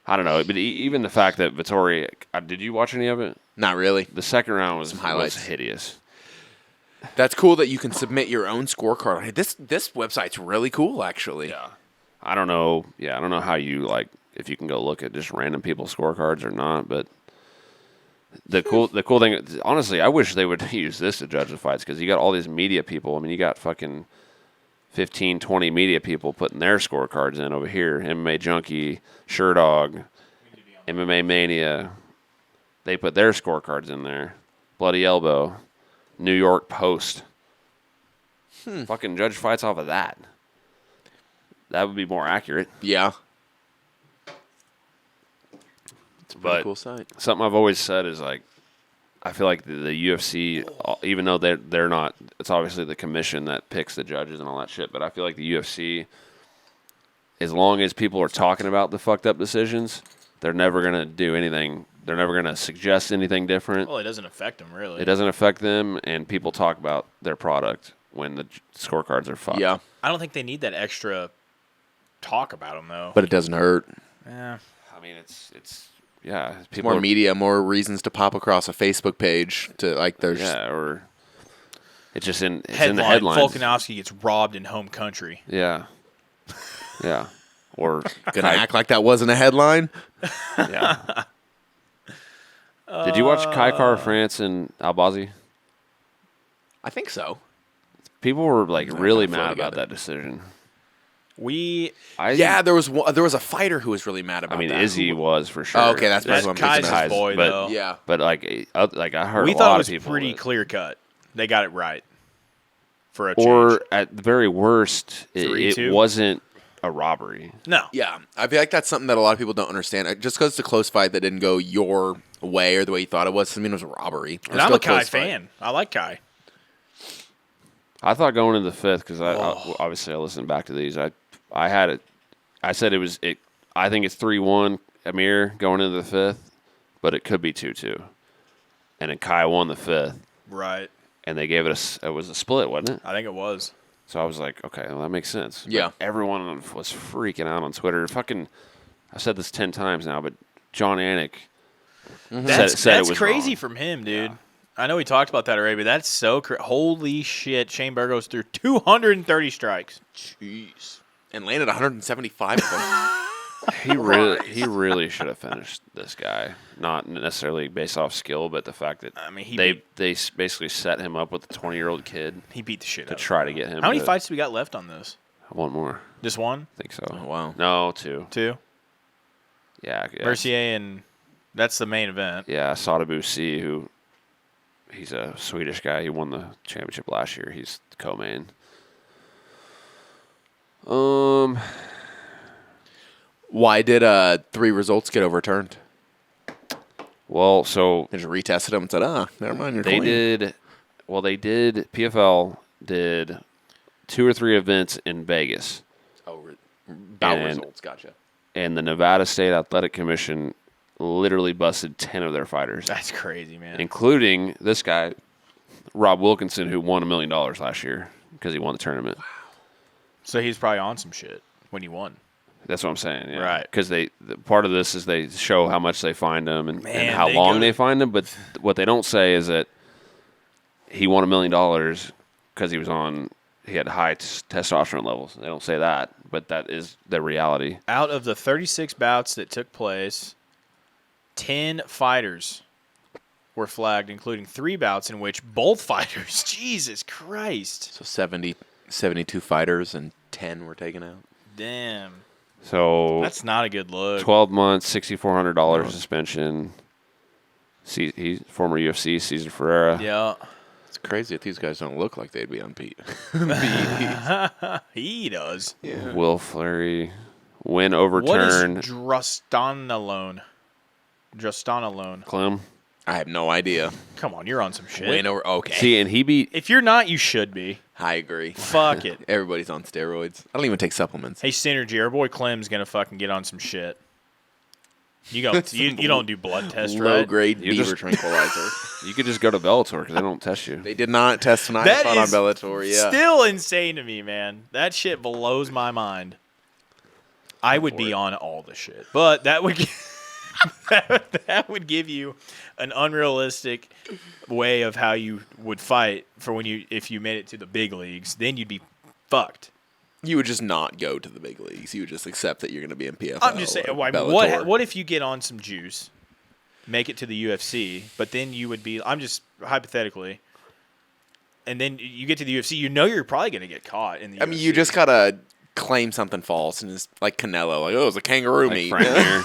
I don't know, but even the fact that Vettori, did you watch any of it? Not really. The second round was highlights. hideous. That's cool that you can submit your own scorecard. Hey, this website's really cool, actually. Yeah. I don't know. Yeah, I don't know how you if you can go look at just random people's scorecards or not. But the cool thing, honestly, I wish they would use this to judge the fights because you got all these media people. I mean, you got fucking 15, 20 media people putting their scorecards in over here. MMA Junkie, Sherdog, MMA Mania. They put their scorecards in there. Bloody Elbow, New York Post. Fucking judge fights off of that. That would be more accurate. Yeah. It's a pretty But cool site. something I've always said is I feel like the UFC, even though they're not, it's obviously the commission that picks the judges and all that shit. But I feel like the UFC, as long as people are talking about the fucked up decisions, they're never gonna do anything. They're never gonna suggest anything different. Well, it doesn't affect them really. It doesn't affect them, and people talk about their product when the scorecards are fucked. Yeah, I don't think they need that extra talk about them though. but it doesn't hurt. Yeah. I mean, it's yeah. It's People more are- media, more reasons to pop across a Facebook page to there's Yeah, or it's just in the Headline: headlines. Volkanovski gets robbed in home country. Yeah, yeah, or gonna act like that wasn't a headline. yeah. Did you watch Kai Kara France and Albazi? I think so. People were really throw mad together. about that decision. Yeah, there was a fighter who was really mad about I mean, that. Izzy was for sure. Oh, okay, that's That's what I'm thinking Kai's of. boy, but, though. Yeah. But I heard We a thought lot it was of people pretty that- clear cut. They got it right for a change. Or at the very worst, it 3-2? wasn't a robbery. No. Yeah, I feel like that's something that a lot of people don't understand. Just because it's a close fight that didn't go your way or the way you thought it was, doesn't mean it was a robbery. It And was I'm still a Kai close fight. fan. I like Kai. I thought going into the fifth because I obviously I listened back to these. I had it. I said it was it. I think it's 3-1 Amir going into the fifth, but it could be 2-2. And then Kai won the fifth, Right. and they gave it it was a split, wasn't it? I think it was. So I was like, okay, well, that makes sense. Yeah. But everyone was freaking out on Twitter. Fucking, I've said this 10 times now, but John Anik That's said it was crazy wrong. from him, dude. I know we talked about that already, but that's so holy shit. Shane Burgos threw 230 strikes. Jeez. And landed 175 of them. He really should have finished this guy. Not necessarily based off skill, but the fact that I mean, they basically set him up with a 20-year-old kid he beat the shit to out of him. try to get him. How many to- fights do we got left on this? One more, Just one? I think so. Oh, wow. No, 2. 2? Yeah, Mercier and that's the main event. Yeah, Sadibou C, who he's a Swedish guy. He won the championship last year. He's the co-main. Why did 3 results get overturned? Well, so They just retested them and said, never mind, you're they clean. did. Well, they did. PFL did 2 or 3 events in Vegas, Oh, bout And- results, gotcha. and the Nevada State Athletic Commission literally busted 10 of their fighters, That's crazy, man. including this guy, Rob Wilkinson, who won $1 million last year because he won the tournament. So he's probably on some shit when he won. That's what I'm saying. Yeah. Right. Because part of this is they show how much they fined him and Man, how they long go- they fined him. But what they don't say is that he won $1 million because he had high testosterone levels. They don't say that, but that is the reality. Out of the 36 bouts that took place, 10 fighters were flagged, including 3 bouts in which both fighters, Jesus Christ. So 72 fighters and 10 were taken out. Damn. So That's not a good look. 12 months, $6,400 suspension. He's former UFC Cesar Ferreira. Yeah. It's crazy that these guys don't look like they'd be unbeat. He does. Will Fleury. Win What is overturn. Drostanolone? Drostanolone. Clem. I have no idea. Come on, you're on some shit. Win over. Okay. See, and he beat. If you're not, you should be. I agree. Fuck it. Everybody's on steroids. I don't even take supplements. Hey, Synergy, our boy Clem's gonna fucking get on some shit. You don't do blood test, right? Low grade You beaver just- tranquilizer. You could just go to Bellator because they don't test you. They did not test tonight. That Fought on is Bellator. Yeah. still insane to me, man. That shit blows my mind. I would be on all the shit, but that would that would give you an unrealistic way of how you would fight for if you made it to the big leagues. Then you'd be fucked. You would just not go to the big leagues. You would just accept that you're going to be in PFL. I'm just saying. or What if you get on some juice, make it to the UFC, but then you would be? I'm just hypothetically. And then you get to the UFC, you're probably going to get caught in the UFC. I mean, you just got to claim something false, and it's like Canelo. Like, oh, it was a kangaroo Like meat. Frank Mir.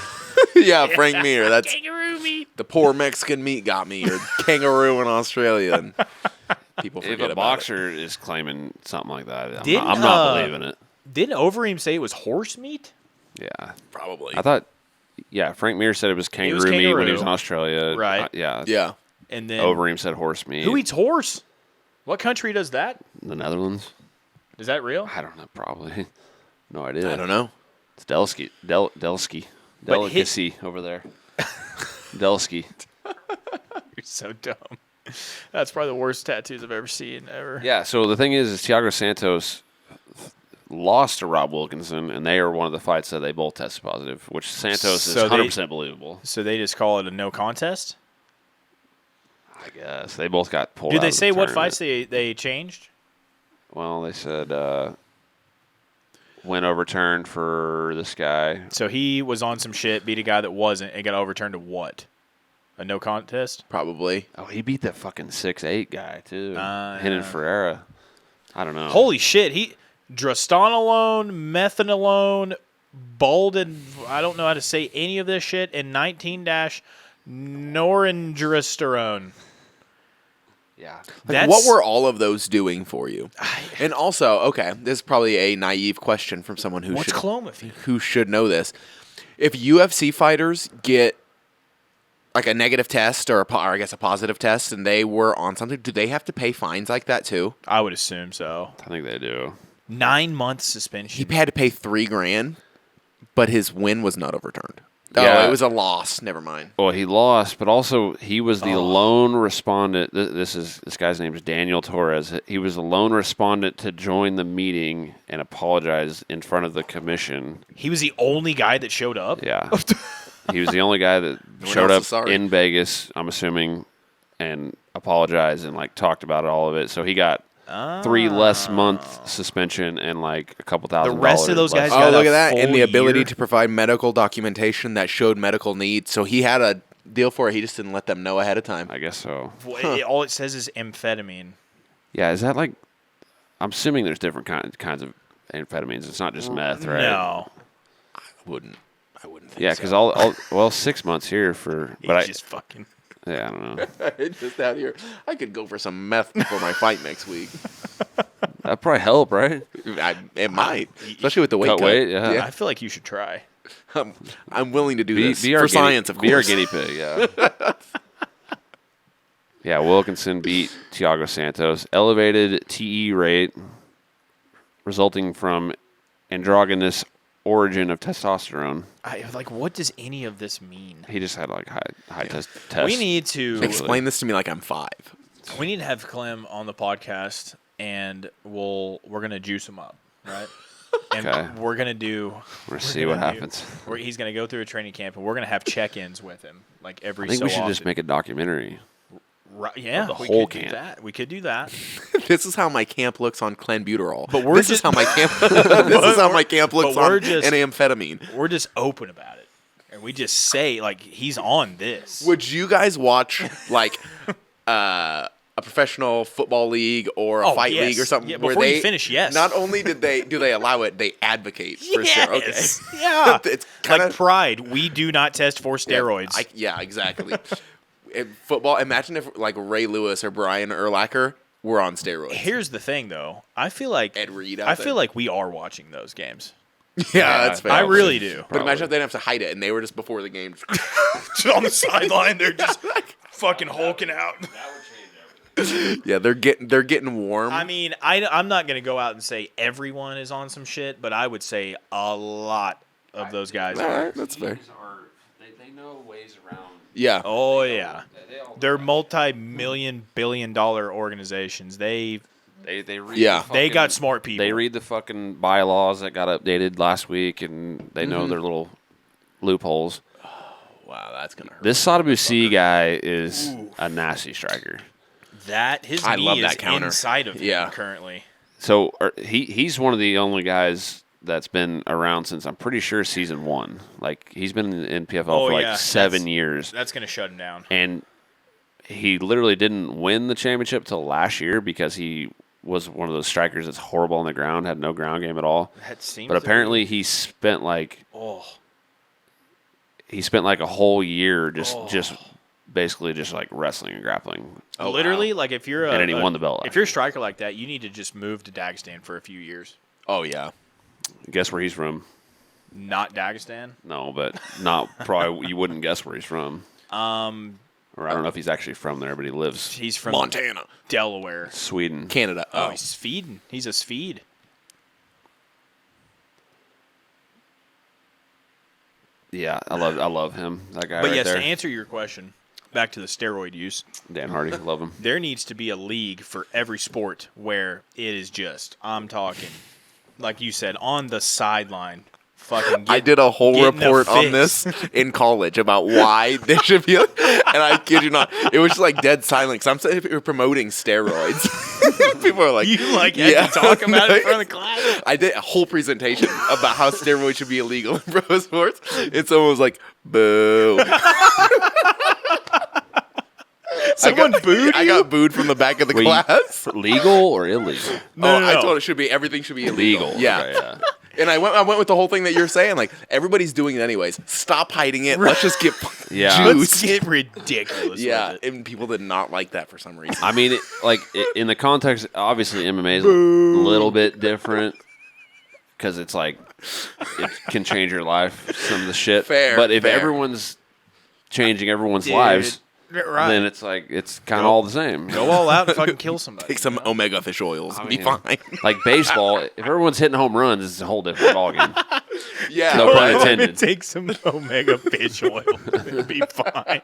Yeah, Frank Mir. That's kangaroo meat. the poor Mexican meat got me, or kangaroo in Australia. And people forget If a about boxer is claiming something like that, I'm Didn't, not believing it. Didn't Overeem say it was horse meat? Yeah. it. Probably. I thought, Frank Mir said it was kangaroo meat when he was in Australia. Right. Yeah. Yeah. And then Overeem said horse meat. who eats horse? What country does that? The Netherlands? Is that real? I don't know, probably. No idea. I don't know. It's Delsky. Delicacy over there. Delsky. You're so dumb. That's probably the worst tattoos I've ever seen ever. Yeah, so the thing is Thiago Santos lost to Rob Wilkinson, and they are one of the fights that they both tested positive, which Santos So is 100% believable. So they just call it a no contest? I guess. They both got pulled Did out they of the say what tournament. fights they changed? Well, they said win overturned for this guy. So he was on some shit, beat a guy that wasn't, and got overturned to what? A no contest? Probably. Oh, he beat that fucking 6'8" guy, too. Yeah. Henan Ferreira. I don't know. Holy shit. Drostanolone, methanolone, Bolden, I don't know how to say any of this shit, and 19-norendristerone. Yeah. Like, what were all of those doing for you? And also, okay, this is probably a naive question from someone who What's clomiphene? who should know this. If UFC fighters get like a negative test or I guess a positive test and they were on something, do they have to pay fines like that too? I would assume so. I think they do. 9 months He suspension. had to pay $3,000, but his win was not overturned. Yeah. Oh, it was a loss. Never mind. Well, he lost, but also he was the lone respondent. This guy's name is Daniel Torres. He was the lone respondent to join the meeting and apologize in front of the commission. He was the only guy that showed up? Yeah. He was the only guy that showed else up is sorry. in Vegas, I'm assuming, and apologized and talked about all of it. So he got 3 less month suspension and a couple $1,000. The rest of those guys less. got Oh, look a at that. full And the ability year. to provide medical documentation that showed medical needs. So he had a deal for it. He just didn't let them know ahead of time. I guess so. All it says is amphetamine. Yeah, is that I'm assuming there's different kinds of amphetamines. It's not just meth, right? No. I wouldn't think Yeah, so. because 6 months here for, but He's just fucking... yeah, I don't know. Just out here. I could go for some meth before my fight next week. That'd probably help, right? It might, especially with the weight Cut cut. weight, yeah. I feel like you should try. I'm willing to do this Be our for guinea- science, of Be our course. guinea pig, yeah. Yeah, Wilkinson beat Thiago Santos. Elevated TE rate resulting from androgynous origin of testosterone. What does any of this mean? He just had high test. We need to Explain this to me like I'm 5. We need to have Clem on the podcast, and we're gonna juice him up, right? And Okay. we're gonna do. We're gonna see what happens. He's gonna go through a training camp, and we're gonna have check-ins with him, like every. I think so we should often. just make a documentary. Right, yeah, the we whole could do camp. that. We could do that. This is how my camp looks on clenbuterol. But we're this just- is how my camp. This is how my camp looks but we're on just- an amphetamine. We're just open about it, and we just say he's on this. Would you guys watch a professional football league or a fight yes. league or something? Yeah, where before you they finish, yes. Not only do they allow it, they advocate for sure. Okay. Yes. Yeah. It's kind like of Pride. We do not test for steroids. Yeah, exactly. In football. Imagine if Ray Lewis or Brian Urlacher were on steroids. Here's the thing, though. I feel like Ed Reed. I feel like we are watching those games. Yeah, that's fair. I really do. But imagine if they didn't have to hide it, and they were just before the game. On the sideline, they're just fucking hulking out. Yeah, they're getting warm. I mean, I'm not going to go out and say everyone is on some shit, but I would say a lot of those guys All are. right, that's fair. They know ways around. Yeah. Oh, yeah. They're multi-million, billion-dollar organizations. They Yeah. they got smart people. They read the fucking bylaws that got updated last week, and they know their little loopholes. Wow, that's gonna hurt. This Sadibou guy is a nasty striker. His I knee love is that counter. inside of him Yeah. currently. So he's one of the only guys that's been around since I'm pretty sure season 1. Like he's been in PFL for like 7 years, That's going to shut him down. and he literally didn't win the championship till last year because he was one of those strikers that's horrible on the ground, had no ground game at all. That seems But to be- apparently he spent like a whole year just basically just like wrestling and grappling. Oh, literally, like if you're And then he won the belt If you're a striker like that, you need to just move to Dagestan for a few years. Oh yeah. Guess where he's from? Not Dagestan. No, but not probably. You wouldn't guess where he's from. Or I don't know if he's actually from there, but he lives He's from Montana, Delaware. Sweden. Canada. Oh, he's Sweden. He's a Swede. Yeah, I love him. That guy But right yes, there. to answer your question, back to the steroid use, Dan Hardy, love him. there needs to be a league for every sport where it is just, I'm talking, like you said, on the sideline. Fucking I did a whole getting a report on fix. this in college about why they should be, and I kid you not, it was just like dead silent. Because I'm saying if you're promoting steroids, people are like, You had to talk about it in front of the class? I did a whole presentation about how steroids should be illegal in pro sports, and someone was like, "Boo!" Someone booed I got booed from the back of the Wait, class. Legal or illegal? No, I no. told it everything should be illegal. Yeah. Okay, yeah. And I went with the whole thing that you're saying. Like, everybody's doing it anyways. Stop hiding it. Let's just get Yeah. Let's juice. get ridiculous Yeah, with it. and people did not like that for some reason. I mean, in the context, obviously MMA is a little bit different because it's like it can change your life. Some of the shit. Fair, but if fair. everyone's changing everyone's Dude, lives, right. then it's like it's kind of all the same. Go all out and fucking kill somebody. Take some omega fish oils. I Be mean, fine. Like baseball, if everyone's hitting home runs, it's a whole different ballgame. Yeah. No pun intended. Take some omega fish oil. It'll be fine.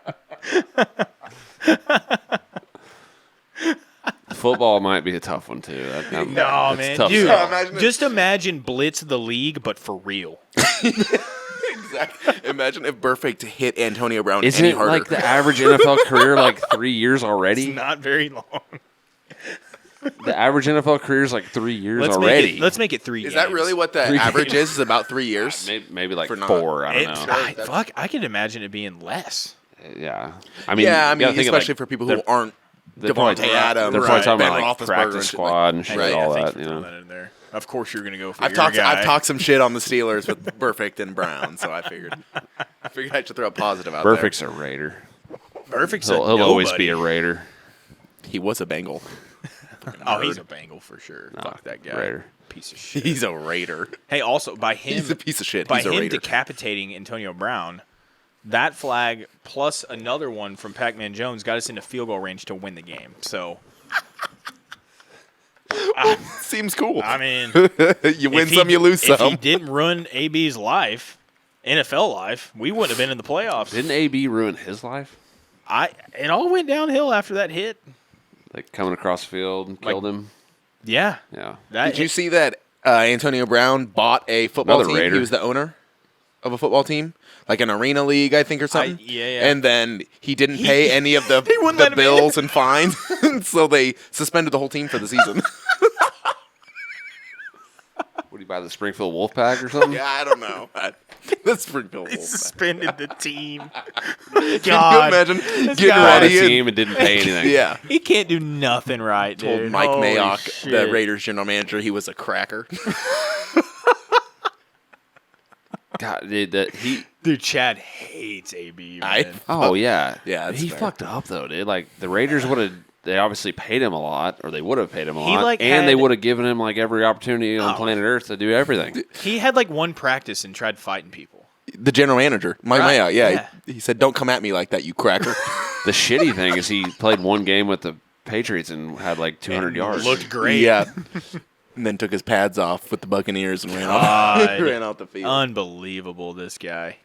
Football might be a tough one too. No, that's man. tough Dude, stuff. Imagine if- just imagine Blitz the league, but for real. Exactly. Imagine if Burfict hit Antonio Brown Isn't any it harder. like the average NFL career like 3 years already? It's not very long. The average NFL career is like 3 years already. Let's make it 3 Is games. that really what the 3 average games. is about 3 years? Maybe like For not- 4. I don't know. Fuck, I could imagine it being less. Yeah, I mean, Yeah, I you mean, gotta think of, especially like, for people who they're- aren't they're probably- Devontae Adams, They're probably talking Ben about like Roethlisberger, practice and shit squad and shit, Right. all Thanks that. for You throwing know, that in there. Of course, you're gonna go for I've your talked guy. I've talked some shit on the Steelers with Burfict and Brown, so I figured I should throw a positive out Burfict's a Raider. Perfect. He'll always be a Raider. there. He was a Bengal. Oh, he's a Bengal for sure. Nah, Fuck that guy. Raider. Piece of shit. He's a Raider. Hey, also by him, He's a piece of shit. by He's a him Raider. decapitating Antonio Brown, that flag plus another one from Pac-Man Jones got us into field goal range to win the game. So, Seems cool. I mean, You win if he- some, you lose If he some. didn't ruin AB's life, NFL life, we wouldn't have been in the playoffs. Didn't AB ruin his life? It all went downhill after that hit. Like coming across the field and killed him. Yeah. Yeah. Did you see that Antonio Brown bought a football Another team? Raider. He was the owner of a football team, like an arena league, I think, or something. yeah. And then he didn't pay any of the, He wouldn't let him in. bills and fines, so they suspended the whole team for the season. What do you buy, the Springfield Wolfpack or something? Yeah, I don't know. The Springfield They Wolfpack. suspended the team. Can you God. imagine getting guy- Bought a ready? and- team and didn't pay anything. Yeah. He can't do nothing right, Told dude. Mike Holy Mayock, the shit. Raiders general manager, he was a cracker. God, dude, Dude, Chad hates AB, I- man. Oh yeah, Yeah, that's He fair. fucked up though, dude. Like the Raiders would have. They obviously paid him a lot, or they would have paid him a He, lot, like, and they had- would have given him like every opportunity on Oh. planet Earth to do everything. He had like one practice and tried fighting people. The general manager, Mike Right, Mayock, yeah. he said, "Don't come at me like that, you cracker." The shitty thing is he played one game with the Patriots and had like 200 yards. Looked great. Yeah. And then took his pads off with the Buccaneers and ran out the field. Unbelievable, this guy.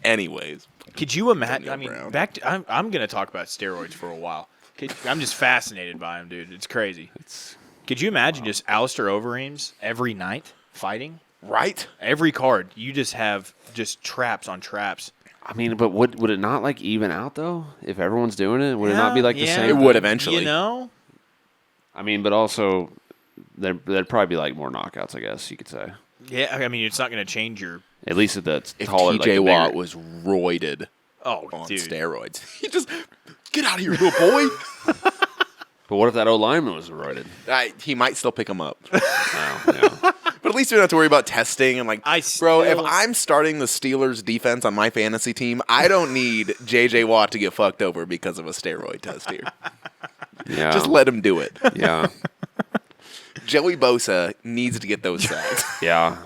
Anyways, Could you imagine? I mean, Brown. I'm going to talk about steroids for a while. I'm just fascinated by him, dude. It's crazy. Could you imagine just Alistair Overeems every night fighting? right? Every card, you just have just traps on traps. I mean, but would it not like even out though if everyone's doing it? Would it not be like the Yeah. same? It would eventually. You know? I mean, but also there'd probably be like more knockouts. I guess you could say. Yeah, I mean, it's not going to change your. At least if that's If taller. TJ like, Watt bigger- was roided Oh, on dude. steroids, he just get out of here, little boy. But what if that O lineman was roided? He might still pick him up, Oh, yeah. but at least we don't have to worry about testing and like. I Bro, if still- I'm starting the Steelers defense on my fantasy team, I don't need JJ Watt to get fucked over because of a steroid test here. Yeah. Just let him do it. Yeah. Joey Bosa needs to get those sacks. Yeah.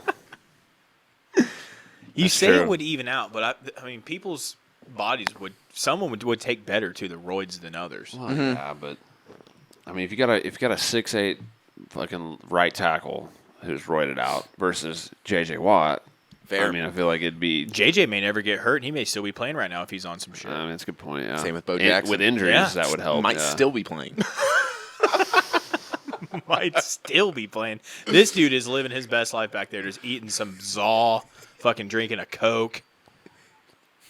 You That's say true. it would even out, but I mean, people's bodies someone would take better to the roids than others. Well, yeah, but I mean, if you got a 6'8" fucking right tackle who's roided out versus JJ Watt, Fair. I mean, I feel like it'd be. JJ may never get hurt, and he may still be playing right now if he's on some shit. I mean, that's a good point. Yeah. Same with Bo And Jackson. with injuries, Yeah. that would help. Might yeah. still be playing. Might still be playing. This dude is living his best life back there, just eating some Zaw, fucking drinking a Coke,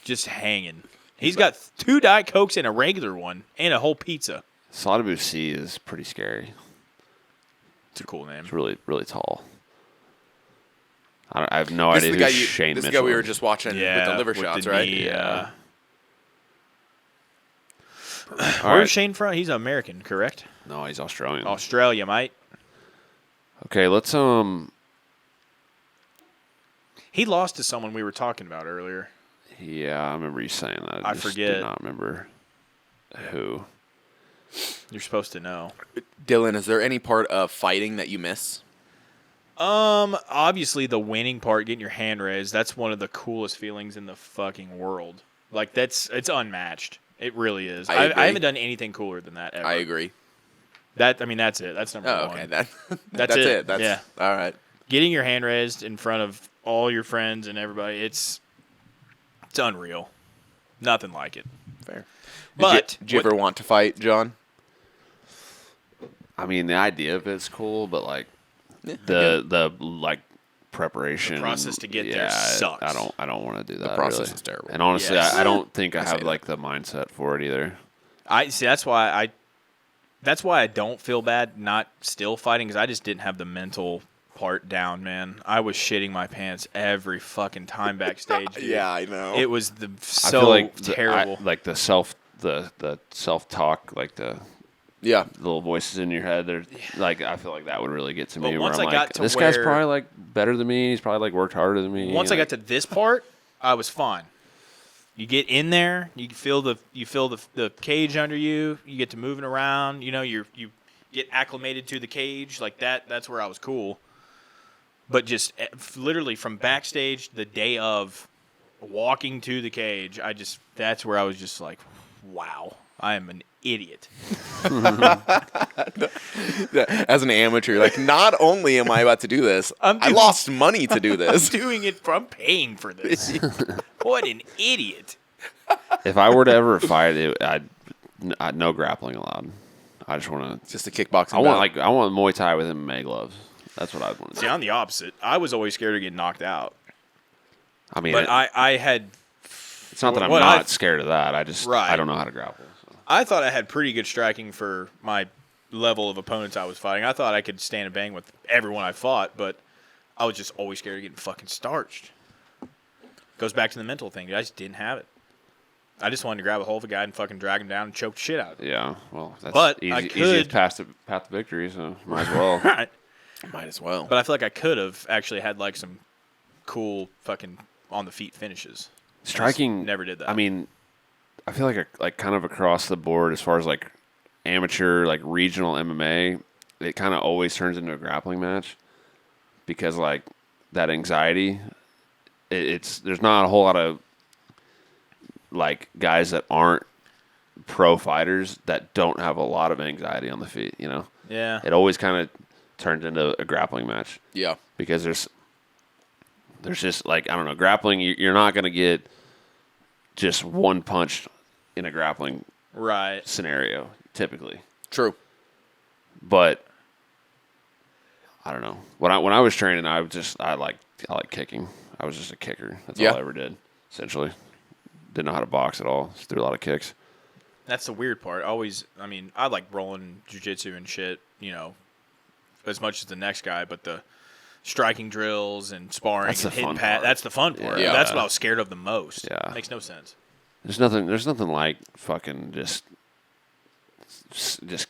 just hanging. He's got 2 Diet Cokes and a regular one, and a whole pizza. Sadibou C is pretty scary. It's a cool name. It's really, really tall. I have no This idea is the who guy. Shane This is the Mitchell guy we were is. just watching Yeah, with the liver with shots, the right? knee, Yeah. All Where's right. Shane from? He's American, correct? No, he's Australian. Australia, mate. Okay, let's He lost to someone we were talking about earlier. Yeah, I remember you saying that. I just forget. Did not remember who. You're supposed to know. Dylan, is there any part of fighting that you miss? Obviously the winning part, getting your hand raised, that's one of the coolest feelings in the fucking world. Like it's unmatched. It really is. I I agree. haven't done anything cooler than that ever. I agree. That's it. That's number Oh, one. okay. That's it. it. That's Yeah. all right. Getting your hand raised in front of all your friends and everybody, it's unreal. Nothing like it. Fair. But did you ever want to fight, John? I mean, the idea of it's cool, but like Yeah, the like preparation, The process to get there yeah, sucks. I don't want to do that. process really. is terrible. And honestly, Yes. I don't think I I say have that. like the mindset for it either. I see. That's why I don't feel bad not still fighting, because I just didn't have the mental part down, man. I was shitting my pants every fucking time backstage. Dude. Yeah, I know. It was I so feel like terrible. like the self talk, like the yeah. little voices in your head. They're like, I feel like that would really get to me. But Where once I'm I like, got to this guy's where- probably like better than me. He's probably like worked harder than me. Once I Like, got to this part, I was fine. You get in there, you feel the cage under you. You get to moving around. You know, you get acclimated to the cage like that. That's where I was cool. But just literally from backstage, the day of walking to the cage, that's where I was just like, wow, I am an idiot. As an amateur, like not only am I about to do this, I lost money to do this. I'm paying for this. What an idiot. if I were to ever fight, I'd no grappling allowed. I just want to. Just a kickboxing. I want bout. I want Muay Thai with MMA gloves. That's what I'd want to See, do. I'm the opposite. I was always scared of getting knocked out. I mean, But I had it's not that I'm what not I've- scared of that. I just Right. I don't know how to grapple. So. I thought I had pretty good striking for my level of opponents I was fighting. I thought I could stand and bang with everyone I fought, but I was just always scared of getting fucking starched. Goes back to the mental thing. Dude. I just didn't have it. I just wanted to grab a hold of a guy and fucking drag him down and choke the shit out of him. Yeah, well, that's But easy, I easiest could- path to victory. So might as well. Might as well. But I feel like I could have actually had like some cool fucking on the feet finishes. I just Striking never did that. I mean, I feel like kind of across the board as far as like amateur, like regional MMA, it kind of always turns into a grappling match because like that anxiety there's not a whole lot of like guys that aren't pro fighters that don't have a lot of anxiety on the feet. Yeah. It always kind of turns into a grappling match. Yeah. Because there's just like, I don't know, grappling. You're not going to get just one punch in a grappling scenario typically. True. But I don't know. When I was training, I like kicking. I was just a kicker. That's all I ever did, essentially. Didn't know how to box at all. Just threw a lot of kicks. That's the weird part. I like rolling jiu-jitsu and shit, as much as the next guy, but the striking drills and sparring and hitting that's the fun part. Yeah. That's what I was scared of the most. Yeah. It makes no sense. There's nothing like fucking just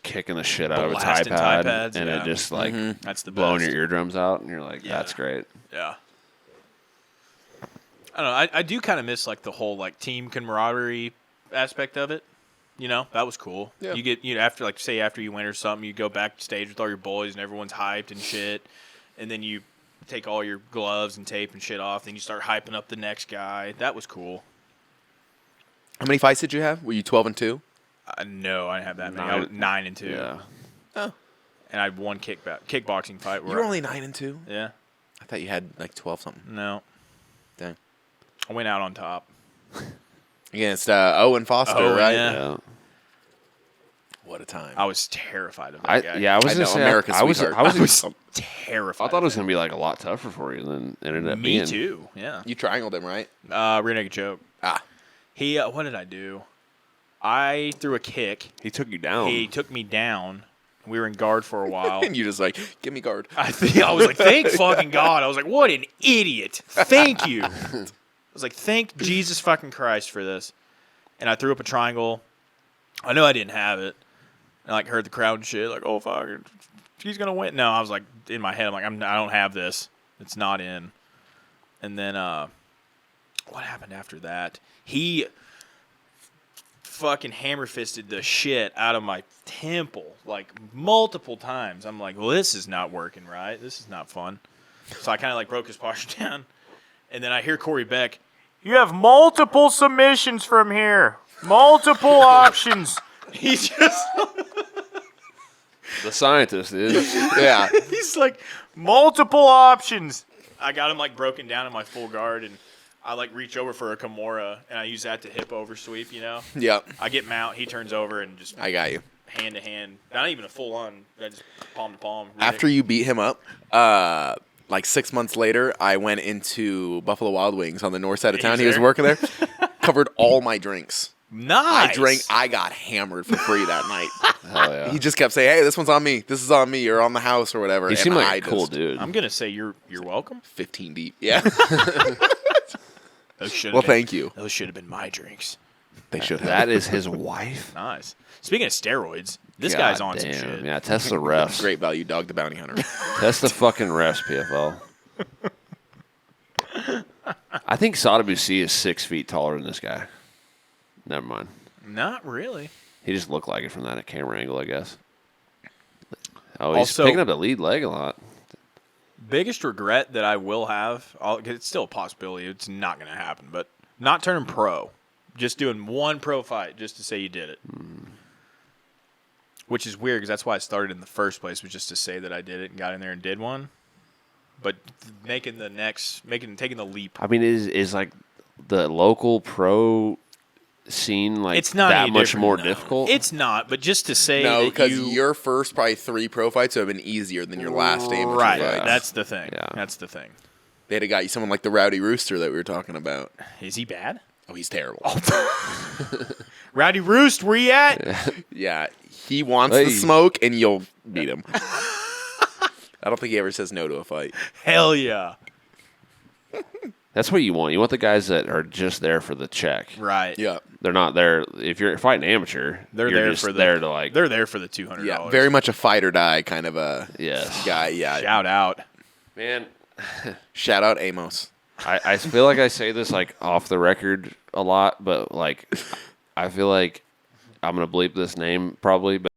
kicking the shit out of a tie pad pads, and it just like that's the blowing best. your eardrums out, and you're like, that's great. Yeah. I don't know. I do kind of miss like the whole like team camaraderie aspect of it. That was cool. Yeah. You get after you win or something, you go backstage with all your boys and everyone's hyped and shit, and then you take all your gloves and tape and shit off, and you start hyping up the next guy. That was cool. How many fights did you have? Were you 12-2? No, I didn't have that many. I was 9-2. Yeah. Oh. And I had one kickboxing fight. You were only 9-2? Yeah. I thought you had like 12 something. No. Dang. I went out on top. Against Owen Foster, right? Yeah. What a time. I was terrified of that guy. Yeah, I was going to say America's I was sweetheart. Terrified. I thought it was going to be like a lot tougher for you than it ended up being. Me too. Yeah. You triangled him, right? Rear naked choke. Ah. He. What did I do? I threw a kick. He took you down. He took me down. We were in guard for a while. And you just like, give me guard. I was like, thank fucking God. I was like, what an idiot. Thank you. I was like, thank Jesus fucking Christ for this. And I threw up a triangle. I knew I didn't have it. And I heard the crowd and shit, like, oh, fuck, he's going to win. No, I was like, in my head, I'm like, I don't have this. It's not in. And then, what happened after that? He fucking hammer-fisted the shit out of my temple, like, multiple times. I'm like, well, this is not working right. This is not fun. So I kind of, broke his posture down. And then I hear Corey Beck, you have multiple submissions from here. Multiple options. He just... The scientist is. Yeah. He's like, multiple options. I got him, broken down in my full guard, and I, reach over for a Kimura, and I use that to hip over sweep, Yep. I get mount, he turns over, and just... I got you. Hand to hand. Not even a full on. Just palm to palm. After you beat him up, 6 months later, I went into Buffalo Wild Wings on the north side of town. He was working there. Covered all my drinks. Nice. I got hammered for free that night. Hell yeah. He just kept saying, hey, this one's on me. This is on me. Or on the house or whatever. He seemed like a cool dude. I'm going to say you're welcome. 15 deep. Yeah. Thank you. Those should have been my drinks. They should have. That is his wife? Nice. Speaking of steroids, this guy's on some shit. Yeah, test the refs. Great value, Dog the Bounty Hunter. Test the fucking refs, PFL. I think Sadibou C is 6 feet taller than this guy. Never mind. Not really. He just looked like it from that camera angle, I guess. Oh, he's Also, picking up the lead leg a lot. Biggest regret that I will have, it's still a possibility, it's not going to happen, but not turning pro. Just doing one pro fight just to say you did it. Which is weird because that's why I started in the first place, was just to say that I did it and got in there and did one. But taking the leap. I mean, is like the local pro scene it's not that much different. more No. difficult? It's not, but just to say No, that because your first probably 3 pro fights would have been easier than your last amateur right. fights. That's the thing. Yeah. That's the thing. They'd have got you someone like the Rowdy Rooster that we were talking about. Is he bad? Oh, he's terrible. Rowdy Roost, where you at? Yeah, he wants the smoke, and you'll beat him. I don't think he ever says no to a fight. Hell yeah. That's what you want. You want the guys that are just there for the check. Right. Yeah. They're not there. If you're fighting amateur, They're you're there just for the there to They're there for the $200. Yeah, very much a fight or die kind of a guy. Yeah. Shout out. Man, Shout out Amos. I feel like I say this off the record a lot, but I feel like I'm gonna bleep this name probably, but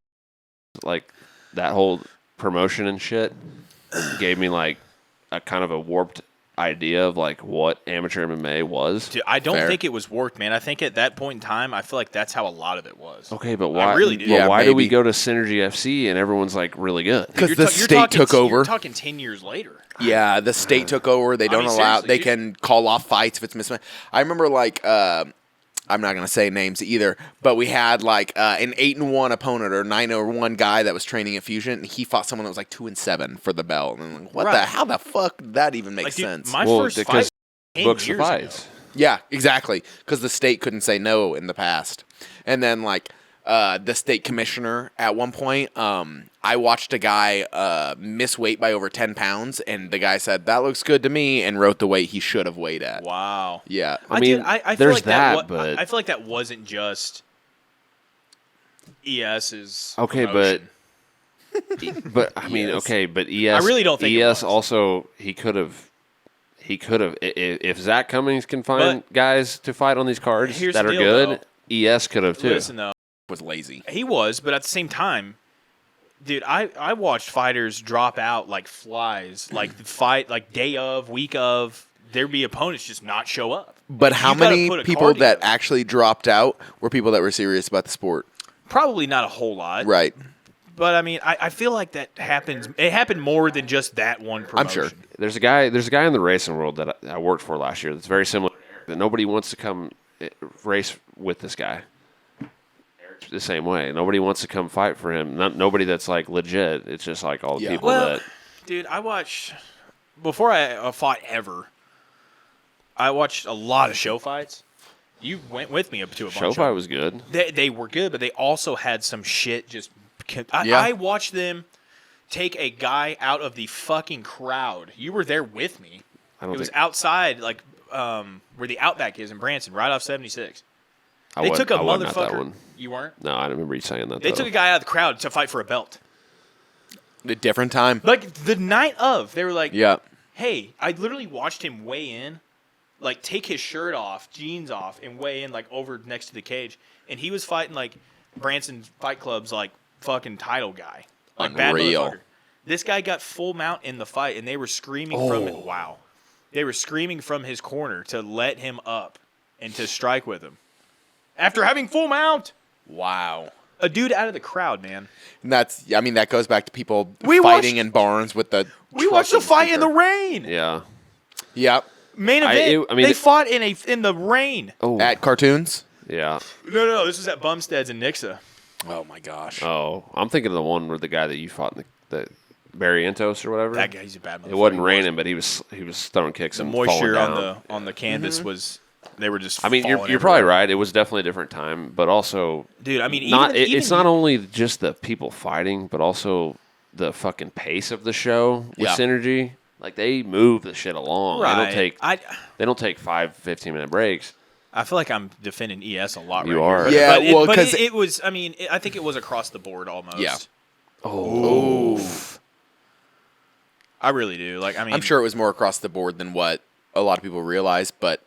that whole promotion and shit gave me a kind of a warped idea of like what amateur MMA was. Dude, I don't Fair. think it was worked, man. I think at that point in time, I feel like that's how a lot of it was. Okay, but why? I really do. But Yeah, why do we maybe. go to Synergy FC and everyone's like really good? Because You're the ta- you're state talking- took over. You're talking 10 years later. Yeah, the state took over. They don't mean, allow. seriously, They dude. can call off fights if it's mismatched. I remember like I'm not gonna say names either, but we had like an 8-1 opponent or 9-1 guy that was training at Fusion, and he fought someone that was like 2-7 for the belt. And I'm like, what the? Right. How the fuck did that even make Like, dude, sense? my Well, first because fight 10 books the years ago. fights. Yeah, exactly. Because the state couldn't say no in the past. And then, like, the state commissioner at one point, I watched a guy miss weight by over 10 pounds, and the guy said, that looks good to me, and wrote the weight he should have weighed at. Wow. Yeah. I mean, I feel there's like that, but I feel like that wasn't just ES's okay, promotion. but I mean, Yes. okay, but ES. I really don't think it ES was. also he could have. If Zach Cummings can find guys to fight on these cards Here's that the are deal, good, though. ES could have too. Listen, though. Was lazy. He was, but at the same time, dude, I watched fighters drop out like flies, like the fight, like day of, week of. There'd be opponents just not show up. But how You gotta many put a people card that together. actually dropped out were people that were serious about the sport? Probably not a whole lot, Right. But I mean, I feel like that happens. It happened more than just that one promotion. I'm sure. There's a guy in the racing world that I worked for last year that's very similar. That nobody wants to come race with this guy. The same way, nobody wants to come fight for him. Nobody that's like legit. It's just like all the Yeah. people Well, that. dude, I watched before I fought ever. I watched a lot of show fights. You went with me up to a bunch. Show of fight them. was good. They were good, but they also had some shit. Just Yeah. I watched them take a guy out of the fucking crowd. You were there with me. I don't It was think outside, like where the Outback is in Branson, right off 76. I They wasn't- took a I wasn't at that motherfucker. one. You weren't. No, I don't remember you saying that. They though. took a guy out of the crowd to fight for a belt. A different time. Like the night of, they were like, Yeah. hey, I literally watched him weigh in, like take his shirt off, jeans off, and weigh in like over next to the cage. And he was fighting like Branson Fight Club's like fucking title guy. Like bad Unreal. motherfucker. This guy got full mount in the fight, and they were screaming from it. Wow. They were screaming from his corner to let him up and to strike with him. After having full mount. Wow. A dude out of the crowd, man. And that goes back to people We fighting watched- in barns with the. We watched the truck fight in speaker. the rain. Yeah. Yep. Main event. I mean, they fought in the rain. Oh. At cartoons. Yeah. No, this was at Bumstead's in Nixa. Oh my gosh. Oh, I'm thinking of the one where the guy that you fought in the Barrientos or whatever. That guy, he's a bad motherfucker. It wasn't He raining, but he was throwing kicks The and moisture falling on down. the canvas was. They were just. I mean, you're falling probably everywhere. right. It was definitely a different time, but also Dude. I mean, not. even, It's not only just the people fighting, but also the fucking pace of the show with Yeah. Synergy. Like they move the shit along. Right. They don't take 15-minute breaks. I feel like I'm defending ES a lot. You right are. here. Yeah, but it, well, but 'cause it was. I mean, I think it was across the board almost. Yeah. Oh. I really do. Like, I mean, I'm sure it was more across the board than what a lot of people realize, but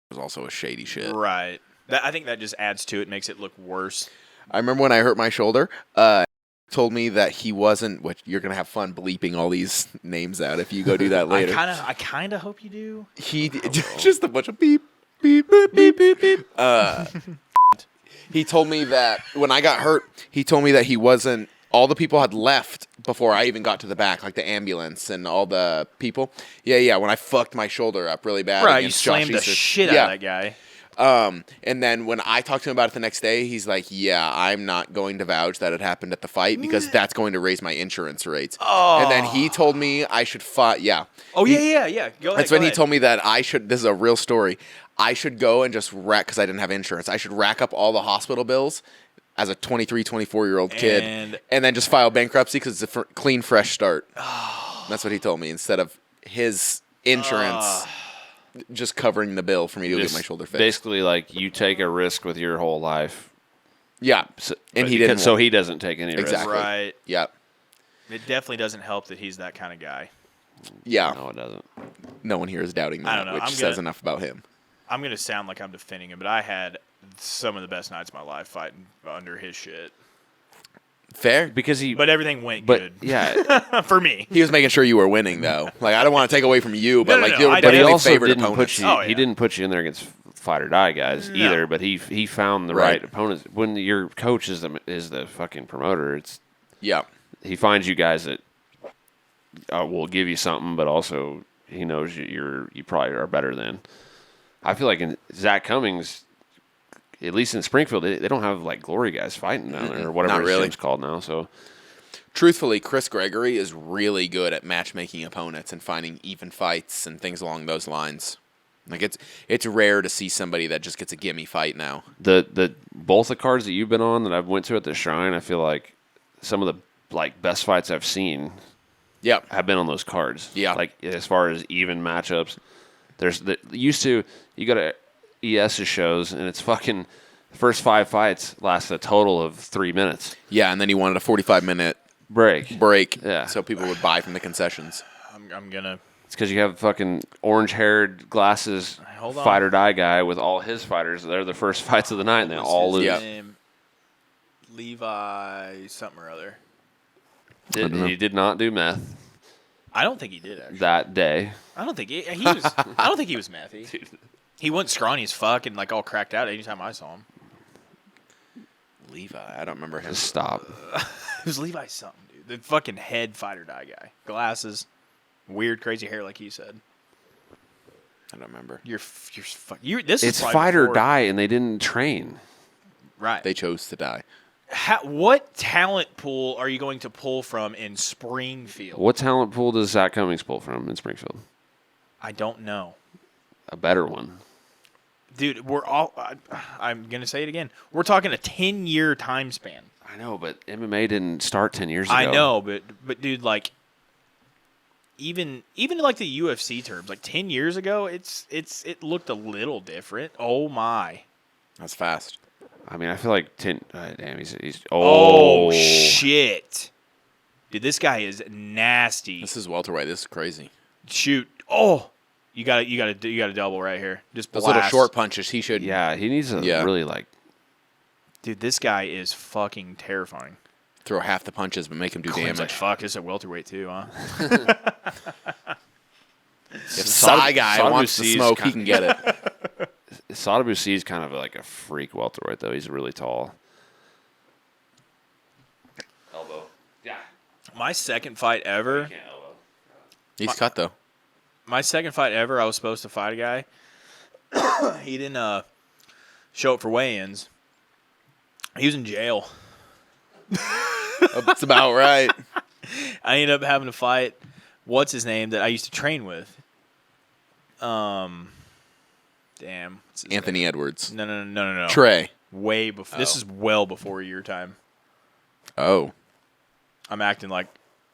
it was also a shady shit. Right. I think that just adds to it, makes it look worse. I remember when I hurt my shoulder, told me that he wasn't, which you're going to have fun bleeping all these names out if you go do that later. I kind of hope you do. He just a bunch of beep, beep, beep, beep, beep, beep. He told me that when I got hurt, he told me that he wasn't, all the people had left before I even got to the back, like the ambulance and all the people. Yeah, when I fucked my shoulder up really bad. Right, you against Josh slammed the Easter. shit Yeah. out of that guy. And then when I talked to him about it the next day, he's like, yeah, I'm not going to vouch that it happened at the fight because that's going to raise my insurance rates. Oh. And then he told me I should fight. Yeah. Oh, He- yeah. Go ahead. That's when he told me that I should, this is a real story, I should go and just rack, because I didn't have insurance, I should rack up all the hospital bills as a 23, 24-year-old kid and then just file bankruptcy because it's a clean, fresh start. That's what he told me, instead of his insurance just covering the bill for me to get my shoulder fixed. Basically, like you take a risk with your whole life. Yeah. And he didn't. So he doesn't take any Exactly. risk. Right. Yeah. It definitely doesn't help that he's that kind of guy. Yeah. No, it doesn't. No one here is doubting that, I don't know. which I'm says gonna- enough about him. I'm going to sound like I'm defending him, but I had some of the best nights of my life fighting under his shit. Fair. because he. But everything went But good. yeah, for me. He was making sure you were winning, though. Like, I don't want to take away from you, but No, like, no, they were I but he definitely also favored didn't opponents. put you. Oh, yeah. He didn't put you in there against fight or die guys No. either. But he found the Right. right opponents. When your coach is the fucking promoter, it's Yeah. he finds you guys that will give you something, but also he knows you probably are better than. I feel like in Zach Cummings, at least in Springfield, they don't have like glory guys fighting down there or whatever Not his really. gym's called now. So Truthfully, Chris Gregory is really good at matchmaking opponents and finding even fights and things along those lines. Like, it's rare to see somebody that just gets a gimme fight now. the both the cards that you've been on that I've went to at the Shrine, I feel like some of the like best fights I've seen Yep. have been on those cards. Yeah. Like as far as even matchups, you go to ES's shows and it's fucking the first 5 fights last a total of 3 minutes. Yeah, and then he wanted a 45-minute Break. yeah, so people would buy from the concessions. I'm gonna. It's because you have fucking orange-haired glasses Hold on. fight or die guy with all his fighters. They're the first fights of the night and they all lose. Yeah. Name? Levi something or other. He did not do meth I don't think he did actually. that day. I don't think he was. I don't think he was methy. He went scrawny as fuck and like all cracked out anytime I saw him. Levi, I don't remember him. Just stop. It was Levi something, dude. The fucking head fight or die guy. Glasses, weird, crazy hair, like you said. I don't remember. This is It's probably fight or before- die, and they didn't train. Right. They chose to die. What talent pool are you going to pull from in Springfield? What talent pool does Zach Cummings pull from in Springfield? I don't know. A better one. Dude, I'm going to say it again. We're talking a 10-year time span. I know, but MMA didn't start 10 years ago. I know, but dude, like even like the UFC terms, like 10 years ago, it looked a little different. Oh my. That's fast. I mean, I feel like 10. Damn, he's. Oh shit. Dude, this guy is nasty. This is welterweight. This is crazy. Shoot. Oh. You got to double right here. Just Those blast. little short punches, he should. Yeah, he needs to really like. Dude, this guy is fucking terrifying. Throw half the punches, but make him do Clem's damage. like, fuck, it's a welterweight too, huh? If Psy guy Sadibou wants to sees smoke, he kind- can get it. Sadibou is kind of like a freak welterweight, though. He's really tall. Elbow. Yeah. My second fight ever. Can't elbow. He's cut, though. My second fight ever, I was supposed to fight a guy. He didn't show up for weigh-ins. He was in jail. That's about right. I ended up having to fight what's his name that I used to train with. Damn. What's his Anthony name? Edwards. No. Trey. Way before. This is well before your time. Oh. I'm acting like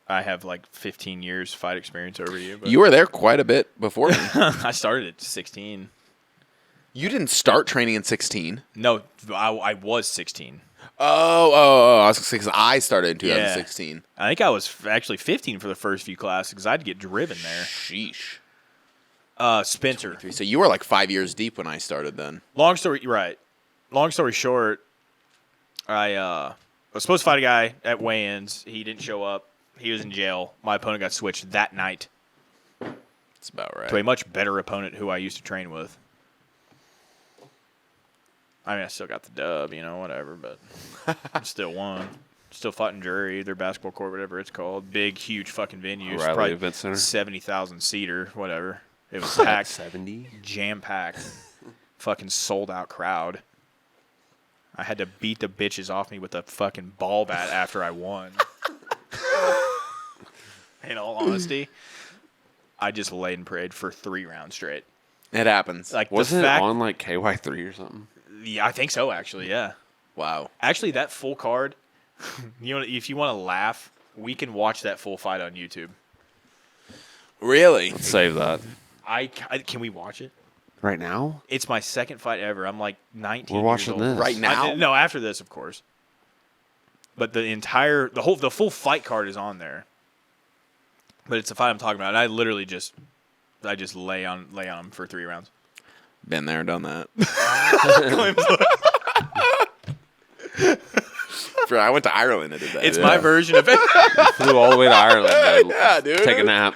I have like 15 years fight experience over you. But You were there quite a bit before me. I started at 16. You didn't start training in 16. No, I was 16. Oh. I was going to say, because I started in 2016. I think I was actually 15 for the first few classes because I'd get driven there. Sheesh. Spencer. So you were like 5 years deep when I started then. Long story short, I was supposed to fight a guy at weigh-ins. He didn't show up. He was in jail. My opponent got switched that night That's about right. to a much better opponent who I used to train with. I mean, I still got the dub, whatever, but I still won. Still fought in Jury, their basketball court, whatever it's called. Big, huge fucking venue. O'Reilly Probably Event Center. 70,000 seater, whatever. It was packed. 70? Jam-packed. Fucking sold-out crowd. I had to beat the bitches off me with a fucking ball bat after I won. In all honesty, I just laid and prayed for 3 rounds straight. It happens. Like Wasn't the it fact, on like KY3 or something? Yeah, I think so. Actually, yeah. Wow. Actually, that full card. If you want to laugh, we can watch that full fight on YouTube. Really? Let's save that. Can we watch it? Right now? It's my second fight ever. I'm like 19. We're years watching old. this. Right now? No, after this, of course. But the full fight card is on there. But it's the fight I'm talking about. And I literally just lay on him for 3 rounds. Been there, done that. I went to Ireland and did that. It's my version of it. Flew all the way to Ireland. Yeah, dude. Take a nap.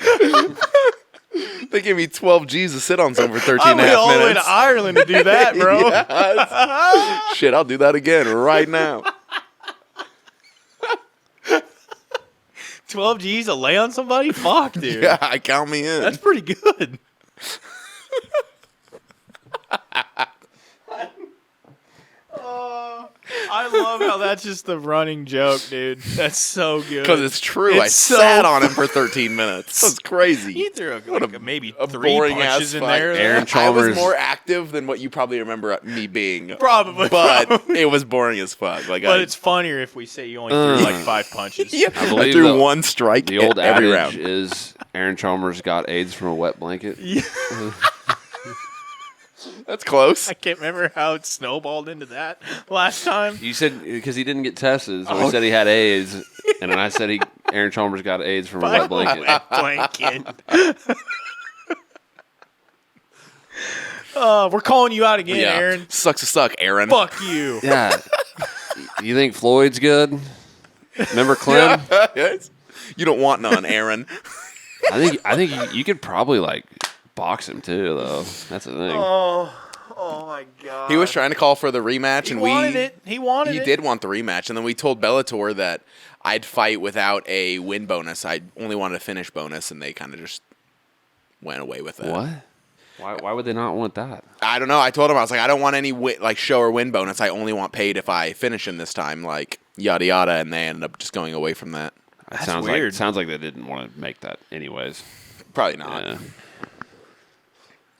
They gave me 12 G's to sit on some for 13 I and a went half all the way minutes. to Ireland to do that, bro. Yes. Shit, I'll do that again right now. 12 G's to lay on somebody? Fuck, dude. Yeah, count me in. That's pretty good. I love how that's just the running joke, dude. That's so good. Because it's true. It's I so sat on him for 13 minutes. That's crazy. He threw maybe a 3 boring punches ass in fight. there. Aaron I Chalmers. was more active than what you probably remember me being. Probably. But it was boring as fuck. Like, But it's funnier if we say you only threw like 5 punches. yeah, I I believe threw one strike The old every adage round. is Aaron Chalmers got AIDS from a wet blanket. That's close. I can't remember how it snowballed into that last time. You said because he didn't get tested, so he said he had AIDS, and then I said Aaron Chalmers got AIDS from a wet blanket. Blanket. We're calling you out again, Aaron. Sucks to suck, Aaron. Fuck you. Yeah. You think Floyd's good? Remember Clem? Yes. You don't want none, Aaron. I think you could probably like box him too, though. That's the thing. Oh my god. He was trying to call for the rematch, and wanted it. He wanted He it. did want the rematch, and then we told Bellator that I'd fight without a win bonus. I only wanted a finish bonus, and they kind of just went away with that. What? Why would they not want that? I don't know. I told him I was like, I don't want any show or win bonus. I only want paid if I finish him this time. Like yada yada, and they ended up just going away from that. That That's weird. Sounds like they didn't want to make that anyways. Probably not. Yeah.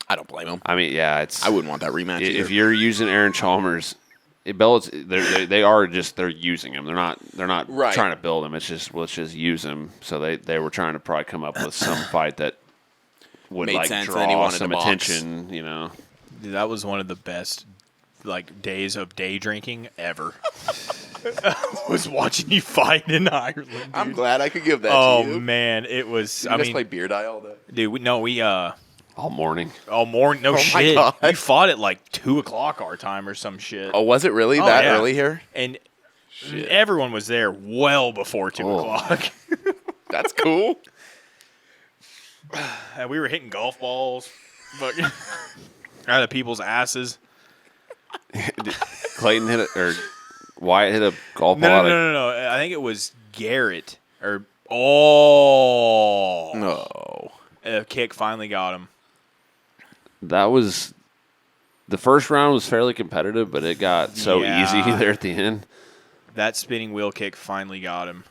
I don't blame him. I mean, yeah, it's. I wouldn't want that rematch. If either. you're using Aaron Chalmers, they're using him. They're not Right. trying to build him. It's just let's just use him. So they were trying to probably come up with some fight that would Made like sense, and then he draw wanted some to box. attention. You know, Dude, that was one of the best days of day drinking ever. Was watching you fight in Ireland. Dude. I'm glad I could give that Oh to you. man, it was. You I guys mean, play beer die all day. dude, we all morning. all morning. No my shit. God. We fought at like 2:00 our time or some shit. Oh, was it really Oh, that yeah. early here? And everyone was there well before 2:00. That's cool. And we were hitting golf balls, but out of people's asses. Clayton hit it or Wyatt hit a golf No, ball. no. I think it was Garrett or No. a kick finally got him. That was the first round was fairly competitive, but it got so Yeah. easy there at the end. That spinning wheel kick finally got him.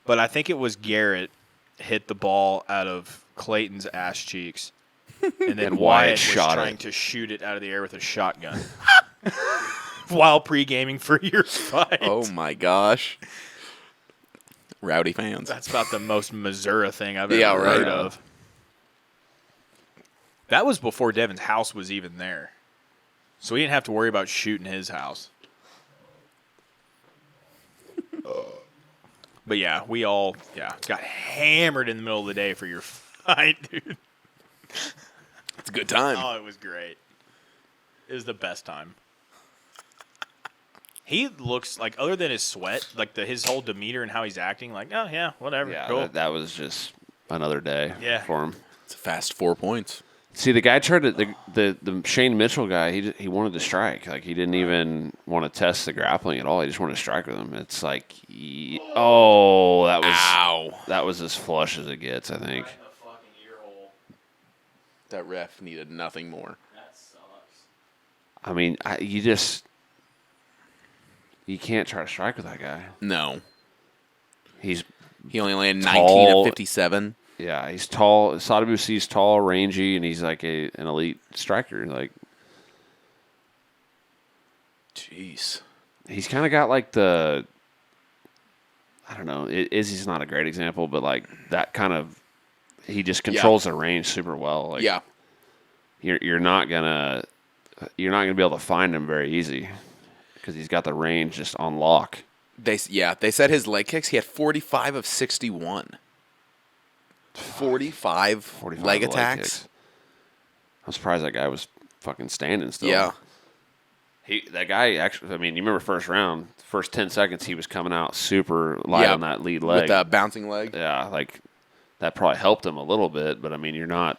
But I think it was Garrett hit the ball out of Clayton's ass cheeks. And then And Wyatt Wyatt was shot trying it. to shoot it out of the air with a shotgun. While pre-gaming for your fight. Oh my gosh. Rowdy fans. That's about the most Missouri thing I've ever Yeah, right. heard of. That was before Devin's house was even there. So we didn't have to worry about shooting his house. But yeah, we all got hammered in the middle of the day for your fight, dude. It's a good time. Oh, it was great. It was the best time. He looks like, other than his sweat, like his whole demeanor and how he's acting, like, oh yeah, whatever, Yeah, cool. that was just another day for him. It's a fast 4 points. See, the guy tried to the Shane Mitchell guy. He wanted to strike. Like he didn't even want to test the grappling at all. He just wanted to strike with him. It's like, that was as flush as it gets. I think. That ref needed nothing more. That sucks. I mean, you can't try to strike with that guy. No. He's He only landed Tall. 19 of 57. yeah, he's tall. Sadibou C's tall, rangy, and he's like an elite striker. Like Jeez. he's kind of got like the. I don't know. Izzy's not a great example, but like that kind of. He just controls the range super well. Like, Yeah. you're not gonna be able to find him very easy because he's got the range just on lock. They said his leg kicks, he had 45 of 61. 45 leg attacks. kicks. I'm surprised that guy was fucking standing still. Yeah. That guy actually. I mean, you remember first round, first 10 seconds, he was coming out super light on that lead leg with that bouncing leg. Yeah, like that probably helped him a little bit, but I mean, you're not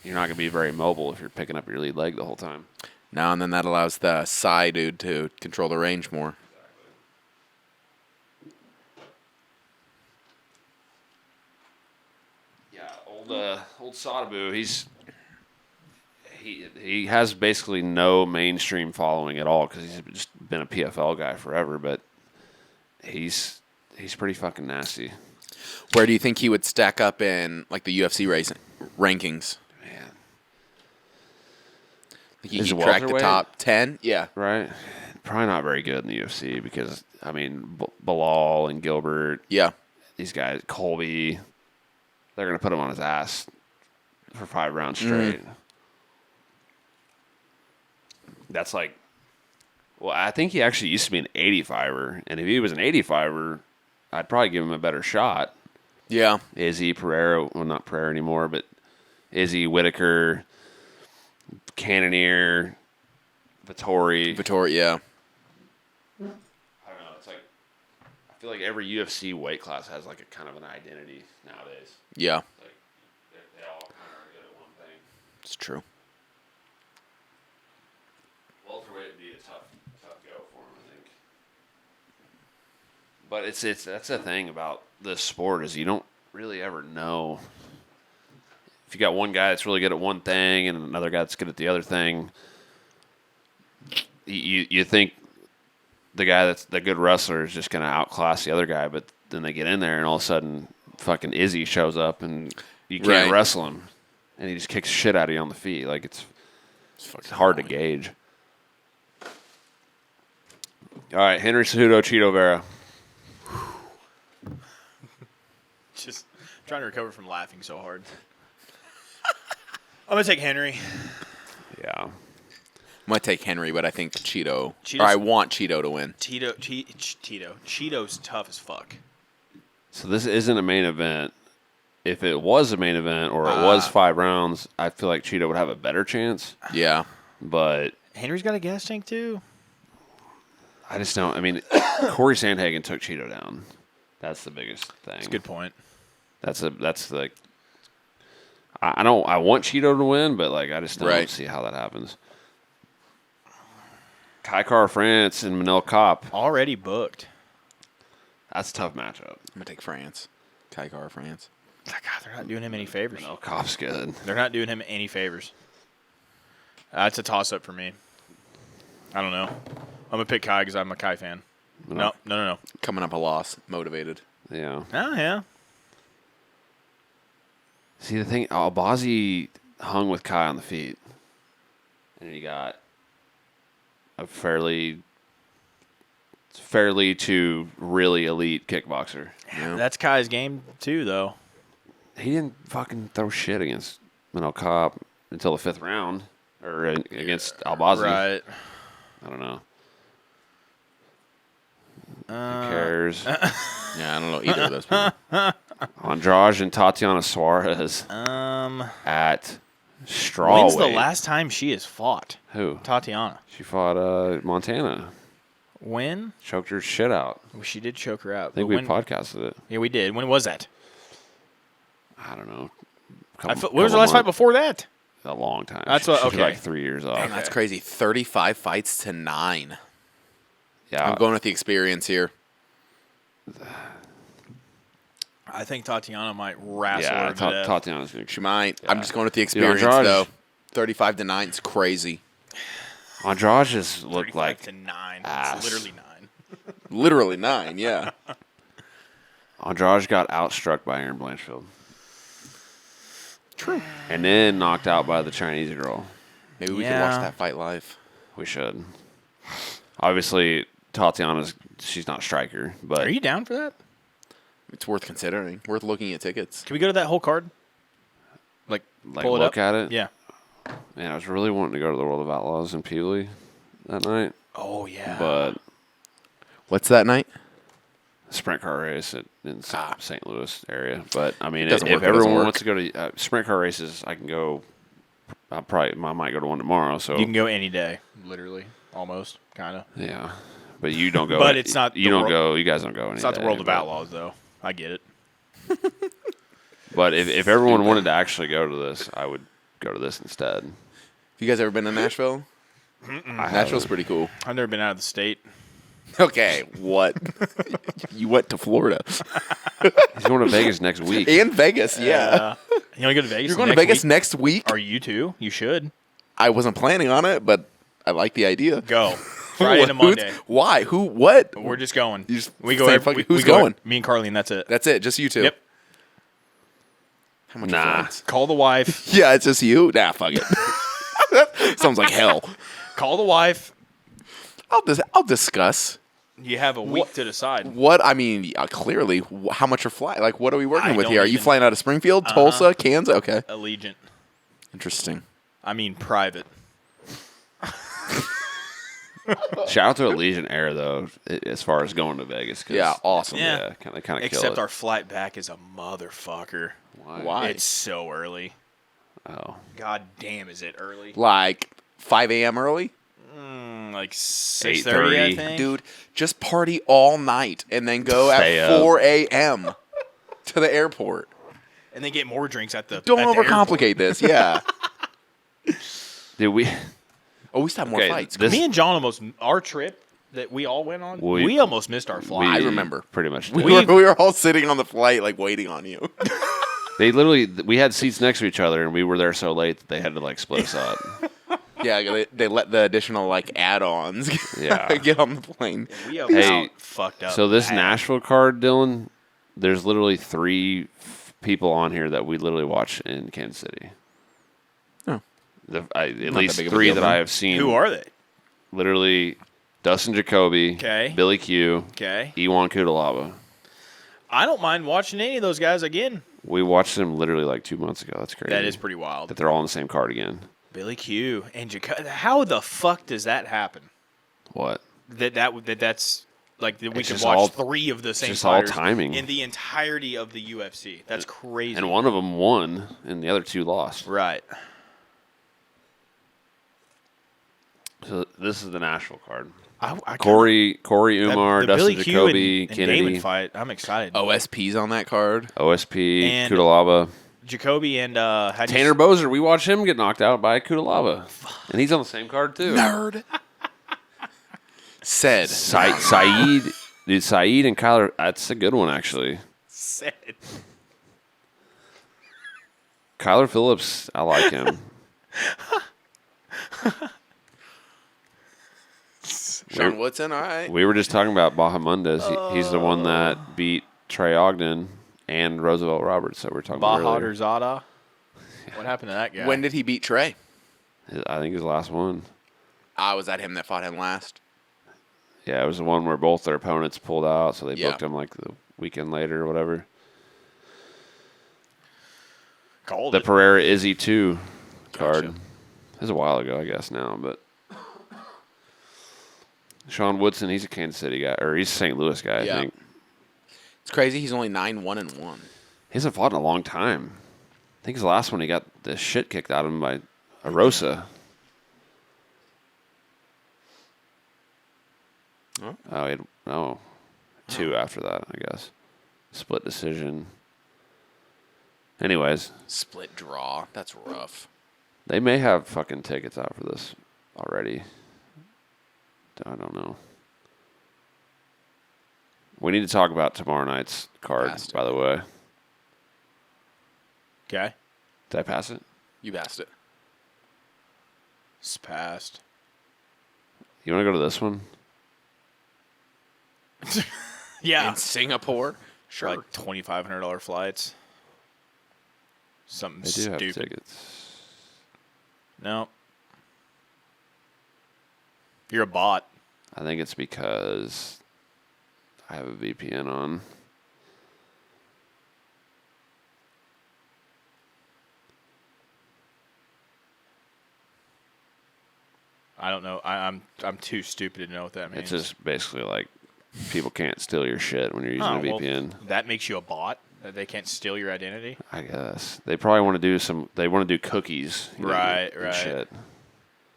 going to be very mobile if you're picking up your lead leg the whole time. No, and then that allows the side dude to control the range more. Old Sadibou, he has basically no mainstream following at all because he's just been a PFL guy forever, but he's pretty fucking nasty. Where do you think he would stack up in like the UFC rankings? Man, He cracked the top 10? Yeah. Right? Probably not very good in the UFC because, I mean, Bilal and Gilbert, these guys, Colby, they're going to put him on his ass for 5 rounds straight. That's like, well, I think he actually used to be an 85er, and if he was an 85er, I'd probably give him a better shot. Yeah. Izzy, Pereira, well, not Pereira anymore, but Izzy, Whitaker, Cannonier, Vittori. Yeah. I don't know. It's like, I feel like every UFC weight class has like a kind of an identity nowadays. Yeah. Like, they all kind of are good at one thing. It's true. Welterweight would be a tough go for him, I think. But that's the thing about this sport is you don't really ever know. If you got one guy that's really good at one thing and another guy that's good at the other thing, you think the guy that's the good wrestler is just going to outclass the other guy, but then they get in there and all of a sudden fucking Izzy shows up and you can't wrestle him, and he just kicks shit out of you on the feet. Like it's hard to gauge. All right, Henry Cejudo, Chito Vera. Just trying to recover from laughing so hard. I'm going to take Henry. Yeah. I'm going to take Henry, but I think Cheeto. Or I want Cheeto to win. Cheeto's tough as fuck. So this isn't a main event. If it was a main event or it was 5 rounds, I feel like Cheeto would have a better chance. Yeah. But Henry's got a gas tank too. I just don't. I mean, Corey Sandhagen took Cheeto down. That's the biggest thing. That's a good point. That's the. I want Cheeto to win, but like I just don't see how that happens. Kaikar France and Manel Kopp already booked. That's a tough matchup. I'm gonna take France. Kaikar France. God, they're not doing him any favors. Manel Kopp's good. They're not doing him any favors. That's a toss-up for me. I don't know. I'm going to pick Kai because I'm a Kai fan. No. Coming up a loss. Motivated. Yeah. Oh, yeah. See, the thing, Albazi hung with Kai on the feet. And you got a fairly to really elite kickboxer. Yeah. That's Kai's game, too, though. He didn't fucking throw shit against Manel Kopp until the 5th round. Or against Albazi. Right. I don't know. Who cares? Yeah, I don't know either of those people. Andrade and Tatiana Suarez at strawweight. When's the last time she has fought? Who? Tatiana. She fought Montana. When? Choked her shit out. Well, she did choke her out. I think we podcasted it. Yeah, we did. When was that? I don't know. When was the last fight before that? A long time. That's She's okay. like 3 years off. Damn, that's crazy. 35 fights to 9. Yeah. I'm going with the experience here. I think Tatiana might wrestle her to death. Tatiana's going to. She might. Yeah. I'm just going with the experience, though. 35 to 9 is crazy. Andrade just looked like to 9. ass. It's literally 9. Literally 9, yeah. Andrade got outstruck by Aaron Blanchfield. True. And then knocked out by the Chinese girl. Maybe we can watch that fight live. We should. Obviously, she's not a striker, but Are you down for that? It's worth considering. Worth looking at tickets. Can we go to that whole card? Like pull look it up? at it? Yeah. Man, I was really wanting to go to the World of Outlaws in Pewley that night. Oh, yeah. But what's that night? Sprint car race in St. Louis area. But, I mean, Doesn't if work, everyone wants to go to sprint car races, I can go. I might go to one tomorrow. So you can go any day, literally. almost, kind of. Yeah, but you don't go. But it's not. You don't go. You guys don't go. It's not the World of Outlaws, though. I get it. But if everyone wanted to actually go to this, I would go to this instead. Have you guys ever been to Nashville? Nashville's pretty cool. I've never been out of the state. Okay, what? You went to Florida. He's going to Vegas next week. And Vegas, yeah. You want to go to Vegas? You're going to Vegas next week? Are you too? You should. I wasn't planning on it, but I like the idea. Go. Friday to Monday. Why? Who? What? We're just going. You just we go. who's going? Me and Carly, and that's it. That's it. Just you two. Yep. How much? Nah. Call the wife. Yeah, it's just you. Nah, fuck it. Sounds like hell. Call the wife. I'll discuss. You have a week to decide. What? I mean, clearly, how much are flying? Like, what are we working with don't here? Are you even- flying out of Springfield, Tulsa, Kansas? Okay. Allegiant. Interesting. I mean, private. Shout out to Allegiant Air though, as far as going to Vegas. 'Cause, Yeah, awesome. Yeah. kind of kill Except it. our flight back is a motherfucker. Why? It's so early. Oh, God damn, is it early? Like 5 a.m. early? Like 6:30, I 8:30. think. Dude, just party all night and then go Stay at up. 4 a.m. to the airport. And then get more drinks at the Don't at the overcomplicate this. Yeah. dude, we Oh, we still have more Okay, flights. this- Me and John almost our trip that we all went on. We- We almost missed our flight. I remember. pretty much. we did. were all sitting on the flight, like, waiting on you. They literally, we had seats next to each other, and we were there so late that they had to like split us up. Yeah, they let the additional, like, add-ons Yeah. get on the plane. We have Hey, fucked up. So this bad. Nashville card, Dylan, there's literally 3 people on here that we literally watch in Kansas City. Oh. At that least big of a 3 deal, that then. I have seen. Who are they? Literally Dustin Jacoby, Okay. Billy Q, Okay. Iwan Kudalaba. I don't mind watching any of those guys again. We watched them literally like 2 months ago. That's crazy. That is pretty wild. That they're all on the same card again. Billy Q and Jacob. How the fuck does that happen? What? That's like that we It's can just watch all- 3 of the same just all fighters timing. in the entirety of the UFC. That's crazy. And one of them won, and the other 2 lost. Right. So this is the Nashville card. I Corey, Umar, the Dustin Billy Q Jacoby, and Kennedy, Damon fight. I'm excited. OSP's on that card. OSP, And- Kudalaba. Jacoby and how do you Tanner Bozer, we watched him get knocked out by Kudalaba. And he's on the same card, too. Nerd. Said. Saeed. Dude, Saeed and Kyler, that's a good one, actually. said? Kyler Phillips, I like him. Sean Woodson, all right. We were just talking about Bahamundes. He's the one that beat Trey Ogden and Roosevelt Roberts, so we're talking about Bahadur earlier. Zada. What happened to that guy? When did he beat Trey? I think his last one. Was that him that fought him last? Yeah, it was the one where both their opponents pulled out, so they Yeah. booked him like the weekend later or whatever. Called The it. Pereira Izzy 2 card. Gotcha. It was a while ago, I guess, now, but Sean Woodson, he's a Kansas City guy, or he's a St. Louis guy, Yeah. I think. It's crazy. He's only 9-1-1. He hasn't fought in a long time. I think his last one he got the shit kicked out of him by Arosa. Oh. Oh, he had, 2 after that, I guess. Split decision. Anyways, Split draw. That's rough. they may have fucking tickets out for this already. I don't know. We need to talk about tomorrow night's card, Passed it. by the way. Okay. Did I pass it? You passed it. It's passed. You want to go to this one? Yeah. In Singapore? For like $2,500 flights. Something They do have stupid. tickets. No. You're a bot. I think it's because I have a VPN on. I don't know. I'm too stupid to know what that means. It's just basically like people can't steal your shit when you're using a well, VPN. that makes you a bot. That they can't steal your identity. I guess they probably want to do some. They want to do cookies, Right, and right. Shit.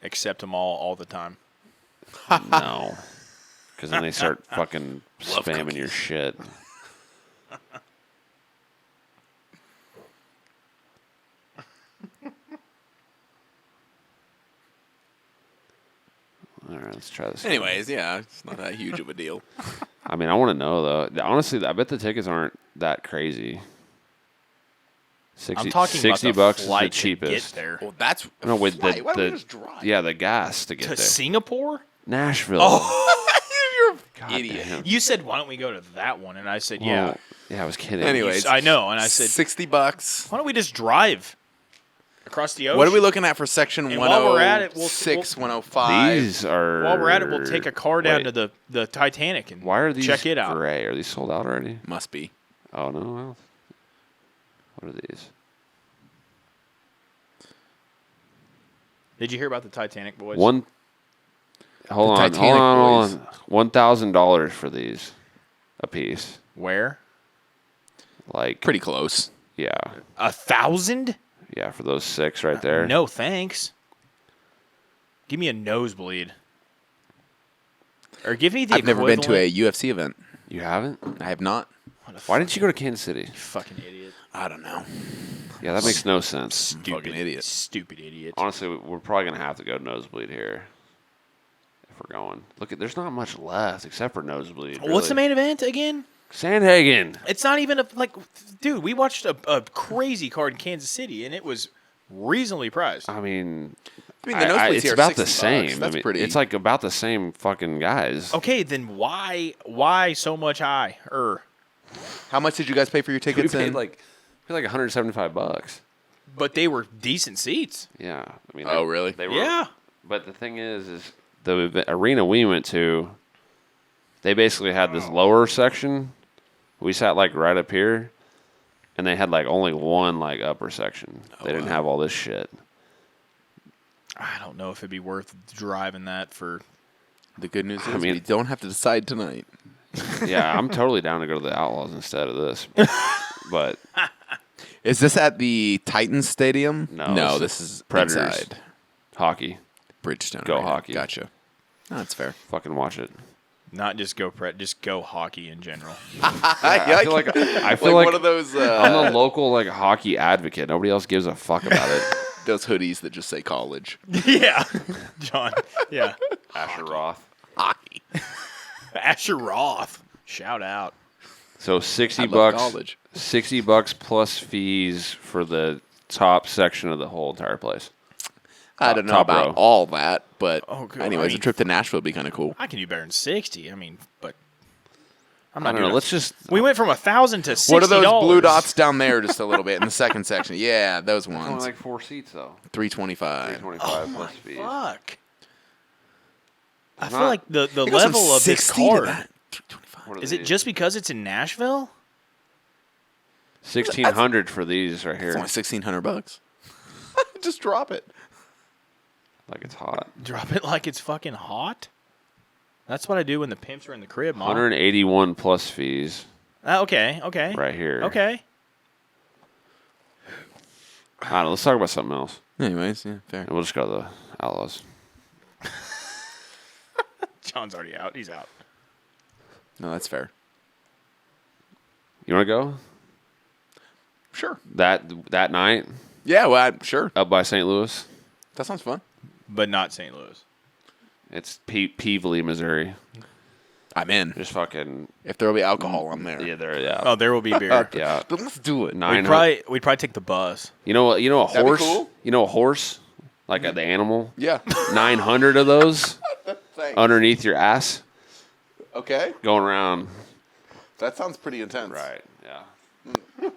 Accept them all the time. No. Because then they start fucking Love spamming cookies. your shit. All right, let's try this. Anyways, yeah, it's not that huge of a deal. I mean, I want to know though. Honestly, I bet the tickets aren't that crazy. 60, I'm talking $60 about the is the flight to cheapest. get there. Well, that's No, with flight. Why don't we the just drive? yeah, the gas to get To there. Singapore? Nashville. Oh, You're God an idiot. damn. you said, why don't we go to that one? And I said, Well, yeah. yeah, I was kidding. Anyways, I know. And I said, $60. why don't we just drive across the ocean? What are we looking at for section And while we're at it, 106, 105? These are. While we're at it, we'll take a car down Wait, to the Titanic and Why are these check it out. gray? Are these sold out already? Must be. Oh no. Well, what are these? Did you hear about the Titanic, boys? Hold on, Titanic hold boys. on. $1,000 for these, a piece. Where? Like Pretty close. yeah, 1,000? yeah, for those 6 right there. No, thanks. Give me a nosebleed. Or give me the I've never been to a equivalent. UFC event. You haven't? I have not. What a Why didn't you go to Kansas City? fucking idiot. I don't know. Yeah, that makes no sense. Stupid idiot. Stupid idiot. Honestly, we're probably gonna have to go nosebleed here if we're going. Look, there's not much left except for nosebleed. What's the really. main event again? Sandhagen. It's not even dude, we watched a crazy card in Kansas City, and it was reasonably priced. I mean, I mean, the nosebleeds it's here are about the $60. same. That's I mean, pretty. It's like about the same fucking guys. Okay, then why so much higher? How much did you guys pay for your We tickets? paid in? like $175. But they were decent seats. Yeah, I mean. Oh, really? They were, Yeah. But the thing is the arena we went to, they basically had this lower section. We sat like right up here, and they had like only one like upper section. They didn't have all this shit. I don't know if it'd be worth driving that for. The good news is I mean- we don't have to decide tonight. Yeah, I'm totally down to go to the Outlaws instead of this. But Is this at the Titans Stadium? No, this is Predators. inside hockey, Bridgestone. Go Arena. Hockey. Gotcha. Oh, that's fair. fucking watch it. Not just just go hockey in general. I feel like one of those I'm the local like hockey advocate. Nobody else gives a fuck about it. those hoodies that just say college. Yeah, John. Yeah, Asher Roth. Hockey. Asher Roth. Shout out. So $60 I love college. $60 plus fees for the top section of the whole entire place. I don't know Top about row. all that, but Oh, good. anyways, I mean- a trip to Nashville would be kind of cool. I can do better than 60. I mean, but I'm I not don't know. doing Let's just We went from 1,000 to $60. What are those blue dots down there just a little bit in the second section? Yeah, those only ones. like 4 seats though. 325. 325 plus fees. Fuck. I It's feel not- like the It goes from level of this 60 to card. that. 325. What are Is it these? just because it's in Nashville? 1,600 for these right It's here? only $1,600. Just drop it. Like it's hot. Drop it like it's fucking hot? That's what I do when the pimps are in the crib, Mom. 181 plus fees Okay. right here. Okay. I don't know. Let's talk about something else. Anyways, yeah, fair. And we'll just go to the Outlaws. John's already out. He's out. No, that's fair. You want to go Sure. that night Yeah, well, sure. up by St. Louis? That sounds fun. But not St. Louis. It's Peevely, Missouri. I'm in. Just fucking If there will be alcohol, I'm there. yeah, there, yeah, Oh, there will be beer. yeah. Then let's do it. 900. We'd probably take the bus. You know what? You know a That'd be horse. cool. You know a horse, like the animal. Yeah. 900 of those Thanks. underneath your ass, Okay. going around. That sounds pretty intense. Right. Yeah.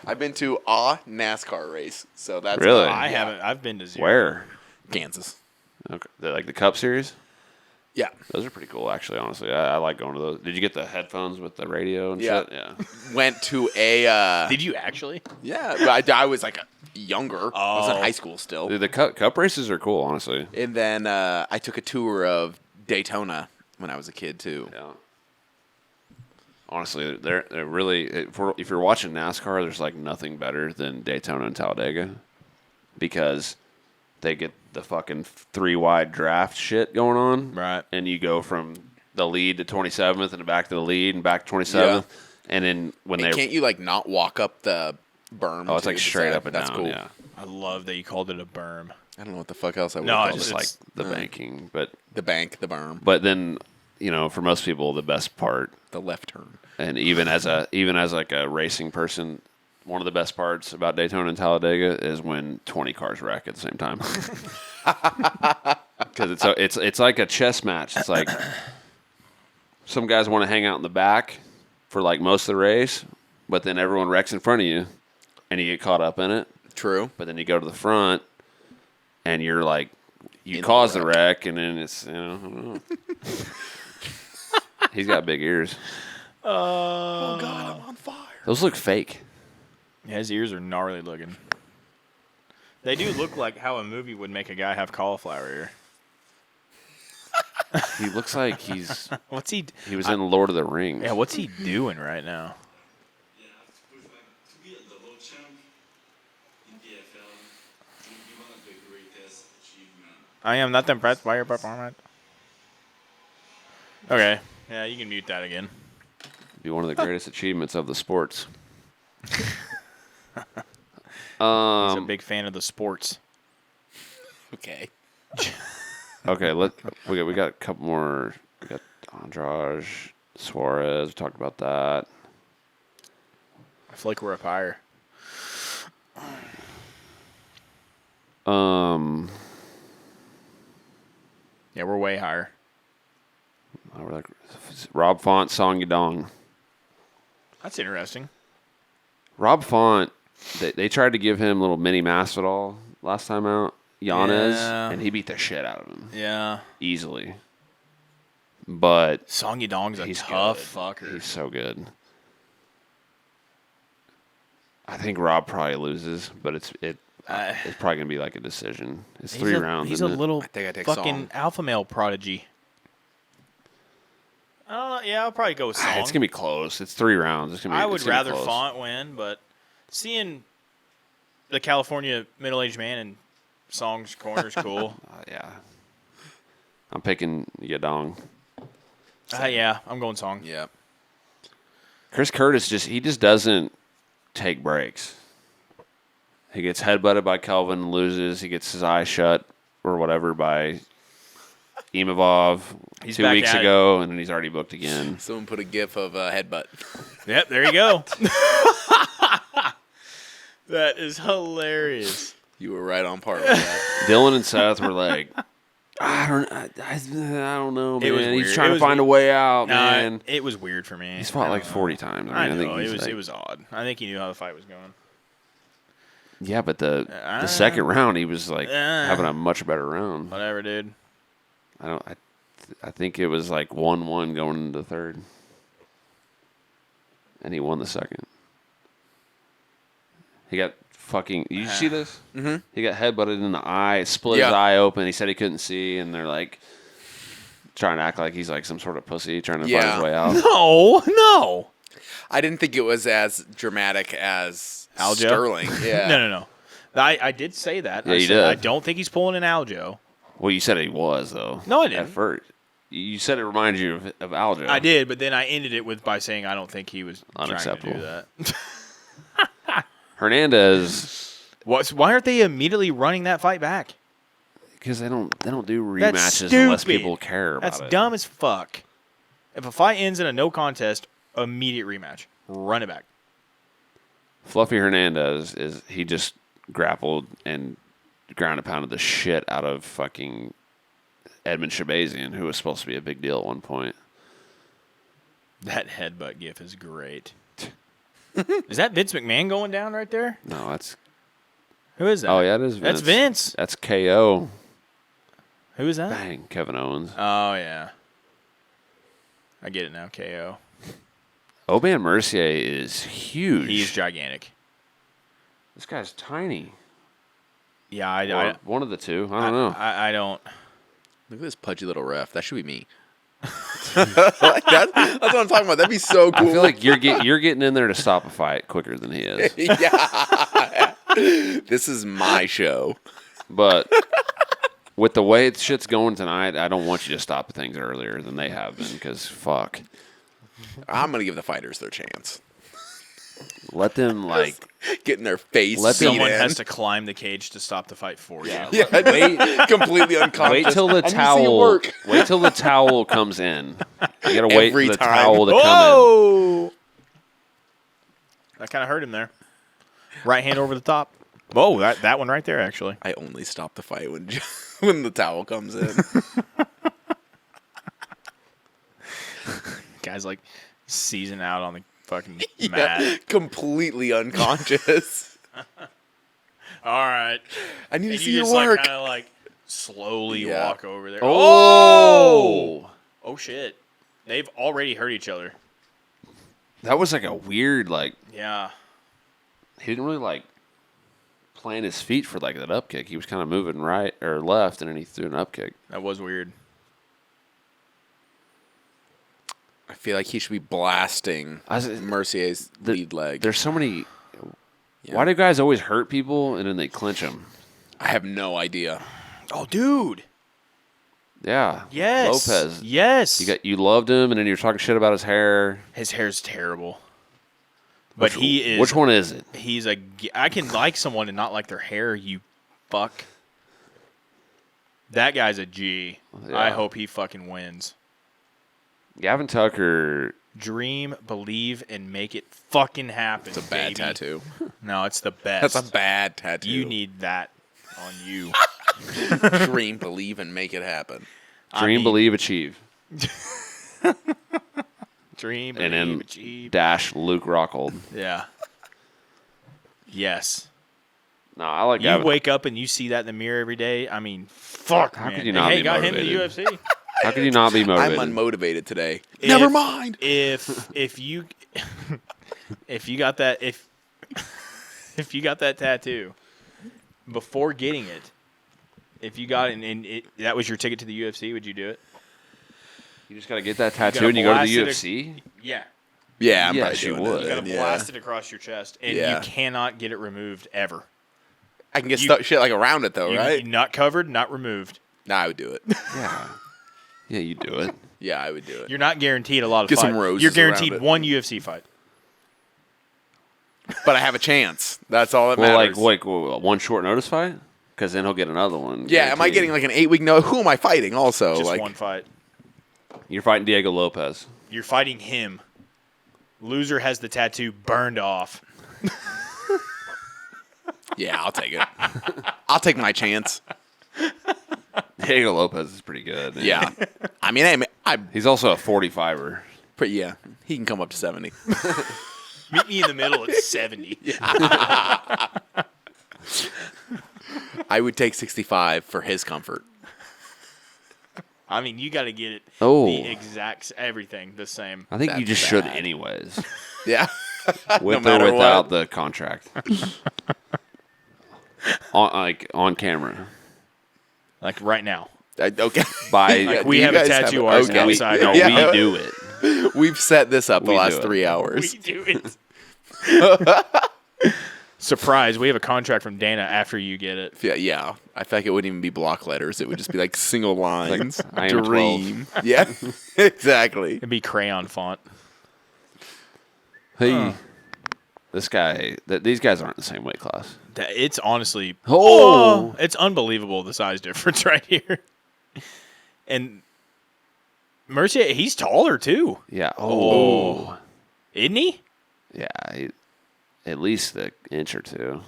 I've been to a NASCAR race, so that's Really? I haven't. I've been to zero. Where? Kansas. Okay. Like the Cup Series. Yeah. Those are pretty cool, actually. Honestly, I like going to those. Did you get the headphones with the radio and Yeah. shit? Yeah. Went to a. Did you actually? Yeah, but I was like younger. I was in Oh. high school still. Dude, the cup races are cool, honestly. And then I took a tour of Daytona when I was a kid too. Yeah. Honestly, they're really. If you're watching NASCAR, there's like nothing better than Daytona and Talladega, because they get the fucking 3-wide draft shit going on. Right. And you go from the lead to 27th and back to the lead and back to 27th. And then when they can't you like not walk up the berm? Oh, it's like straight up and That's down. cool. Yeah. I love that you called it a berm. I don't know what the fuck else I would No, call I it. Just like the banking, but The bank, the berm, but then for most people the best part, the left turn. and even as like a racing person, one of the best parts about Daytona and Talladega is when 20 cars wreck at the same time. Because it's like a chess match. It's like some guys want to hang out in the back for like most of the race, but then everyone wrecks in front of you, and you get caught up in it. True. But then you go to the front, and you're like, you cause the wreck, and then it's I don't know. He's got big ears. Oh God, I'm on fire. Those look fake. Yeah, his ears are gnarly looking. They do look like how a movie would make a guy have cauliflower ear. He looks like he's. What's he? He was in Lord of the Rings. Yeah, what's he doing right now? To be a double champ in PFL, would be one of the greatest achievements. I am not impressed by your performance. Okay, yeah, you can mute that again. Be one of the greatest achievements of the sports. He's a big fan of the sports. Okay. Okay, we got a couple more. We got Andrade, Suarez. We talked about that. I feel like we're up higher. Yeah, we're way higher. We're like Rob Font, Song Yadong. That's interesting. Rob Font, they tried to give him little mini Masvidal last time out, Yanez, Yeah. and he beat the shit out of him Yeah. easily. But Song Yadong's a he's tough good. fucker. He's so good. I think Rob probably loses, but it's probably gonna be like a decision. It's 3 rounds. He's a isn't it? little I think I take fucking Song. alpha male prodigy. I don't know. Yeah, I'll probably go with Song. It's gonna be close. It's 3 rounds. It's gonna be. I would it's gonna be rather close. Font win, but seeing the California middle-aged man in Song's corner is cool. Yeah, I'm picking Yadong. Yeah, I'm going Song. Yeah. Chris Curtis just doesn't take breaks. He gets headbutted by Kelvin and loses. He gets his eye shut or whatever by Imavov He's 2 back weeks at it. ago, and then he's already booked again. Someone put a gif of a headbutt. Yep, there you go. That is hilarious. You were right on par with that. Dylan and Seth were like, I don't know, man. It was He's weird. trying It to was find a way out, No, man. it was weird for me. He's fought I like don't know. 40 times. I mean, know think it he's was odd. I think he knew how the fight was going. Yeah, but the second round, he was like having a much better round. Whatever, dude. I think it was like 1-1 going into the third, and he won the second. He got fucking. Did you see this? Mm-hmm. He got headbutted in the eye, split his Yeah. eye open. He said he couldn't see, and they're like trying to act like he's like some sort of pussy trying to find Yeah. his way out. No. I didn't think it was as dramatic as Aljo? Sterling. Yeah. No. I did say that. Yeah, I you said did. I don't think he's pulling an Aljo. Well, you said he was though. No, I didn't. At first, you said it reminded you of Aljo. I did, but then I ended it by saying I don't think he was trying to Unacceptable. do that. Hernandez, Why aren't they immediately running that fight back? because they don't do That's rematches unless stupid. people care about That's it. dumb as fuck. If a fight ends in a no contest, immediate rematch. Run it back. Fluffy Hernandez he just grappled and ground and pounded the shit out of fucking Edmund Shabazian, who was supposed to be a big deal at one point. That headbutt gif is great. Is that Vince McMahon going down right there? No, that's Who is that? oh yeah, it is Vince. That's Vince. That's KO. Who is that? Bang, Kevin Owens. Oh, yeah. I get it now, KO. Aubin-Mercier is huge. He's gigantic. This guy's tiny. Yeah, Or one of the two. I don't know. I don't. Look at this pudgy little ref. That should be me. That's what I'm talking about. That'd be so cool. I feel like you're getting in there to stop a fight quicker than he is. yeah. This is my show. But with the way shit's going tonight, I don't want you to stop things earlier than they have been because fuck. I'm gonna give the fighters their chance. Let them Get in their face. Someone has to climb the cage to stop the fight for you. Yeah, completely unconscious. wait till the I need to see it towel. work. Wait till the towel comes in. You gotta wait Every for the time. towel to come Whoa! That kind of hurt him there. Right hand over the top. Whoa, that one right there, actually. I only stop the fight when when the towel comes in. Guy's like seizing out on the fucking mat. Completely unconscious. All right. I need to And see you your just work. like kind of like slowly Yeah. walk over there. in. Oh, Oh shit. They've already hurt each other. that was like a weird Yeah. He didn't really plant his feet for that up kick. He was kind of moving right or left, and then he threw an up kick. That was weird. I feel like he should be blasting Mercier's lead leg. There's so many. Why do guys always hurt people and then they clinch them? I have no idea. Oh, dude. Yeah. Yes. Lopez. Yes. You loved him, and then you're talking shit about his hair. His hair's terrible. But he is. Which one is it? He's I can like someone and not like their hair, you fuck. That guy's a G. Yeah. I hope he fucking wins. Gavin Tucker. Dream, believe, and make it fucking happen. It's a bad baby. tattoo. No, it's the best. That's a bad tattoo. You need that on you. Dream, believe, and make it happen. Dream, believe, achieve. Dream, And believe, then achieve. dash Luke Rockhold. Yeah. Yes. No, I like You Gavin. wake up and you see that in the mirror every day. I mean, fuck, How man. could you not hey, be got him in the motivated? UFC. How could you not be motivated? I'm unmotivated today. If- Never mind. If you got that if you got that tattoo before getting it, if you got it and that was your ticket to the UFC, would you do it? You just got to get that tattoo gotta and you go to the blast it UFC? Yeah. Yeah, I'm Yes, probably you doing would. it You gotta then, blast it across your chest, and Yeah. you cannot get it removed ever. I can get You- shit around it though, right? Not covered, not removed. Nah, I would do it. Yeah. Yeah, you do it. Yeah, I would do it. You're not guaranteed a lot of Get some fights. roses You're guaranteed around it. one UFC fight. But I have a chance. That's all that Well, matters. one short notice fight? Because then he'll get another one. Yeah, am I guaranteed. getting an 8-week no? Who am I fighting also? Just one fight. You're fighting Diego Lopez. You're fighting him. Loser has the tattoo burned off. Yeah, I'll take it. I'll take my chance. Diego Lopez is pretty good. Yeah. I mean, He's also a 45er. yeah, he can come up to 70. Meet me in the middle at 70. I would take 65 for his comfort. I mean, you got to get it Oh. the exact everything the same. I think you That's just should bad. anyways. Yeah. With No or matter without what. the contract. on camera. Like right now. Okay. By Like we Do you have a guys tattoo have artist okay. outside. No, Yeah. we do it. We've set this up the We do last it. 3 hours. We do it. Surprise, we have a contract from Dana after you get it. Yeah. I feel like it wouldn't even be block letters. It would just be like single lines. I am 12. Dream. Yeah. Exactly. It'd be crayon font. Hey, this guy. These guys aren't the same weight class. It's honestly, Oh. it's unbelievable the size difference right here. And Mercier, he's taller too, Yeah. Oh. isn't he? Yeah. At least an inch or two.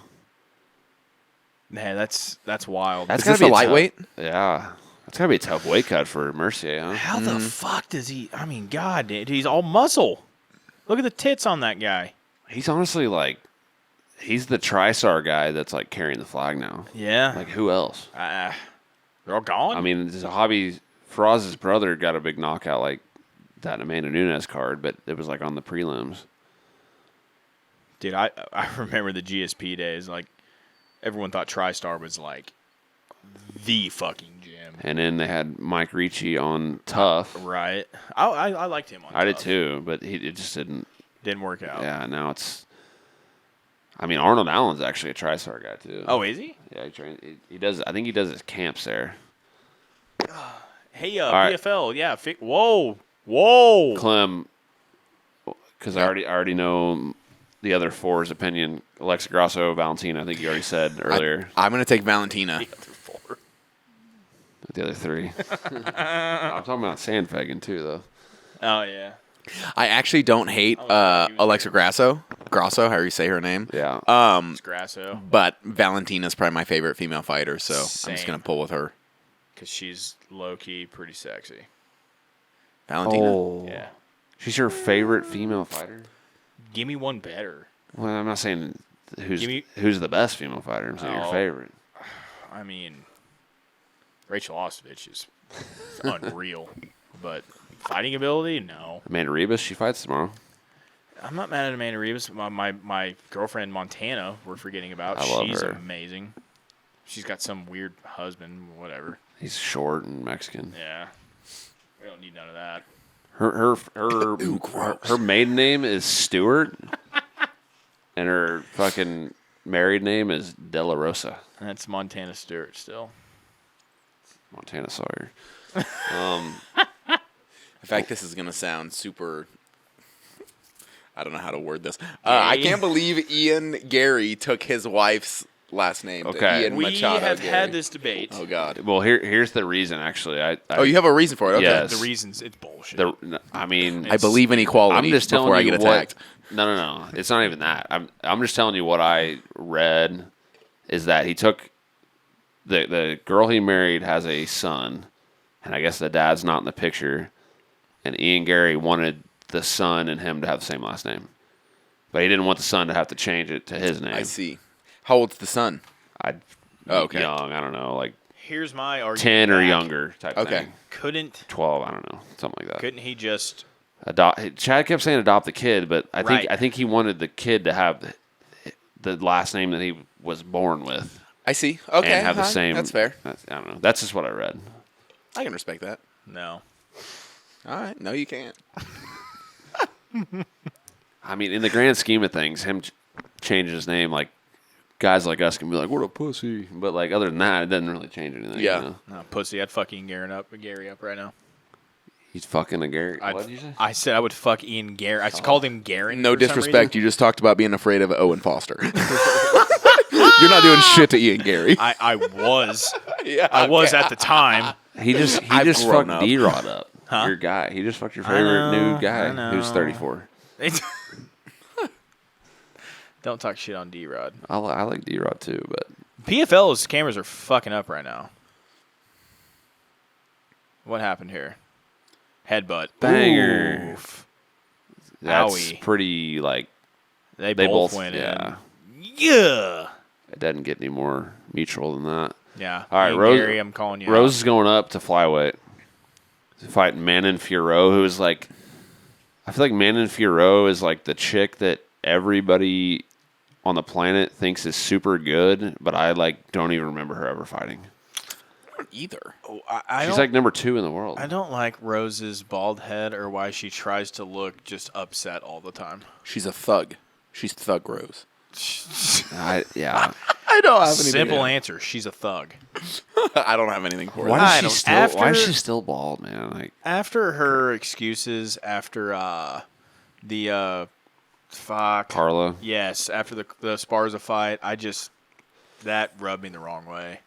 Man, that's wild. That's Is this gotta be a lightweight? Yeah. That's gotta be a tough weight cut for Mercier, huh? How the fuck does he? I mean, God, dude, he's all muscle. Look at the tits on that guy. He's honestly he's the TriStar guy that's carrying the flag now. Yeah, Who else? they're all gone. I mean, Hobby Faraz's brother got a big knockout like that Amanda Nunes card, but it was on the prelims. dude, I remember the GSP days. Everyone thought TriStar was the fucking gym. And then they had Mike Ricci on Tough. Right. I liked him on I did Tough. too, but it just didn't. Didn't work out. Yeah, now it's. I mean, Arnold Allen's actually a TriStar guy too. Oh, is he? Yeah, he trains. He does. I think he does his camps there. Hey, right. PFL, yeah. Whoa. Clem, because I already know the other four's opinion. Alexa Grasso, Valentina, I think you already said earlier. I'm going to take Valentina. The other three. I'm talking about Sandfagen, too, though. Oh, yeah. I actually don't hate Alexa Grasso, however you say her name. Yeah. It's Grasso. But Valentina's probably my favorite female fighter, so I'm just Same. going to pull with her. Because she's low-key pretty sexy. Valentina? Oh. Yeah. She's your favorite female fighter? Give me one better. Well, I'm not saying who's Give me- who's the best female fighter. I'm saying your Oh. favorite. I mean, Rachel Ostovich is unreal. But fighting ability, no. Amanda Ribas, she fights tomorrow. I'm not mad at Amanda Ribas. My girlfriend Montana, we're forgetting about. I love She's her. amazing. She's got some weird husband, whatever. He's short and Mexican. Yeah. We don't need none of that. Her maiden name is Stewart, and her fucking married name is De La Rosa. That's Montana Stewart still. Montana Sawyer. In fact, this is going to sound super... I don't know how to word this. I can't believe Ian Gary took his wife's last name. Okay. Ian We Machado have Gary. had this debate. Oh, God. Well, here's the reason. Actually, Oh, you have a reason for it? Okay. Yes. The reasons, it's bullshit. I mean, I believe in equality I'm just telling before I you get what. attacked. No. It's not even that. I'm just telling you what I read is that he took the girl he married has a son, and I guess the dad's not in the picture, and Ian Gary wanted the son and him to have the same last name, but he didn't want the son to have to change it to his name. I see. How old's the son? Okay. Young. I don't know, like Here's my argument. 10 or back. younger type Okay. thing. Couldn't 12. I don't know, something like that. couldn't he just Chad kept saying adopt the kid, but Right. I think he wanted the kid to have the last name that he was born with I see. Okay. and have the huh, same. That's fair. I don't know. That's just what I read. I can respect that. no? All right. No, you can't. I mean, in the grand scheme of things, him changing his name, like guys like us can be like, "What a pussy," but like other than that, it doesn't really change anything. Yeah. You know? No, pussy. I'd fucking Gary up right now. He's fucking a Gary. I'd- What did you say? I said I would fuck Ian Gary. I called him Gary. No for some disrespect. reason. You just talked about being afraid of Owen Foster. You're not doing shit to Ian Gary. I was. Yeah, I was at the time. He just I've grown fucked up. D-Rod up. Huh? Your guy. He just fucked your I favorite know, new guy I know. who's 34. Don't talk shit on D-Rod. I like D-Rod too, but PFL's cameras are fucking up right now. What happened here? Headbutt. Banger. Oof. that's Owie. pretty like They they both both went yeah. in. Yeah. It doesn't get any more mutual than that. Yeah. All right, Ian Rose. Gary, I'm calling you Rose out. is going up to flyweight, fighting Manon Fiorot, who is like, I feel like Manon Fiorot is like the chick that everybody on the planet thinks is super good, but I like don't even remember her ever fighting. Either. Oh, I She's don't, like number 2 in the world. I don't like Rose's bald head or why she tries to look just upset all the time. She's a thug. She's Thug Rose. Yeah. I don't have anything. Simple answer. She's a thug. I don't have anything for Why that. I is she don't- still? Why is after- she still bald, man? Like, After her excuses, after the fuck. Carla. Yes, after the Sparza fight, that rubbed me the wrong way.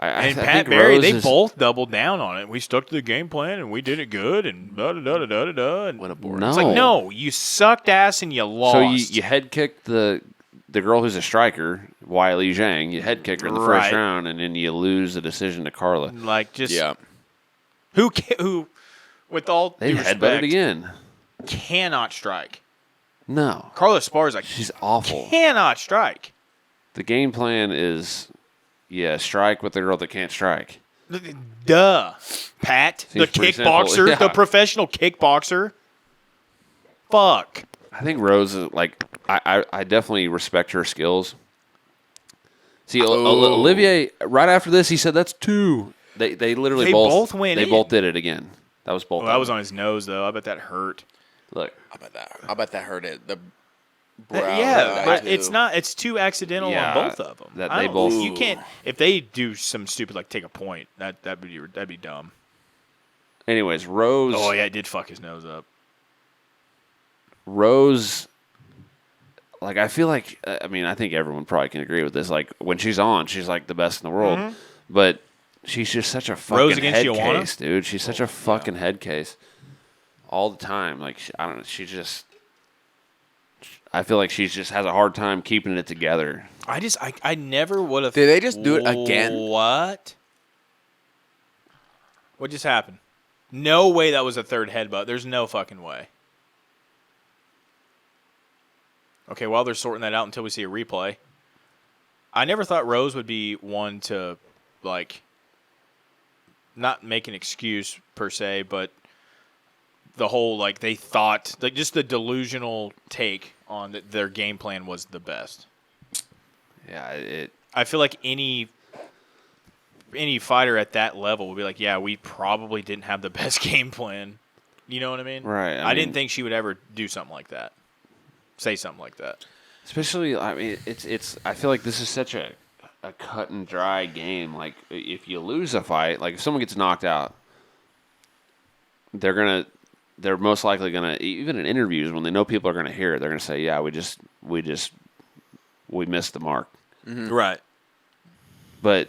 And Pat think Barry, Rose they is- both doubled down on it. We stuck to the game plan and we did it good and da da da da da da da. And What a boring. No. it's like, no, you sucked ass and you lost. So you head kicked the girl who's a striker, Wiley Zhang. You head kick her in the first Right. round, and then you lose the decision to Carla. like just Yeah. who with all They due headbutted respect, again. cannot strike. No, Carlos Esparza she's awful. cannot strike. The game plan is, strike with the girl that can't strike. Duh, Pat, the Seems pretty simple, kickboxer, yeah. the professional kickboxer. Fuck. I think Rose is like, I definitely respect her skills. See, Olivier, right after this, he said that's 2. They literally They both went They in. both did it again. That was both. Well, that was on his nose though. I bet that hurt. Look. I bet that hurt it. Brow but too. it's too accidental Yeah, on both of them. that I they don't- both- You can't if they do some stupid like take a point. That'd be dumb. Anyways, Rose. Oh yeah, it did fuck his nose up. Rose, like I feel like I mean I think everyone probably can agree with this. Like when she's on, she's like the best in the world. But she's just such a fucking against head Joanna? case, dude. She's such a fucking head case all the time. Like I don't know, she just. I feel like she just has a hard time keeping it together. I never would have. Did they just do it again? What? What just happened? No way that was a third headbutt. There's no fucking way. Okay, while they're sorting that out until we see a replay, I never thought Rose would be one to, like, not make an excuse per se, but the whole, like, they thought, like, just the delusional take on that their game plan was the best. Yeah, I feel like any fighter at that level would be like, yeah, we probably didn't have the best game plan. You know what I mean? Right. I didn't think she would ever do something like that. Say something like that. especially I mean it's. I feel like this is such a cut and dry game. Like if you lose a fight, like if someone gets knocked out, they're most likely gonna, even in interviews when they know people are gonna hear it, they're gonna say, yeah, we missed the mark. Right. But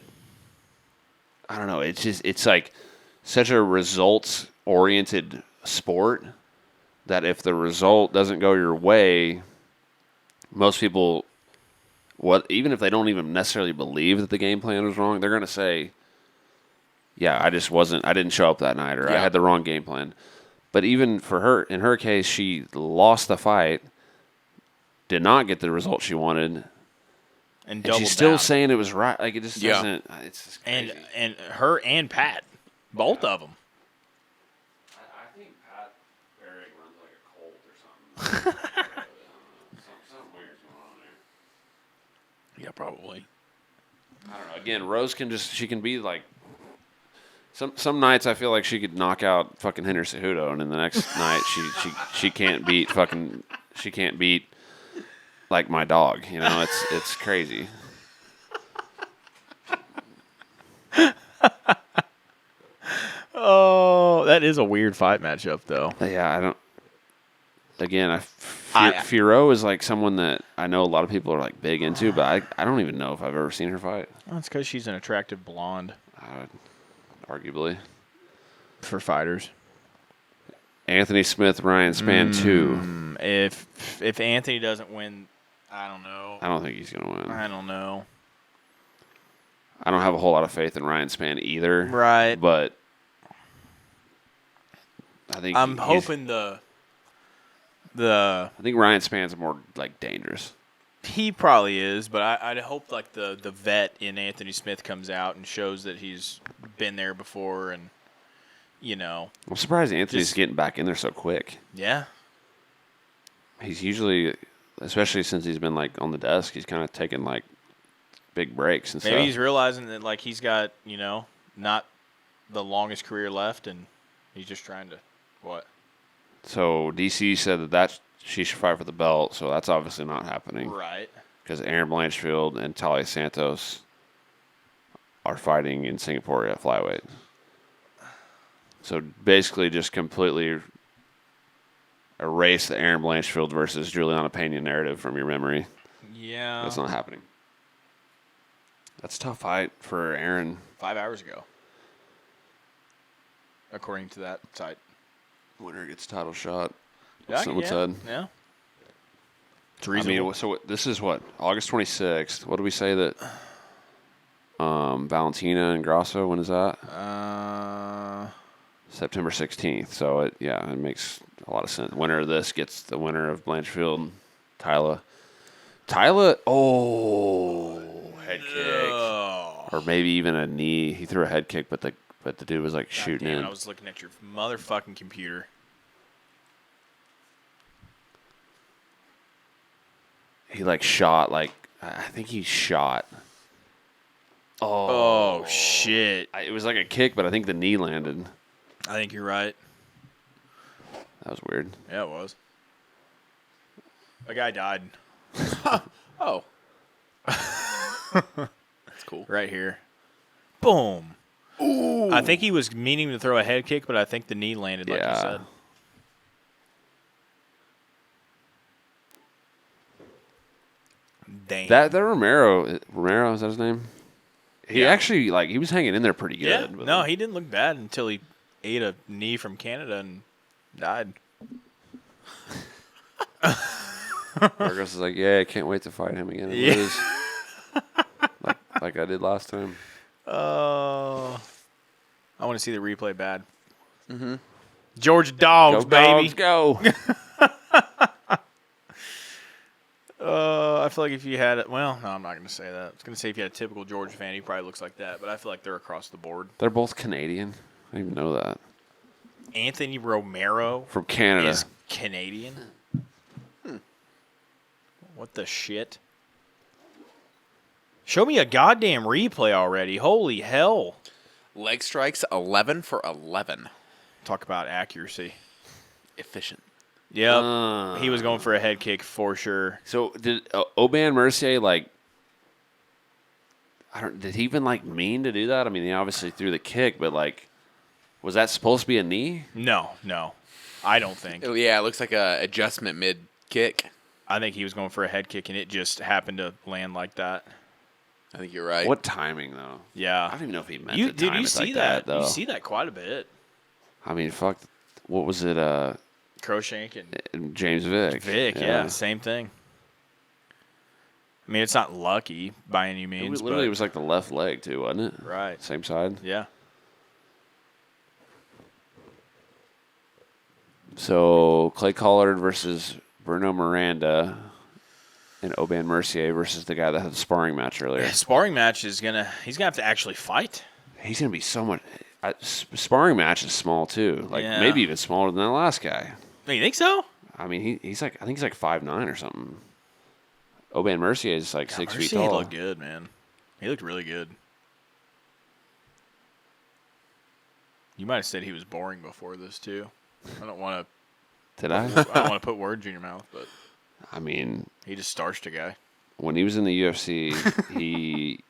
I don't know. It's like such a results oriented sport that if the result doesn't go your way, most people, even if they don't even necessarily believe that the game plan was wrong, they're going to say, yeah, I didn't show up that night, or I had the wrong game plan. But even for her, in her case, she lost the fight, did not get the result she wanted, And and she's still saying it was right. Like it just Yeah. doesn't. It's just crazy. and her and Pat, both of them. I think Pat Barrick runs like a cult or something. Something weird's going on there. Yeah, probably. I don't know. Again, Rose she can be like. Some nights I feel like she could knock out fucking Henry Cejudo, and then the next night she can't beat like my dog. You know, it's crazy. Oh, that is a weird fight matchup, though. Yeah, I don't. Again, Firo is like someone that I know a lot of people are like big into, but I don't even know if I've ever seen her fight. Well, it's because she's an attractive blonde Arguably. for fighters. Anthony Smith, Ryan Spann 2. If Anthony doesn't win, I don't know. I don't think he's going to win. I don't know. I don't have a whole lot of faith in Ryan Spann either. Right. But I think I'm hoping I think Ryan Spann's more like dangerous. he probably is, but I'd hope like the vet in Anthony Smith comes out and shows that he's been there before, and you know. I'm surprised Anthony's getting back in there so quick. Yeah. He's usually, especially since he's been like on the desk, he's kind of taking like big breaks and Maybe stuff. he's realizing that like he's got, you know, not the longest career left, and he's just trying to what? So DC said that she should fight for the belt, so that's obviously not happening. Right. Because Aaron Blanchfield and Talia Santos are fighting in Singapore at flyweight. So basically just completely erase the Aaron Blanchfield versus Juliana Pena narrative from your memory. Yeah. That's not happening. That's a tough fight for Aaron. 5 hours ago, according to that site. Winner gets title shot. Yeah, Someone said. Yeah. It's I reasonable. mean, so this is what, August 26th. What do we say that Valentina and Grasso, when is that? September 16th. So, it makes a lot of sense. Winner of this gets the winner of Blanchfield, Tyla. Head kick. Or maybe even a knee. He threw a head kick, but the dude was like shooting in. I was looking at your motherfucking computer. He like shot, like, I think he shot. Oh shit. It was like a kick, but I think the knee landed. I think you're right. That was weird. Yeah, it was. A guy died. Oh. That's cool. Right here. Boom. Ooh. I think he was meaning to throw a head kick, but I think the knee landed like you said. Damn. That Romero, is that his name? He actually, he was hanging in there pretty good. Yeah. No, he didn't look bad until he ate a knee from Canada and died. Burgos is like, yeah, I can't wait to fight him again. Yeah. Like I did last time. Oh. I want to see the replay bad. Mm-hmm. Georgia Dogs, Go baby. Dogs, go. I feel like if you had it, well, no, I'm not going to say that. I was going to say if you had a typical Georgia fan, he probably looks like that, but I feel like they're across the board. They're both Canadian. I didn't even know that. Anthony Romero from Canada is Canadian. What the shit? Show me a goddamn replay already. Holy hell. Leg strikes 11 for 11. Talk about accuracy. Efficient. Yep. He was going for a head kick for sure. So did Aubin-Mercier did he even mean to do that? I mean, he obviously threw the kick, but was that supposed to be a knee? No. I don't think. Yeah, it looks like a adjustment mid kick. I think he was going for a head kick and it just happened to land like that. I think you're right. What timing though? Yeah. I don't even know if he meant to Dude, time you it see like that though. You see that quite a bit. I mean, fuck. What was it? Crowshank and James Vick. Yeah, same thing. I mean, it's not lucky by any means. It was like the left leg too, wasn't it? Right. Same side. Yeah. So Clay Collard versus Bruno Miranda, and Aubin-Mercier versus the guy that had the sparring match earlier. Yeah, sparring match he's gonna have to actually fight. He's gonna be so much. Sparring match is small too. Maybe even smaller than that last guy. You think so? I mean, he's I think he's 5'9" or something. Aubin-Mercier is 6 feet Mercier tall. looked good, man. He looked really good. You might have said he was boring before this too. I don't want to. Did I? I don't want to put words in your mouth, but I mean, he just starched a guy. When he was in the UFC, he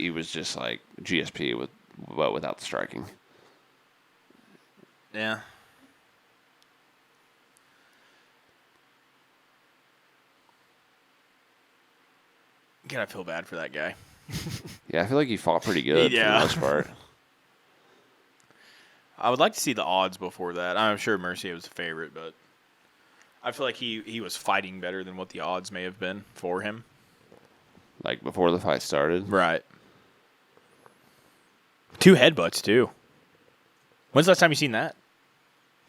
was just like GSP but without the striking. Yeah. I feel bad for that guy. Yeah, I feel like he fought pretty good for the most part. I would like to see the odds before that. I'm sure Mercier was the favorite, but I feel like he was fighting better than what the odds may have been for him. Before the fight started? Right. 2 headbutts, too. When's the last time you seen that?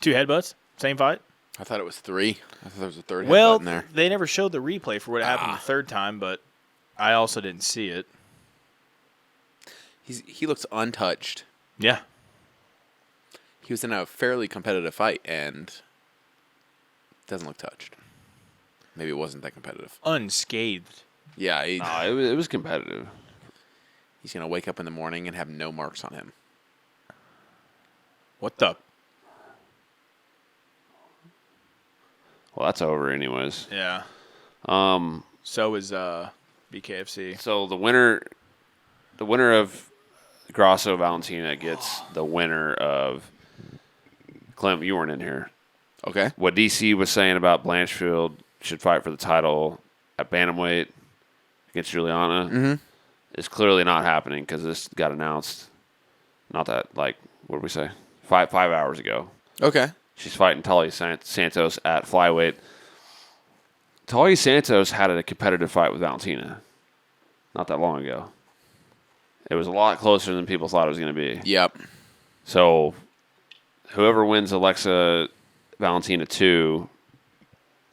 2 headbutts? Same fight? I thought it was 3. I thought there was a third headbutt in there. They never showed the replay for what happened the third time, but I also didn't see it. He looks untouched. Yeah. He was in a fairly competitive fight and doesn't look touched. Maybe it wasn't that competitive. Unscathed. Yeah. It was competitive. He's going to wake up in the morning and have no marks on him. What the? Well, that's over anyways. Yeah. So is BKFC. So the winner of Grasso Valentina gets the winner of Clem. You weren't in here. Okay. What DC was saying about Blanchfield should fight for the title at bantamweight against Juliana is clearly not happening because this got announced. Not that what did we say? 5 hours ago. Okay. She's fighting Talia Santos at flyweight. Talia Santos had a competitive fight with Valentina not that long ago. It was a lot closer than people thought it was going to be. Yep. So whoever wins Alexa Valentina 2,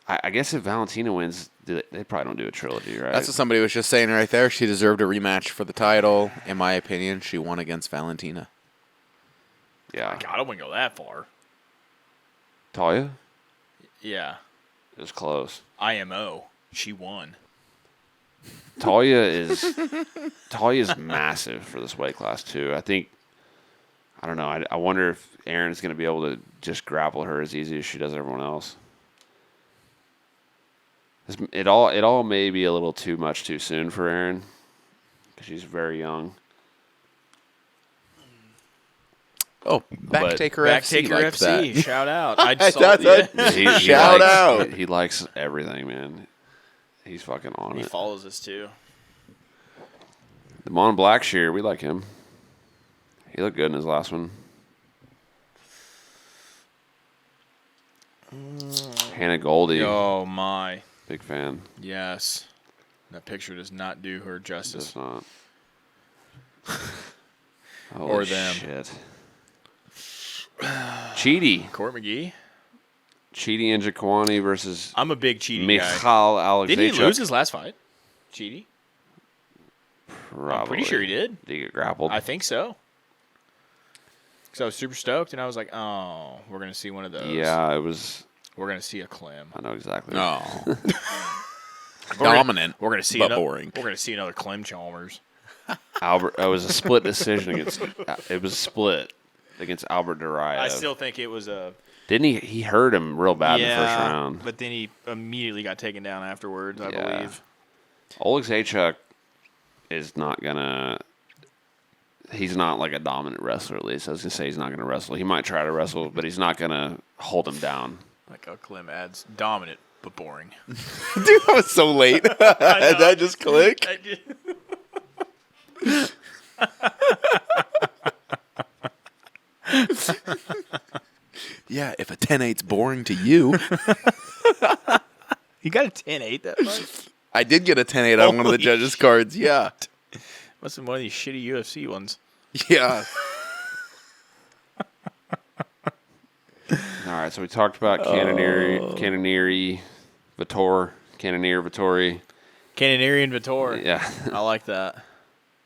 I guess if Valentina wins, they probably don't do a trilogy, right? That's what somebody was just saying right there. She deserved a rematch for the title. In my opinion, she won against Valentina. Yeah. God, I wouldn't go that far. Talia? Yeah. It was close. IMO. She won. Talia is massive for this weight class too. I don't know. I wonder if Erin's going to be able to just grapple her as easy as she does everyone else. It all may be a little too much too soon for Erin because she's very young. Oh, Backtaker FC. Backtaker liked FC. that. Shout out. I saw That's yeah. He Shout likes, out. He likes everything, man. He's fucking on He it. follows us too. The Mon Blackshear, we like him. He looked good in his last one. Hannah Goldie, Oh my. big fan. Yes. That picture does not do her justice. Does not. Or Holy them. shit. Cheaty. Court McGee. Cheaty and Jaquani versus I'm a big Cheaty guy. Michal Alexeychuk. Didn't he lose his last fight? Cheaty? Probably. I'm pretty sure he did. Did he get grappled? I think so. Because I was super stoked, and I was like, oh, we're going to see one of those. Yeah, it was. We're going to see a Clem. I know exactly. No. Dominant. We're going to see but another, boring. We're going to see another Clem Chalmers. Albert. It was a split decision against. It was split against Albert Duraev. I still think it was a. Didn't he? He hurt him real bad in the first round. But then he immediately got taken down afterwards, I Yeah. believe. Alexeychuk is not gonna. He's not like a dominant wrestler. At least I was gonna say he's not gonna wrestle. He might try to wrestle, but he's not gonna hold him down. Like how Clem adds dominant but boring. Dude, that was so late. Did that just click? I did. Yeah, if a 10-8's boring to you. You got a 10-8 that much? I did get a 10-8 on one of the Holy judges' cards. Yeah. Must have been one of these shitty UFC ones. Yeah. All right, so we talked about Cannonieri, Vittori. Cannonieri and Vittori. Yeah. I like that.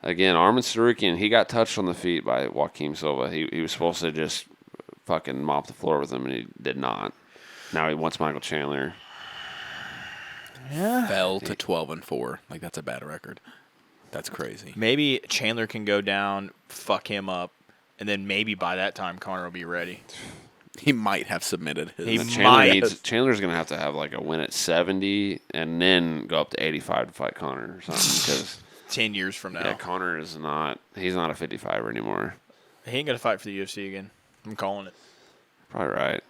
Again, Armin Sarukian, he got touched on the feet by Joaquim Silva. He was supposed to just fucking mop the floor with him, and he did not. Now he wants Michael Chandler. Yeah. Fell to 12-4. Like, that's a bad record. That's crazy. Maybe Chandler can go down, fuck him up, and then maybe by that time Connor will be ready. He might have submitted his. He Chandler's going to have like a win at 70 and then go up to 85 to fight Connor or something because 10 years from now. yeah, Connor is not – he's not a 55er anymore. He ain't going to fight for the UFC again. I'm calling it. Probably right.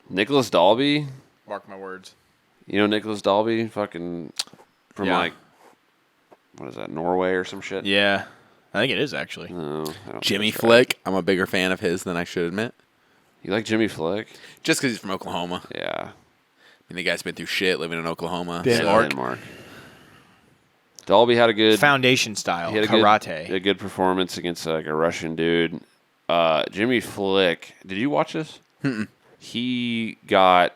Nicholas Dalby. Mark my words. You know Nicholas Dalby? Fucking from Yeah. like – what is that, Norway or some shit? Yeah. I think it is, actually. No, I don't think Jimmy that's right. Flick. I'm a bigger fan of his than I should admit. You like Jimmy Flick? Just because he's from Oklahoma. Yeah. I mean, the guy's been through shit living in Oklahoma. Denmark. Dalby had a good Foundation style. he had Karate. a good performance against like a Russian dude. Jimmy Flick. Did you watch this? He got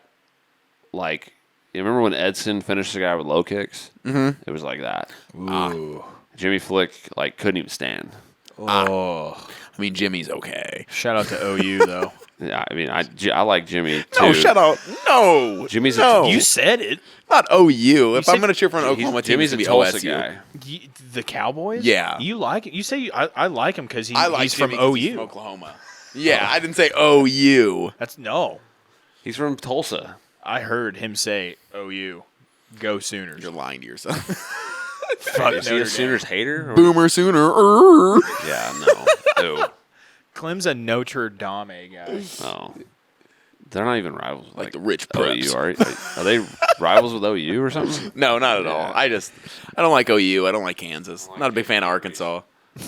like you remember when Edson finished the guy with low kicks? Mm-hmm. It was like that. Ooh. Jimmy Flick like couldn't even stand. Oh. I mean, Jimmy's okay. Shout out to OU, though. Yeah, I mean I like Jimmy too. No, shut up. No. Jimmy's no. You said it. Not OU. If said- I'm going to cheer for an Oklahoma team, Jimmy's it's a going to Tulsa be OSU. guy. The Cowboys? Yeah. You like it? You say I like him because I like he's from Jimmy 'cause OU. he's from Oklahoma. Yeah, I didn't say OU. That's no. He's from Tulsa. I heard him say OU. Go Sooners. You're lying to yourself. Fuck Is he Notre a Dame. Sooners hater? Or- Boomer Sooner. Yeah, no. Ew. Clem's a Notre Dame guy. Oh. They're not even rivals. With, Like the rich OU, preps. are they rivals with OU or something? No, not at all. Yeah. I don't like OU. I don't like Kansas. Not a big fan of Arkansas. I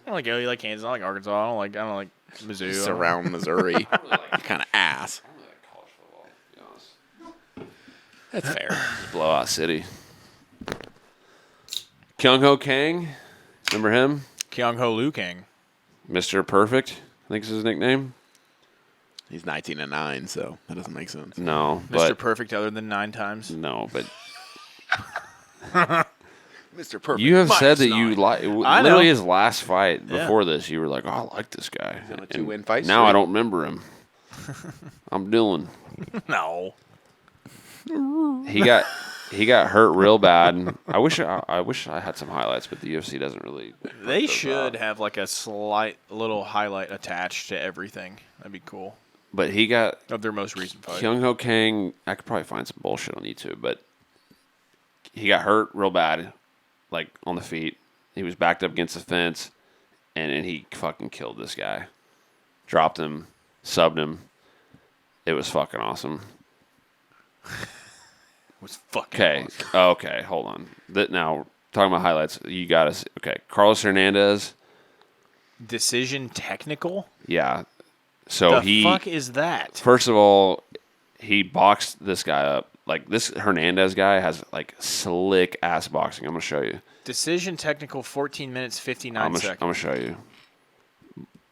don't like OU, like Kansas. I don't like Arkansas. I don't like Mizzou. Surround Missouri. Kind of ass. That's fair. Blowout City. Kyung Ho Kang. Remember him? Kyung Ho Liu Kang. Mr. Perfect, I think is his nickname. He's 19-9, so that doesn't make sense. No, Mr. but Perfect other than 9 times. no, but Mr. Perfect. you have said that -9. you like I know. literally his last fight Yeah. before this. You were like, "Oh, I like this guy." on a And 2-win fight now I streak. don't remember him. I'm Dylan. No. He got hurt real bad. I wish I had some highlights, but the UFC doesn't really. They those should out. have like a slight little highlight attached to everything. That'd be cool. But he got of their most recent fight. Kyung Ho Kang. I could probably find some bullshit on YouTube, but he got hurt real bad, like on the feet. He was backed up against the fence, and he fucking killed this guy. Dropped him, subbed him. It was fucking awesome. Was fucking Okay. awesome. Okay, hold on. Now, talking about highlights, you got to. Okay, Carlos Hernandez. Decision technical? Yeah. So The fuck is that? First of all, he boxed this guy up. Like, this Hernandez guy has, like, slick ass boxing. I'm going to show you. Decision technical, 14 minutes, 59 I'm seconds. going to show you.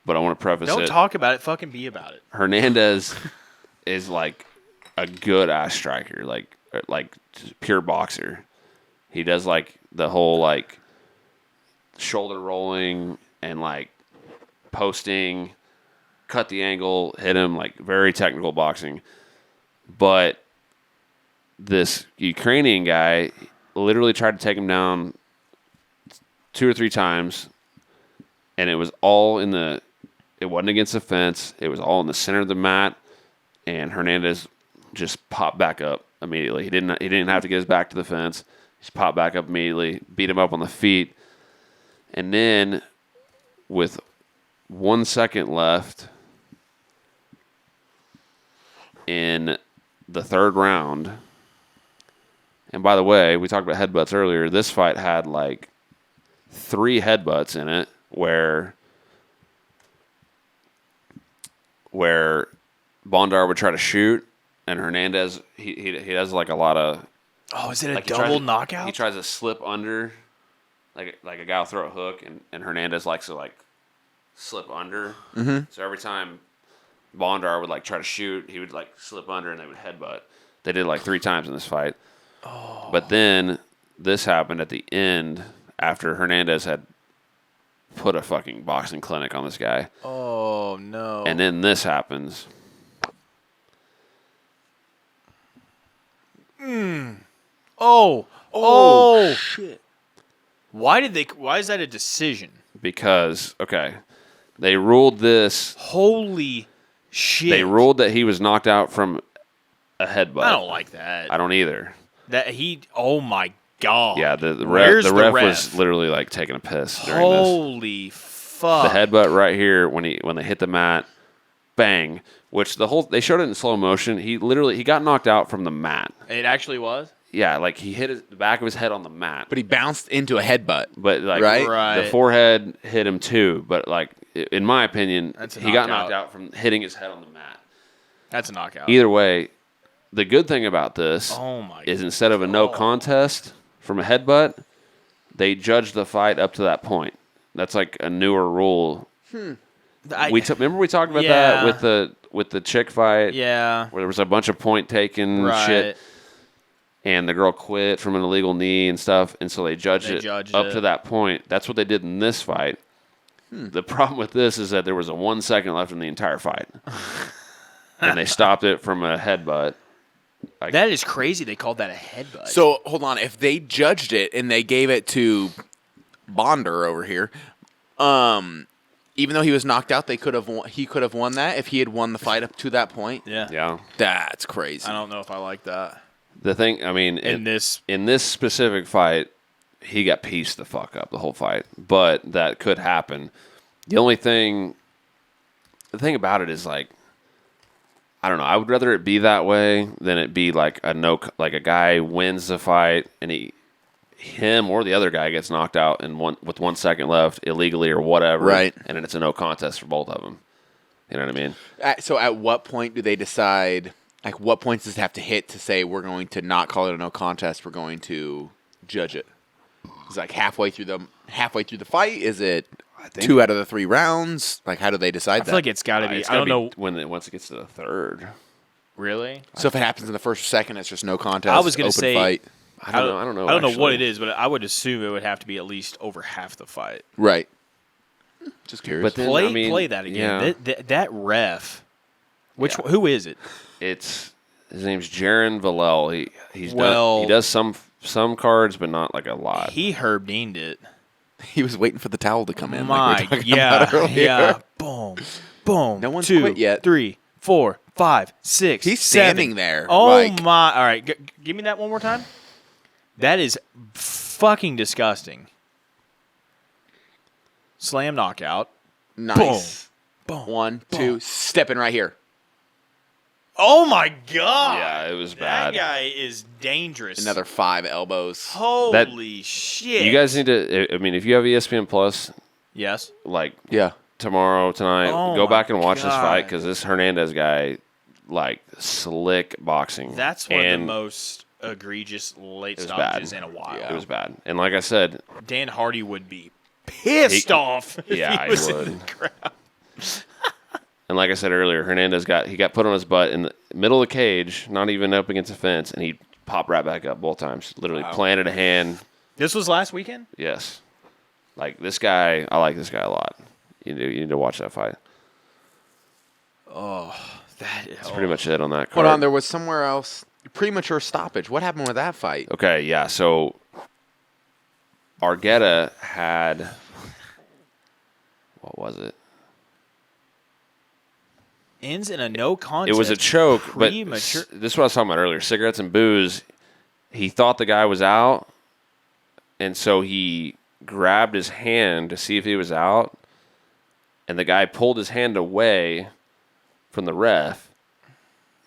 But I want to preface Don't it. talk about it. Fucking be about it. Hernandez is, like, a good ass striker. Like pure boxer. He does, like, the whole, like, shoulder rolling and, like, posting, cut the angle, hit him, like, very technical boxing. But this Ukrainian guy literally tried to take him down 2 or 3 times, and it was all it wasn't against the fence. It was all in the center of the mat, and Hernandez just popped back up immediately. He didn't have to get his back to the fence. He just popped back up immediately, beat him up on the feet, and then with 1 second left in the third round. And by the way, we talked about headbutts earlier. This fight had like 3 headbutts in it where Bondar would try to shoot, and Hernandez he does like a lot of Oh, is it a like double knockout? He tries to slip under, like a guy will throw a hook, and Hernandez likes to like slip under. Mm-hmm. So every time Bondar would like try to shoot, he would like slip under, and they would headbutt. They did it like 3 times in this fight. Oh. But then this happened at the end after Hernandez had put a fucking boxing clinic on this guy. Oh, no. And then this happens. Oh, shit. Why is that a decision? Because, okay, they ruled this. Holy shit. They ruled that he was knocked out from a headbutt. I don't like that. I don't either. Oh my god. Yeah, the Where's ref was literally like taking a piss during Holy fuck. this. The headbutt right here when they hit the mat, bang. Which they showed it in slow motion. He got knocked out from the mat. It actually was? Yeah, like he hit the back of his head on the mat. But he bounced into a headbutt. But like Right. the forehead hit him too. But like in my opinion, he got knocked out from hitting his head on the mat. That's a knockout. Either way, the good thing about this is instead of a no contest from a headbutt, they judged the fight up to that point. That's like a newer rule. Remember we talked about that with the chick fight? Yeah. Where there was a bunch of point taken shit. And the girl quit from an illegal knee and stuff, and so they judged it up to that point. That's what they did in this fight. The problem with this is that there was a 1 second left in the entire fight, and they stopped it from a headbutt. Like, that is crazy. They called that a headbutt. So hold on, if they judged it and they gave it to Bonder over here, even though he was knocked out, he could have won that if he had won the fight up to that point. Yeah. That's crazy. I don't know if I like that. The thing, I mean, in this specific fight, he got pieced the fuck up the whole fight. But that could happen. The thing about it is like, I don't know. I would rather it be that way than it be like a guy wins the fight and him or the other guy gets knocked out with 1 second left illegally or whatever, right? And then it's a no contest for both of them. You know what I mean? So at what point do they decide? Like, what points does it have to hit to say we're going to not call it a no contest? We're going to judge it. Is it like halfway through the fight? Is it 2 out of the 3 rounds? Like, how do they decide that? I feel like it's got to be. I don't know once it gets to the third. Really? So if it happens in the first or second, it's just no contest. I was going to say fight. I don't know. I don't know what it is, but I would assume it would have to be at least over half the fight. Right. Just curious. But then, play that again. Yeah. That ref. Who is it? His name's Jaron Vallel. He does some cards, but not like a lot. He Herb Deaned it. He was waiting for the towel to come in. Yeah. Boom. No one's 2, quit yet. 3, 4, 5, 6. He's 7. standing there. Oh like, my! All right, give me that one more time. That is fucking disgusting. Slam knockout. nice. Boom. 1, 2, stepping right here. Oh my god! Yeah, it was bad. That guy is dangerous. Another 5 elbows. Holy shit! You guys need to. I mean, if you have ESPN Plus, Yes. like Yeah. tomorrow, tonight, Oh go my back and watch this fight God. because this Hernandez guy, like slick boxing. That's one of And the most egregious late it was stoppages bad. in a while. It was bad. And like I said, Dan Hardy would be pissed off if yeah, he was he in would. the crowd. and like I said earlier, Hernandez got put on his butt in the middle of the cage, not even up against the fence, and he popped right back up both times. Literally planted a hand. This was last weekend? Yes. Like this guy, I like this guy a lot. You need to watch that fight. That is That's pretty much it on that card. Hold on, there was somewhere else. Premature stoppage. What happened with that fight? Okay, yeah. So Argueta had what was it? ends in a no contest. It was a choke, but Premature. this is what I was talking about earlier. Cigarettes and booze. He thought the guy was out, and so he grabbed his hand to see if he was out, and the guy pulled his hand away from the ref,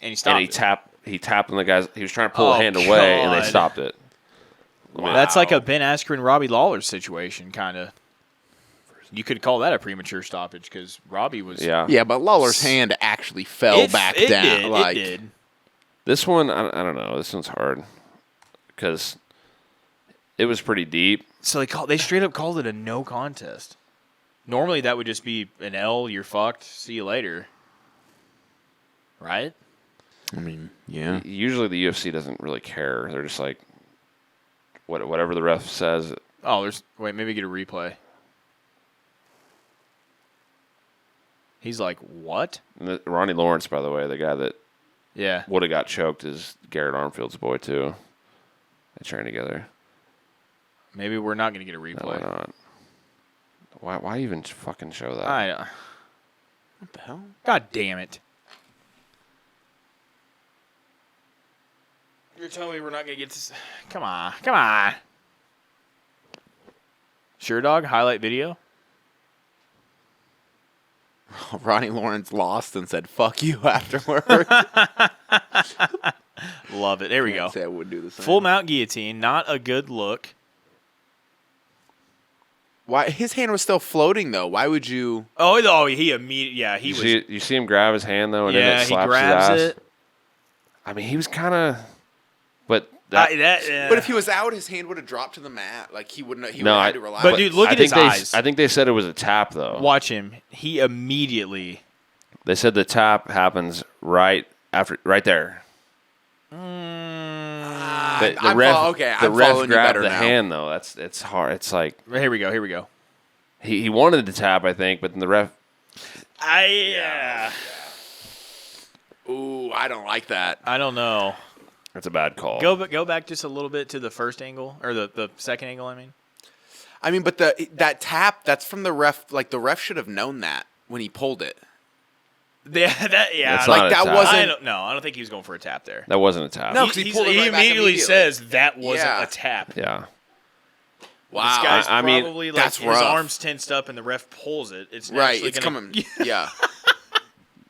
And he stopped. and he tapped on the guy's. He was trying to pull Oh, the hand away, and they God. stopped it. That's like a Ben Askren, Robbie Lawler situation, kind of. You could call that a premature stoppage because Robbie was. Yeah. Yeah, but Lawler's hand actually fell back it down. Did, like, it did. This one, I don't know. This one's hard because it was pretty deep. So they straight up called it a no contest. Normally that would just be an L. You're fucked. See you later. Right? I mean, yeah. Usually the UFC doesn't really care. They're just like, whatever the ref says. Oh, maybe get a replay. He's like, what? And Ronnie Lawrence, by the way, the guy that Yeah. would have got choked, is Garrett Armfield's boy too. They train together. Maybe we're not going to get a No, replay. why not? Why even fucking show that? What the hell? God damn it. You're telling me we're not going to get this. Come on. Come on. Sure, dog. Highlight video. Ronnie Lawrence lost and said, fuck you afterwards. Love it. There we go. Say I would do the same. Full mount guillotine. Not a good look. Why? His hand was still floating, though. Why would you? Oh, he immediately. Yeah, he You see him grab his hand though, and then Yeah, it he slaps grabs his ass. it. I mean, he was kind of, but that, But if he was out, his hand would have dropped to the mat. Like, he wouldn't. He would No, have I- had to rely. But on dude, look I at think his eyes. I think they said it was a tap though. Watch him. He immediately. They said the tap happens right there. The I'm ref, okay, the I'm ref following you grabbed better the now. hand though. It's hard. It's like Here we go. he wanted to tap, I think, but then the ref. Ooh, I don't like that. I don't know. That's a bad call. Go back just a little bit to the first angle or the second angle. I mean, but that tap, that's from the ref. Like, the ref should have known that when he pulled it. Yeah, That's like not a that tap. wasn't- I don't think he was going for a tap there. That wasn't a tap. No, 'cause he pulled it right back immediately immediately. says that wasn't Yeah. a tap. Yeah. Wow. This guy's I mean, probably like that's his rough. arms tensed up and the ref pulls it. It's Right, naturally it's gonna, coming. Yeah.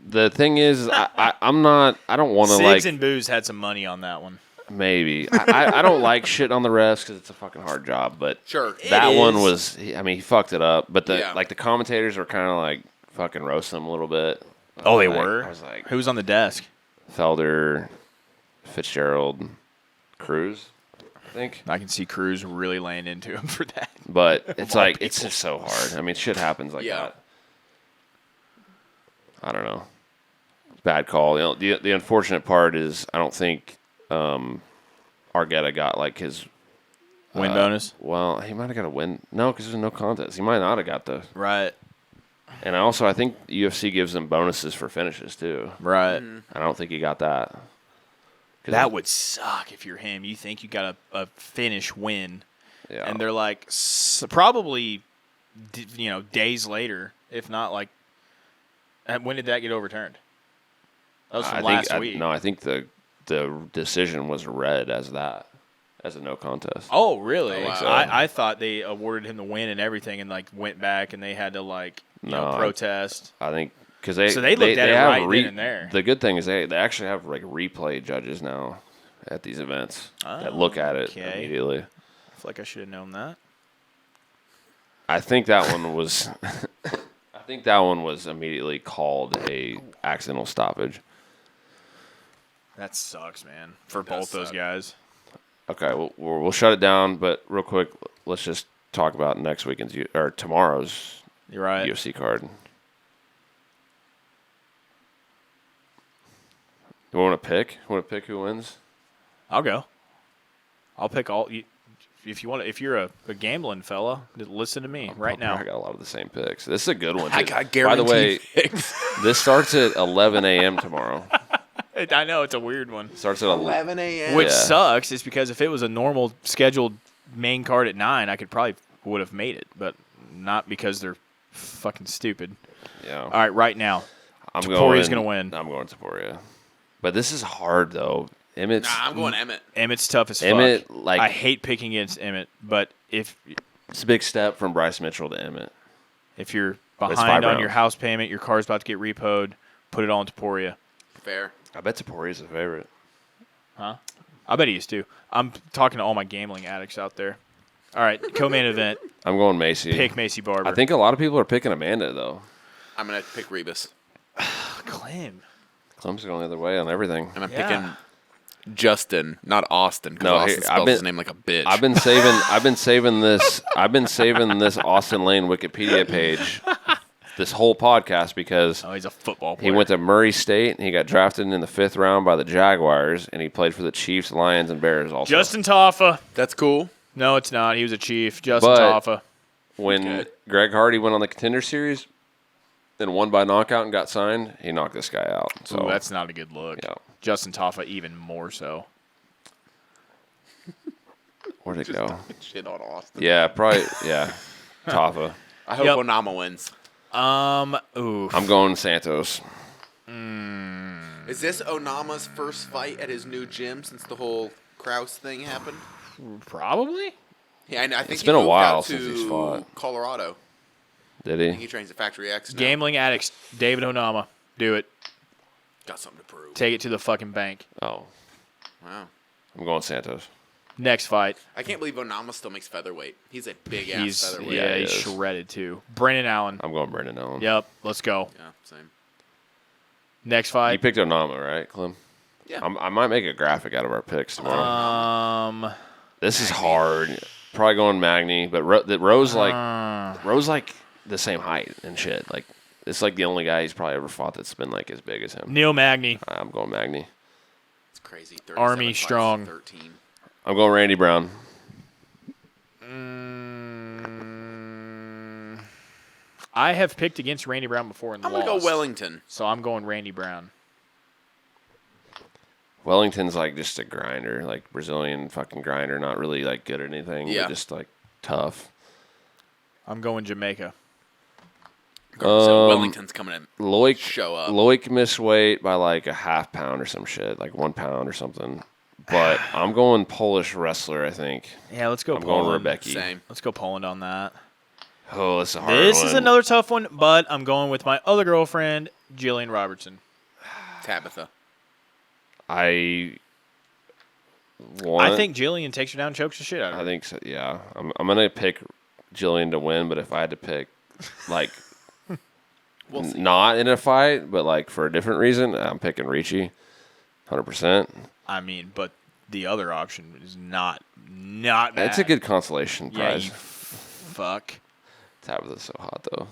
The thing is, I'm not. I don't want to Sigs like. and Booze had some money on that one. Maybe I don't like shit on the refs because it's a fucking hard job. But Sure. that It one is. was. I mean, he fucked it up. But the Yeah. the commentators were kind of like fucking roasting him a little bit. Oh, they Like, were? I was like Who was on the desk? Felder, Fitzgerald, Cruz, I think. I can see Cruz really laying into him for that. But it's like it's just so hard. I mean, shit happens like Yeah. that. I don't know. Bad call. You know, the unfortunate part is I don't think Argueta got like his Win bonus? Well, he might have got a win. No, because there's no contest. He might not have got the. Right. And I think UFC gives them bonuses for finishes too. Right. I don't think he got that. 'Cause That would suck if you're him. You think you got a finish win, yeah. and they're like probably, days later, if not like. When did that get overturned? That was from last week. No, I think the decision was read as that, as a no contest. Oh, really? Oh, wow. So. I thought they awarded him the win and everything, and like went back and they had to protest. I think because they looked at it have right then and there. The good thing is they actually have like replay judges now at these events that look at it immediately. I feel like I should have known that. I think that one was. I think that one was immediately called a accidental stoppage. That sucks, man, for both those guys. Okay, we'll shut it down. But real quick, let's just talk about next weekend's or tomorrow's You're right. UFC card. You want to pick? Want to pick who wins? I'll go. I'll pick all. If you want, if you're a gambling fella, listen to me right now. I got a lot of the same picks. This is a good one. I Too. got By the way, guaranteed picks. this starts at 11 a.m. tomorrow. I know it's a weird one. Starts at 11 a.m. Which Yeah. sucks is because if it was a normal scheduled main card at 9, I could probably would have made it, but not because they're fucking stupid. Yeah. All right, right now, I'm Toporia's gonna win. I'm going Topuria. But this is hard though. Emmett's I'm going Emmett. Emmett's tough as fuck. Emmett, like I hate picking against Emmett, but if it's a big step from Bryce Mitchell to Emmett. you're It's 5 behind on rounds. your house payment, your car's about to get repoed, put it on Topuria. Fair. I bet Topuria's a favorite. Huh? I bet he is too. I'm talking to all my gambling addicts out there. All right, co-main event. I'm going Macy. Pick Macy Barber. I think a lot of people are picking Amanda though. I'm going to pick Rebus. Clem. Clem's going the other way on everything. And I'm Yeah. picking Justin, not Austin, because No, Austin here, spells his name like a bitch. I've been saving this Austin Lane Wikipedia page this whole podcast because Oh, he's a football player. he went to Murray State and he got drafted in the 5th round by the Jaguars and he played for the Chiefs, Lions, and Bears also. Justin Taffa. That's cool. No, it's not. He was a Chief. Justin But- Taffa. When Good. Greg Hardy went on the Contender Series and won by knockout and got signed, he knocked this guy out. So Ooh, that's not a good look. Yeah. Justin Taffa even more so. where'd it go? Shit on Austin. Yeah, probably. Yeah, Tafa. I hope Yep. Onama wins. Ooh. I'm going Santos. Is this Onama's first fight at his new gym since the whole Krause thing happened? Probably. Yeah, I think It's he been a moved while out since to he's fought. Colorado. Did I think he? he trains at Factory X now. Gambling addicts. David Onama. Do it. Got something to prove. Take it to the fucking bank. Oh, Wow. I'm going Santos. Next fight. I can't believe Onama still makes featherweight. He's a big ass He's featherweight. yeah, he he's is. shredded too. Brennan Allen. I'm going Brendan Allen. Yep. Let's go. Yeah, same. Next You fight. picked Onama, right, Clem? Yeah. I might make a graphic out of our picks tomorrow. Um. This is hard. Probably going Magny, but Rose like the same height and shit. Like it's like the only guy he's probably ever fought that's been like as big as him. Neil Magny. I'm going Magny. It's crazy. Army 37 fights to strong. 13. I'm going Randy Brown. I have picked against Randy Brown before and I'm lost. going to go Wellington. So I'm going Randy Brown. Wellington's like just a grinder, like Brazilian fucking grinder, not really like good at anything. Yeah. But just like tough. I'm going Jamaica. So Wellington's coming in. Loic Show up. Loic missed weight by like a half pound or some shit, like 1 pound or something. But I'm going Polish wrestler, I think. Yeah, let's go I'm going Poland. Rebecca. Same. Let's go Poland on that. Oh, it's a hard This one. is another tough one, but I'm going with my other girlfriend, Jillian Robertson. Tabitha. I think Jillian takes her down and chokes the shit out of her. I think so. Yeah, I'm gonna pick Jillian to win, but if I had to pick, like, We'll see. not in a fight, but like for a different reason, I'm picking Ricci, 100%. I mean, but the other option is not bad. It's a good consolation Yeah, prize. you fuck. Tabitha's so hot though.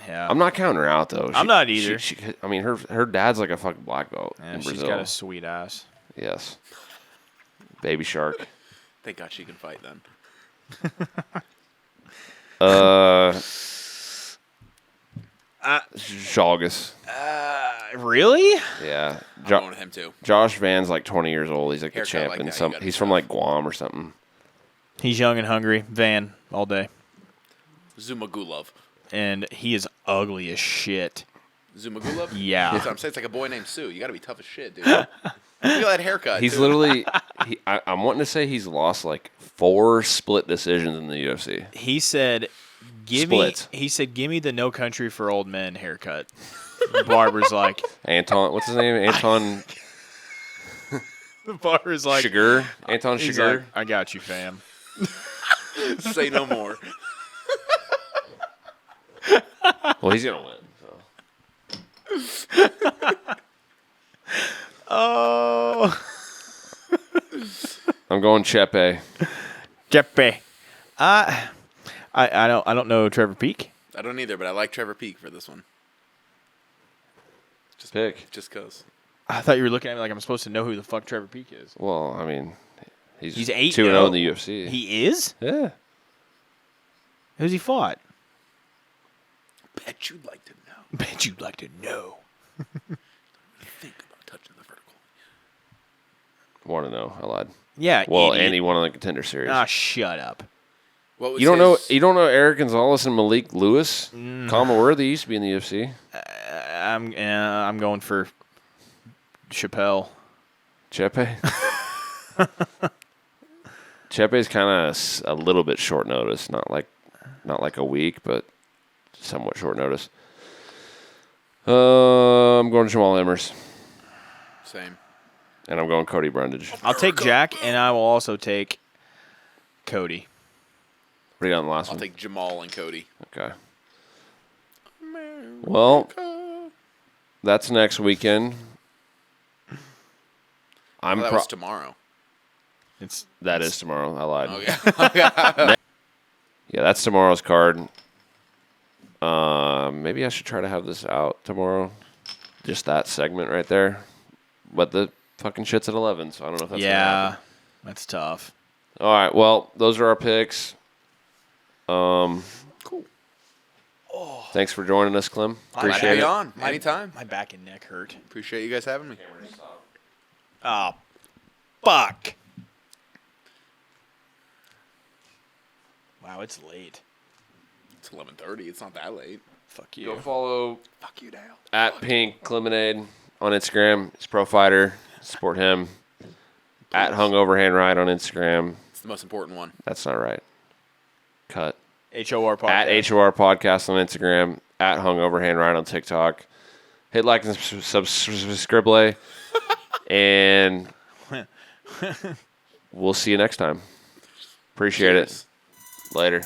Yeah. I'm not counting her out though. I'm not either. I mean, her dad's like a fucking black belt Yeah, in she's Brazil. got a sweet ass. Yes. Baby shark. Thank God she can fight then. Jalgus. Really? Yeah. I'm going with him too. Josh Van's like 20 years old. He's like the Haircut champ, like and that, you gotta he's be from tough. like Guam or something. He's young and hungry. Van all day. Zuma Gulov. And he is ugly as shit. Zumagulov? Yeah. That's what I'm saying. It's like a boy named Sue. You got to be tough as shit, dude. Look at that haircut. He's dude. literally. I'm wanting to say he's lost like 4 split decisions in the UFC. He said, Splits. He said, give me the No Country for Old Men haircut. The barber's like, Anton, what's his name? Anton the barber's like, Shiger. Anton he's Shiger. like, I got you, fam. Say no more. Well, he's gonna win. So. Oh, I'm going Chepe. Jeppe. I don't know Trevor Peak. I don't either, but I like Trevor Peak for this one. Pick. Just cause. I thought you were looking at me like I'm supposed to know who the fuck Trevor Peak is. Well, I mean, he's 8-0 in the UFC. He is? Yeah. Who's he fought? Bet you'd like to know. Bet you'd like to know. Think about touching the vertical. Want to know? I lied. Yeah. Well, idiot. and he won on the Contender Series. Ah, shut up. What was You don't know? his- You don't know Eric Gonzalez and Malik Lewis? Kama Worthy used to be in the UFC. I'm going for Chappelle. Chepe. Chepe's kind of a little bit short notice, not like a week, but somewhat short notice. I'm going Jamal Emmers, Same. and I'm going Cody Brundage. I'll take Jack, and I will also take Cody. What do you got in the last I'll one? take Jamal and Cody. Okay. Well, that's next weekend. That was tomorrow. That is tomorrow. I lied. Oh yeah. Yeah, that's tomorrow's card. Maybe I should try to have this out tomorrow. Just that segment right there. But the fucking shit's at 11, so I don't know if that's gonna happen. That's tough. All right, well, those are our picks. Cool. Thanks for joining us, Clem. Appreciate Have it. you on anytime. My back and neck hurt. Appreciate you guys having me. Oh, fuck. Wow, it's late. It's 11:30. It's not that late. Fuck you. Go follow Fuck you, Dale. at Pink Lemonade on Instagram. He's a pro fighter. Support him. At Hungover Handride on Instagram. It's the most important one. That's not right. Cut. HOR podcast. At HOR Podcast on Instagram. At Hungover Handride on TikTok. Hit like and subscribe. And we'll see you next time. Appreciate Cheers. it. Later.